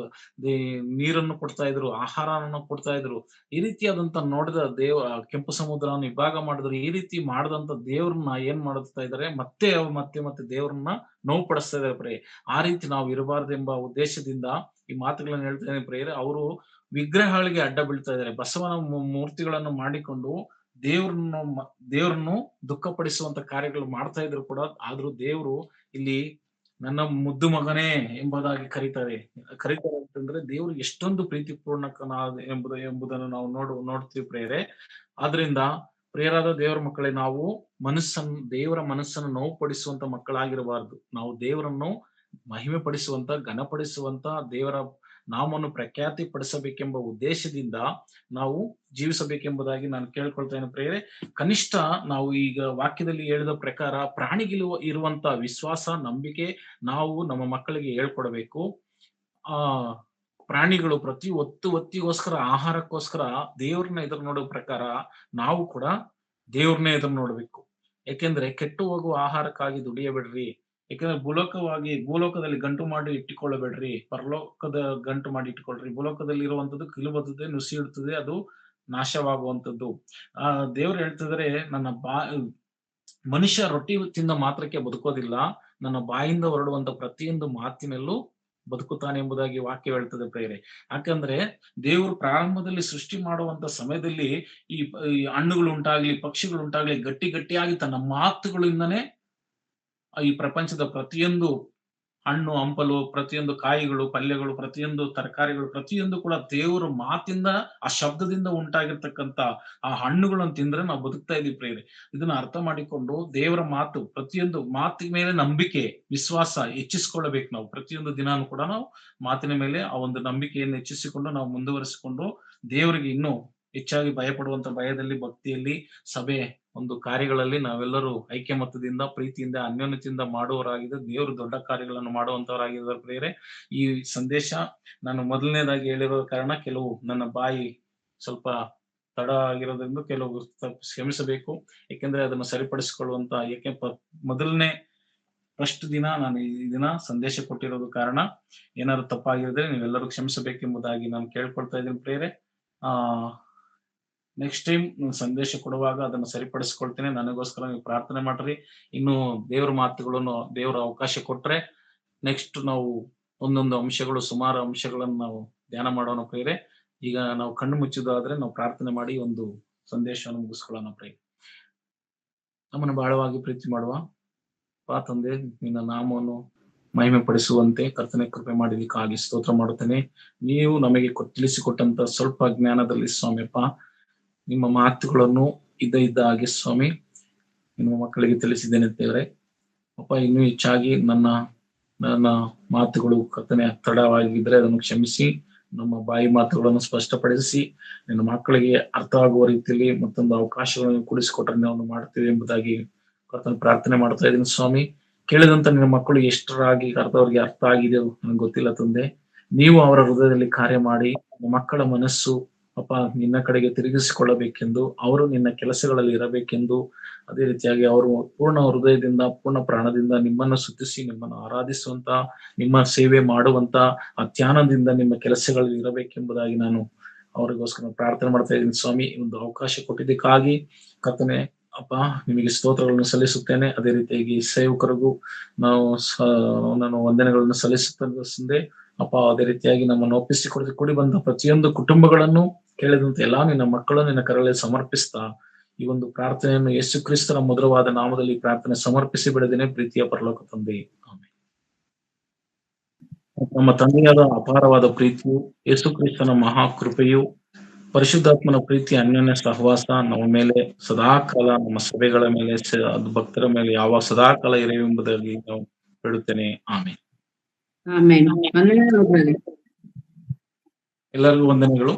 ನೀರನ್ನು ಕೊಡ್ತಾ ಇದ್ರು, ಆಹಾರವನ್ನು ಕೊಡ್ತಾ ಇದ್ರು. ಈ ರೀತಿಯಾದಂತ ನೋಡಿದ ಕೆಂಪು ಸಮುದ್ರವನ್ನು ವಿಭಾಗ ಮಾಡಿದ್ರು. ಈ ರೀತಿ ಮಾಡದಂತ ದೇವ್ರನ್ನ ಏನ್ ಮಾಡ್ತಾ ಇದಾರೆ, ಮತ್ತೆ ದೇವ್ರನ್ನ ನೋವು ಪಡಿಸ್ತಾ ಇದಾರೆ ಪ್ರೇರೆ. ಆ ರೀತಿ ನಾವು ಇರಬಾರ್ದೆಂಬ ಉದ್ದೇಶದಿಂದ ಈ ಮಾತುಗಳನ್ನು ಹೇಳ್ತೇನೆ ಪ್ರೇರೆ. ಅವರು ವಿಗ್ರಹಗಳಿಗೆ ಅಡ್ಡ ಬೀಳ್ತಾ ಇದ್ದಾರೆ. ಬಸವನ ಮೂರ್ತಿಗಳನ್ನು ಮಾಡಿಕೊಂಡು ದೇವ್ರನ್ನು ದುಃಖಪಡಿಸುವಂತ ಕಾರ್ಯಗಳು ಮಾಡ್ತಾ ಇದ್ರು ಕೂಡ. ಆದ್ರೂ ದೇವ್ರು ಇಲ್ಲಿ ನನ್ನ ಮುದ್ದು ಮಗನೇ ಎಂಬುದಾಗಿ ಕರೀತಾರೆ ಅಂತಂದ್ರೆ ದೇವ್ರು ಎಷ್ಟೊಂದು ಪ್ರೀತಿ ಪೂರ್ಣಕನಾದ ಎಂಬುದನ್ನು ನಾವು ನೋಡ್ತೀವಿ ಪ್ರೇರೆ. ಆದ್ರಿಂದ ಪ್ರಿಯರಾದ ದೇವರ ಮಕ್ಕಳೇ, ನಾವು ದೇವರ ಮನಸ್ಸನ್ನು ನೋವುಪಡಿಸುವಂತ ಮಕ್ಕಳಾಗಿರಬಾರದು. ನಾವು ದೇವರನ್ನು ಮಹಿಮೆ ಪಡಿಸುವಂತ, ಘನಪಡಿಸುವಂತ, ದೇವರ ನಾಮವನ್ನು ಪ್ರಖ್ಯಾತಿ ಪಡಿಸಬೇಕೆಂಬ ಉದ್ದೇಶದಿಂದ ನಾವು ಜೀವಿಸಬೇಕೆಂಬುದಾಗಿ ನಾನು ಕೇಳ್ಕೊಳ್ತೇನೆ ಪ್ರಿಯರೇ. ಕನಿಷ್ಠ ನಾವು ಈಗ ವಾಕ್ಯದಲ್ಲಿ ಹೇಳಿದ ಪ್ರಕಾರ ಪ್ರಾಣಿಗಿಲು ಇರುವಂತ ವಿಶ್ವಾಸ, ನಂಬಿಕೆ ನಾವು ನಮ್ಮ ಮಕ್ಕಳಿಗೆ ಹೇಳ್ಕೊಡ್ಬೇಕು. ಪ್ರಾಣಿಗಳು ಪ್ರತಿ ಹೊತ್ತಿಗೋಸ್ಕರ, ಆಹಾರಕ್ಕೋಸ್ಕರ ದೇವ್ರನ್ನ ಎದುರು ನೋಡೋ ಪ್ರಕಾರ ನಾವು ಕೂಡ ದೇವ್ರನ್ನೇ ಎದುರು ನೋಡ್ಬೇಕು. ಯಾಕೆಂದ್ರೆ ಕೆಟ್ಟು ಹೋಗುವ ಆಹಾರಕ್ಕಾಗಿ ದುಡಿಯಬೇಡ್ರಿ. ಯಾಕಂದ್ರೆ ಭೂಲೋಕದಲ್ಲಿ ಗಂಟು ಮಾಡಿ ಇಟ್ಟುಕೊಳ್ಳಬೇಡ್ರಿ, ಪರಲೋಕದ ಗಂಟು ಮಾಡಿ ಇಟ್ಟುಕೊಳ್ರಿ. ಭೂಲೋಕದಲ್ಲಿ ಇರುವಂತದ್ದು ಕಿಲುಬತ್ತದೆ, ನುಸಿ ಇಡ್ತದೆ, ಅದು ನಾಶವಾಗುವಂತದ್ದು. ದೇವ್ರು ಹೇಳ್ತಿದ್ರೆ, ಮನುಷ್ಯ ರೊಟ್ಟಿ ತಿಂದ ಮಾತ್ರಕ್ಕೆ ಬದುಕೋದಿಲ್ಲ, ನನ್ನ ಬಾಯಿಂದ ಹೊರಡುವಂತ ಪ್ರತಿಯೊಂದು ಮಾತಿನಲ್ಲೂ ಬದುಕುತ್ತಾನೆ ಎಂಬುದಾಗಿ ವಾಕ್ಯ ಹೇಳ್ತದೆ ಪ್ರಿಯರೇ. ಯಾಕಂದ್ರೆ ದೇವರು ಪ್ರಾರಂಭದಲ್ಲಿ ಸೃಷ್ಟಿ ಮಾಡುವಂತ ಸಮಯದಲ್ಲಿ ಈ ಹಣ್ಣುಗಳು ಉಂಟಾಗ್ಲಿ, ಪಕ್ಷಿಗಳು ಉಂಟಾಗ್ಲಿ, ಗಟ್ಟಿಯಾಗಿ ತನ್ನ ಮಾತುಗಳಿಂದನೇ ಈ ಪ್ರಪಂಚದ ಪ್ರತಿಯೊಂದು ಹಣ್ಣು ಹಂಪಲು, ಪ್ರತಿಯೊಂದು ಕಾಯಿಗಳು, ಪಲ್ಯಗಳು, ಪ್ರತಿಯೊಂದು ತರಕಾರಿಗಳು, ಪ್ರತಿಯೊಂದು ಕೂಡ ದೇವರ ಮಾತಿಂದ, ಆ ಶಬ್ದದಿಂದ ಉಂಟಾಗಿರ್ತಕ್ಕಂತ ಆ ಹಣ್ಣುಗಳನ್ನು ತಿಂದ್ರೆ ನಾವು ಬದುಕ್ತಾ ಇದೀವಿ ಪ್ರಿಯರೇ. ಇದನ್ನ ಅರ್ಥ ಮಾಡಿಕೊಂಡು ದೇವರ ಮಾತು, ಪ್ರತಿಯೊಂದು ಮಾತಿನ ಮೇಲೆ ನಂಬಿಕೆ, ವಿಶ್ವಾಸ ಹೆಚ್ಚಿಸಿಕೊಳ್ಳಬೇಕು. ನಾವು ಪ್ರತಿಯೊಂದು ದಿನಾನು ಕೂಡ ನಾವು ಮಾತಿನ ಮೇಲೆ ಆ ಒಂದು ನಂಬಿಕೆಯನ್ನು ಹೆಚ್ಚಿಸಿಕೊಂಡು ನಾವು ಮುಂದುವರಿಸಿಕೊಂಡು ದೇವರಿಗೆ ಇನ್ನೂ ಹೆಚ್ಚಾಗಿ ಭಯಪಡುವಂತ ಭಯದಲ್ಲಿ, ಭಕ್ತಿಯಲ್ಲಿ, ಸಭೆ ಒಂದು ಕಾರ್ಯಗಳಲ್ಲಿ ನಾವೆಲ್ಲರೂ ಐಕ್ಯಮತ್ಯದಿಂದ, ಪ್ರೀತಿಯಿಂದ, ಅನ್ಯೋನ್ಯತೆಯಿಂದ ಮಾಡುವವರಾಗಿದೆ. ದೇವರು ದೊಡ್ಡ ಕಾರ್ಯಗಳನ್ನು ಮಾಡುವಂತವರಾಗಿದ್ದಾರೆ ಪ್ರಿಯರೇ. ಈ ಸಂದೇಶ ನಾನು ಮೊದಲನೇದಾಗಿ ಹೇಳಿರೋ ಕಾರಣ ಕೆಲವು ನನ್ನ ಬಾಯಿ ಸ್ವಲ್ಪ ತಡ ಆಗಿರೋದ್ರಿಂದ ಕೆಲವು ಕ್ಷಮಿಸಬೇಕು. ಯಾಕೆಂದ್ರೆ ಅದನ್ನು ಸರಿಪಡಿಸಿಕೊಳ್ಳುವಂತ, ಮೊದಲನೇ ಫಸ್ಟ್ ದಿನ ನಾನು ಈ ದಿನ ಸಂದೇಶ ಕೊಟ್ಟಿರೋದು ಕಾರಣ ಏನಾದ್ರು ತಪ್ಪಾಗಿದ್ರೆ ನೀವೆಲ್ಲರೂ ಕ್ಷಮಿಸಬೇಕೆಂಬುದಾಗಿ ನಾನು ಕೇಳ್ಕೊಳ್ತಾ ಇದ್ದೀನಿ ಪ್ರಿಯರೇ. ನೆಕ್ಸ್ಟ್ ಟೈಮ್ ಸಂದೇಶ ಕೊಡುವಾಗ ಅದನ್ನು ಸರಿಪಡಿಸ್ಕೊಳ್ತೇನೆ. ನನಗೋಸ್ಕರ ನೀವು ಪ್ರಾರ್ಥನೆ ಮಾಡ್ರಿ. ಇನ್ನು ದೇವರ ಮಾತುಗಳನ್ನು ದೇವರ ಅವಕಾಶ ಕೊಟ್ರೆ ನೆಕ್ಸ್ಟ್ ನಾವು ಒಂದೊಂದು ಅಂಶಗಳು, ಸುಮಾರು ಅಂಶಗಳನ್ನು ನಾವು ಧ್ಯಾನ ಮಾಡೋಣ ಪ್ರಿಯರೇ. ಈಗ ನಾವು ಕಣ್ಣು ಮುಚ್ಚಿದಾದ್ರೆ ನಾವು ಪ್ರಾರ್ಥನೆ ಮಾಡಿ ಒಂದು ಸಂದೇಶವನ್ನು ಮುಗಿಸ್ಕೊಳ್ಳೋಣ ಪ್ರಿಯರೇ. ನಮ್ಮನ್ನು ಬಹಳವಾಗಿ ಪ್ರೀತಿ ಮಾಡುವ ತಂದೆ, ನಿನ್ನ ನಾಮವನ್ನು ಮಹಿಮೆ ಪಡಿಸುವಂತೆ ಕರ್ತನೆ ಕೃಪೆ ಮಾಡಿದಕ್ಕಾಗಿ ಸ್ತೋತ್ರ ಮಾಡುತ್ತೇನೆ. ನೀವು ನಮಗೆ ತಿಳಿಸಿಕೊಟ್ಟಂತ ಸ್ವಲ್ಪ ಜ್ಞಾನದಲ್ಲಿ ಸ್ವಾಮಿಯಪ್ಪ, ನಿಮ್ಮ ಮಾತುಗಳನ್ನು ಇದ್ದ ಹಾಗೆ ಸ್ವಾಮಿ ನಿಮ್ಮ ಮಕ್ಕಳಿಗೆ ತಿಳಿಸಿದ್ದೇನೆ ದೇವರೇ. ಅಪ್ಪ, ಇನ್ನೂ ಹೆಚ್ಚಾಗಿ ನನ್ನ ಮಾತುಗಳು ಕರ್ತನೆ ತಡವಾಗಿದ್ರೆ ಅದನ್ನು ಕ್ಷಮಿಸಿ, ನಮ್ಮ ಬಾಯಿ ಮಾತುಗಳನ್ನು ಸ್ಪಷ್ಟಪಡಿಸಿ ನಿನ್ನ ಮಕ್ಕಳಿಗೆ ಅರ್ಥ ಆಗುವ ರೀತಿಯಲ್ಲಿ ಮತ್ತೊಂದು ಅವಕಾಶಗಳನ್ನು ಕೂಡಿಸಿಕೊಟ್ರೆ ನಾವು ಮಾಡ್ತೀವಿ ಎಂಬುದಾಗಿ ಕರ್ತನೆ ಪ್ರಾರ್ಥನೆ ಮಾಡ್ತಾ ಇದ್ದೀನಿ ಸ್ವಾಮಿ. ಕೇಳಿದಂತ ನಿನ್ನ ಮಕ್ಕಳು ಎಷ್ಟರಾಗಿ ಅವ್ರಿಗೆ ಅರ್ಥ ಆಗಿದೆ ನನಗೆ ಗೊತ್ತಿಲ್ಲ ತಂದೆ. ನೀವು ಅವರ ಹೃದಯದಲ್ಲಿ ಕಾರ್ಯ ಮಾಡಿ ಮಕ್ಕಳ ಮನಸ್ಸು ಅಪ್ಪ ನಿನ್ನ ಕಡೆಗೆ ತಿರುಗಿಸಿಕೊಳ್ಳಬೇಕೆಂದು, ಅವರು ನಿನ್ನ ಕೆಲಸಗಳಲ್ಲಿ ಇರಬೇಕೆಂದು, ಅದೇ ರೀತಿಯಾಗಿ ಅವರು ಪೂರ್ಣ ಹೃದಯದಿಂದ, ಪೂರ್ಣ ಪ್ರಾಣದಿಂದ ನಿಮ್ಮನ್ನು ಸ್ತುತಿಸಿ, ನಿಮ್ಮನ್ನು ಆರಾಧಿಸುವಂತ, ನಿಮ್ಮ ಸೇವೆ ಮಾಡುವಂತ ಅತ್ಯಾನದಿಂದ ನಿಮ್ಮ ಕೆಲಸಗಳಲ್ಲಿ ಇರಬೇಕೆಂಬುದಾಗಿ ನಾನು ಅವರಿಗೋಸ್ಕರ ಪ್ರಾರ್ಥನೆ ಮಾಡ್ತಾ ಇದ್ದೀನಿ ಸ್ವಾಮಿ. ಒಂದು ಅವಕಾಶ ಕೊಟ್ಟಿದ್ದಕ್ಕಾಗಿ ಕರ್ತನೆ ಅಪ್ಪ ನಿಮಗೆ ಸ್ತೋತ್ರಗಳನ್ನು ಸಲ್ಲಿಸುತ್ತೇನೆ. ಅದೇ ರೀತಿಯಾಗಿ ಸೇವಕರಿಗೂ ನಾನು ವಂದನೆಗಳನ್ನು ಸಲ್ಲಿಸುತ್ತೇನೆ ಅಪ್ಪ. ಅದೇ ರೀತಿಯಾಗಿ ನಮ್ಮನ್ನು ಒಪ್ಪಿಸಿಕೊಡದೆ ಕೂಡಿ ಬಂದ ಪ್ರತಿಯೊಂದು ಕುಟುಂಬಗಳನ್ನು ಕೇಳಿದಂತೆ ಎಲ್ಲಾ ನಿನ್ನ ಮಕ್ಕಳನ್ನು ನಿನ್ನ ಕರಗಳಲ್ಲಿ ಸಮರ್ಪಿಸ್ತಾ ಈ ಒಂದು ಪ್ರಾರ್ಥನೆಯನ್ನು ಯೇಸು ಕ್ರಿಸ್ತನ ಮಧುರವಾದ ನಾಮದಲ್ಲಿ ಪ್ರಾರ್ಥನೆ ಸಮರ್ಪಿಸಿ ಬಿಡದೇನೆ. ಪ್ರೀತಿಯ ಪರಲೋಕ ತಂದೆ, ಆಮೆನ್. ನಮ್ಮ ತಂದೆಯಾದ ಅಪಾರವಾದ ಪ್ರೀತಿಯು, ಯೇಸು ಕ್ರಿಸ್ತನ ಮಹಾಕೃಪೆಯು, ಪರಿಶುದ್ಧಾತ್ಮನ ಪ್ರೀತಿ, ಅನ್ಯೋನ್ಯ ಸಹವಾಸ ನಮ್ಮ ಮೇಲೆ ಸದಾಕಾಲ, ನಮ್ಮ ಸಭೆಗಳ ಮೇಲೆ, ಭಕ್ತರ ಮೇಲೆ ಯಾವ ಸದಾಕಾಲ ಇರೆಯುವುದಾಗಿ ನಾವು ಹೇಳುತ್ತೇನೆ. ಆಮೆನ್. ಆಮೆನ್. ಎಲ್ಲರಿಗೂ ವಂದನೆಗಳು.